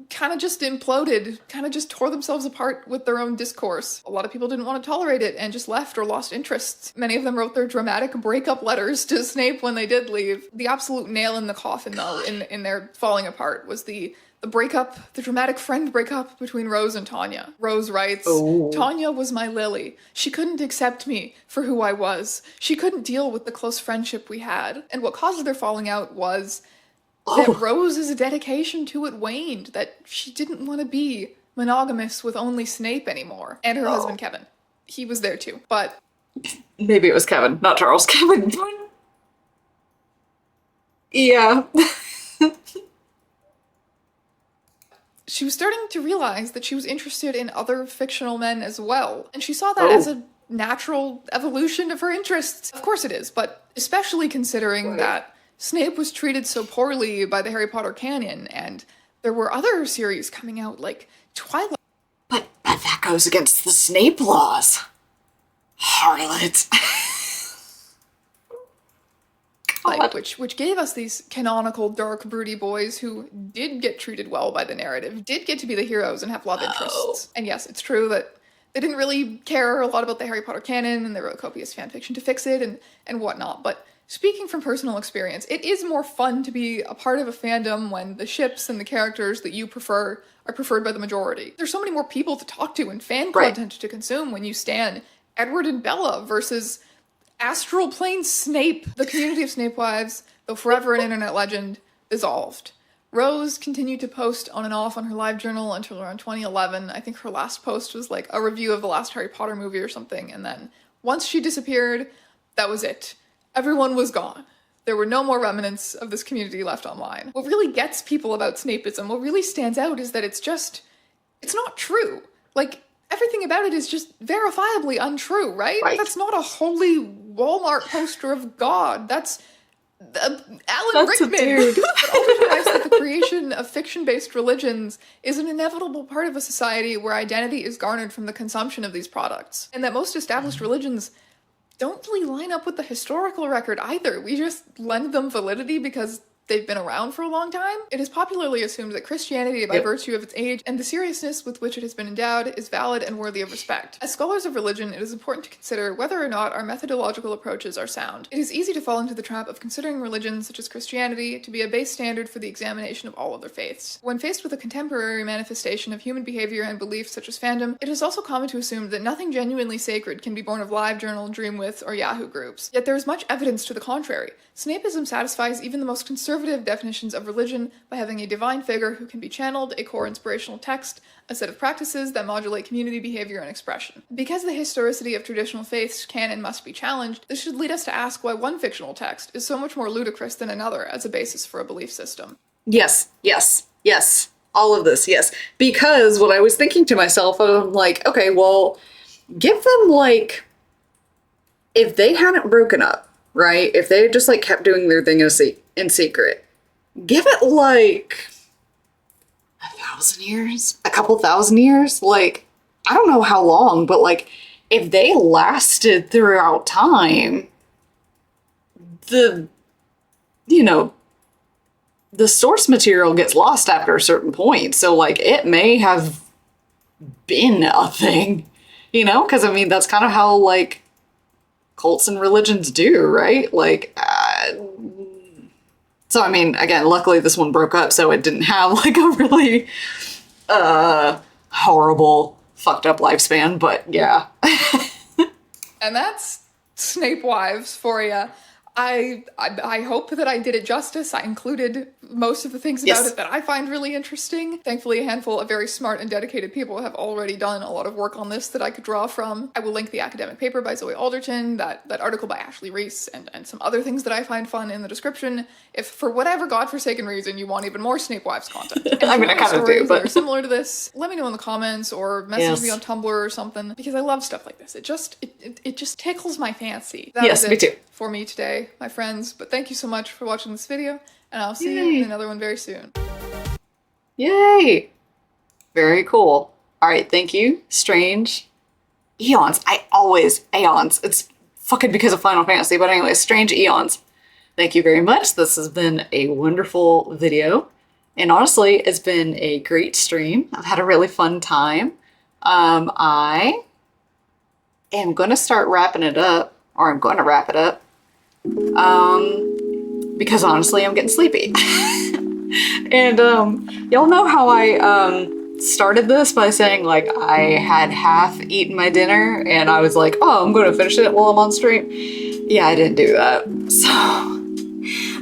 kind of just imploded, kind of just tore themselves apart with their own discourse. A lot of people didn't want to tolerate it and just left or lost interest. Many of them wrote their dramatic breakup letters to Snape when they did leave. The absolute nail in the coffin, though, in their falling apart was the breakup, the dramatic friend breakup between Rose and Tanya. Rose writes, Tanya was my Lily. She couldn't accept me for who I was. She couldn't deal with the close friendship we had. And what caused their falling out was that Rose's dedication to it waned, that she didn't want to be monogamous with only Snape anymore. And her husband, Kevin. He was there too, but... Maybe it was Kevin, not Charles. Kevin. Yeah. She was starting to realize that she was interested in other fictional men as well. And she saw that as a natural evolution of her interests. Of course it is, but especially considering that Snape was treated so poorly by the Harry Potter canon, and there were other series coming out, like Twilight. But that goes against the Snape laws. Harlot. Which gave us these canonical, dark, broody boys who did get treated well by the narrative, did get to be the heroes and have love interests. And yes, it's true that they didn't really care a lot about the Harry Potter canon, and they wrote copious fanfiction to fix it and whatnot, but Speaking from personal experience, it is more fun to be a part of a fandom when the ships and the characters that you prefer are preferred by the majority. There's so many more people to talk to and fan content to consume when you stan Edward and Bella versus Astral Plane Snape. The community of Snape wives, though forever an internet legend, dissolved. Rose continued to post on and off on her live journal until around 2011. I think her last post was like a review of the last Harry Potter movie or something, and then once she disappeared, that was it. Everyone was gone. There were no more remnants of this community left online. What really gets people about Snapeism, what really stands out is that it's not true. Like, everything about it is just verifiably untrue, right? That's not a holy Walmart poster of God. That's Alan Rickman. It also derives that the creation of fiction-based religions is an inevitable part of a society where identity is garnered from the consumption of these products, and that most established religions don't really line up with the historical record either. We just lend them validity because they've been around for a long time. It is popularly assumed that Christianity, by virtue of its age and the seriousness with which it has been endowed, is valid and worthy of respect. As scholars of religion, it is important to consider whether or not our methodological approaches are sound. It is easy to fall into the trap of considering religions, such as Christianity, to be a base standard for the examination of all other faiths. When faced with a contemporary manifestation of human behavior and beliefs such as fandom, it is also common to assume that nothing genuinely sacred can be born of live journal, Dreamwidth, or Yahoo groups. Yet there is much evidence to the contrary. Snapeism satisfies even the most conservative definitions of religion by having a divine figure who can be channeled, a core inspirational text, a set of practices that modulate community behavior and expression. Because the historicity of traditional faiths can and must be challenged, this should lead us to ask why one fictional text is so much more ludicrous than another as a basis for a belief system. Yes. All of this, yes. Because what I was thinking to myself, I'm like, okay, well, give them, like, if they hadn't broken up, right? If they just, like, kept doing their thing in secret, give it, like, 1,000 years? A couple thousand years? Like, I don't know how long, but, like, if they lasted throughout time, the source material gets lost after a certain point. So, like, it may have been a thing, Because, I mean, that's kind of how, like, cults and religions do, right? Like, so, I mean, again, luckily this one broke up, so it didn't have, like, a really horrible, fucked up lifespan, but yeah. And that's Snape Wives for you. I hope that I did it justice. I included most of the things about it that I find really interesting. Thankfully, a handful of very smart and dedicated people have already done a lot of work on this that I could draw from. I will link the academic paper by Zoe Alderton, that article by Ashley Reese, and some other things that I find fun in the description. If for whatever godforsaken reason you want even more Snape Wives content, I mean, I kind of do, but that are similar to this, let me know in the comments or message me on Tumblr or something, because I love stuff like this. It just tickles my fancy. That was it me too. For me today, my friends, but thank you so much for watching this video, and I'll see you in another one very soon. Yay! Very cool. Alright, thank you. Strange Eons. Aeons. It's fucking because of Final Fantasy, but anyway, Strange Eons. Thank you very much. This has been a wonderful video, and honestly, it's been a great stream. I've had a really fun time. I am going to start wrapping it up, or I'm going to wrap it up. Because honestly, I'm getting sleepy. And, y'all know how I, started this by saying, like, I had half eaten my dinner, and I was like, oh, I'm gonna finish it while I'm on stream. Yeah, I didn't do that.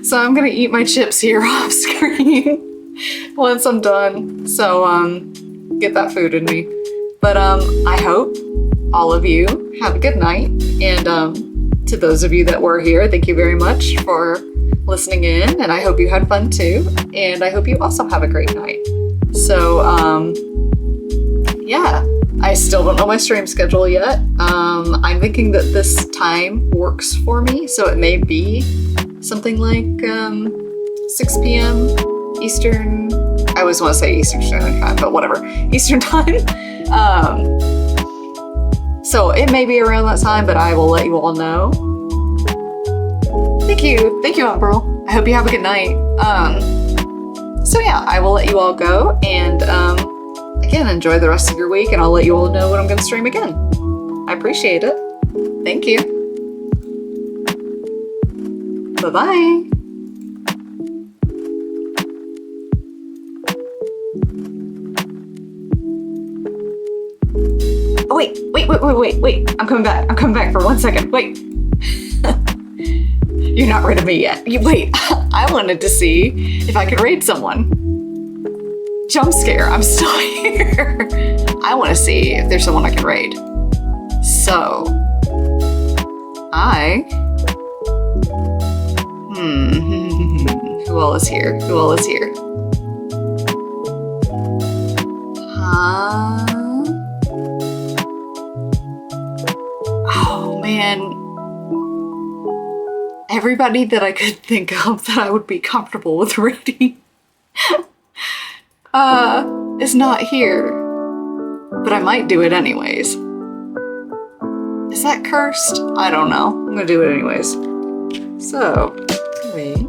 So I'm gonna eat my chips here off screen once I'm done. So, get that food in me. But, I hope all of you have a good night, and, to those of you that were here, thank you very much for listening in, and I hope you had fun too, and I hope you also have a great night. So, yeah, I still don't know my stream schedule yet. I'm thinking that this time works for me, so it may be something like 6 p.m. Eastern. I always want to say Eastern Standard Time, but whatever, Eastern Time. So it may be around that time, but I will let you all know. Thank you, Aunt Pearl. I hope you have a good night. So yeah, I will let you all go, and again, enjoy the rest of your week, and I'll let you all know when I'm going to stream again. I appreciate it. Thank you. Bye-bye. Oh, wait. I'm coming back for 1 second. Wait. You're not rid of me yet. Wait, I wanted to see if I could raid someone. Jump scare, I'm still here. I want to see if there's someone I can raid. So, who all is here? Oh man. Everybody that I could think of that I would be comfortable with raiding is not here. But I might do it anyways. Is that cursed? I don't know. I'm gonna do it anyways. So, wait.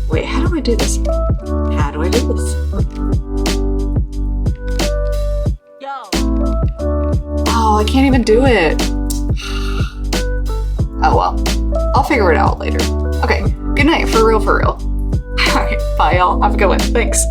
Wait, how do I do this? Oh, I can't even do it. Oh well. I'll figure it out later. Okay, good night, for real. Alright, bye y'all. Have a good one. Thanks.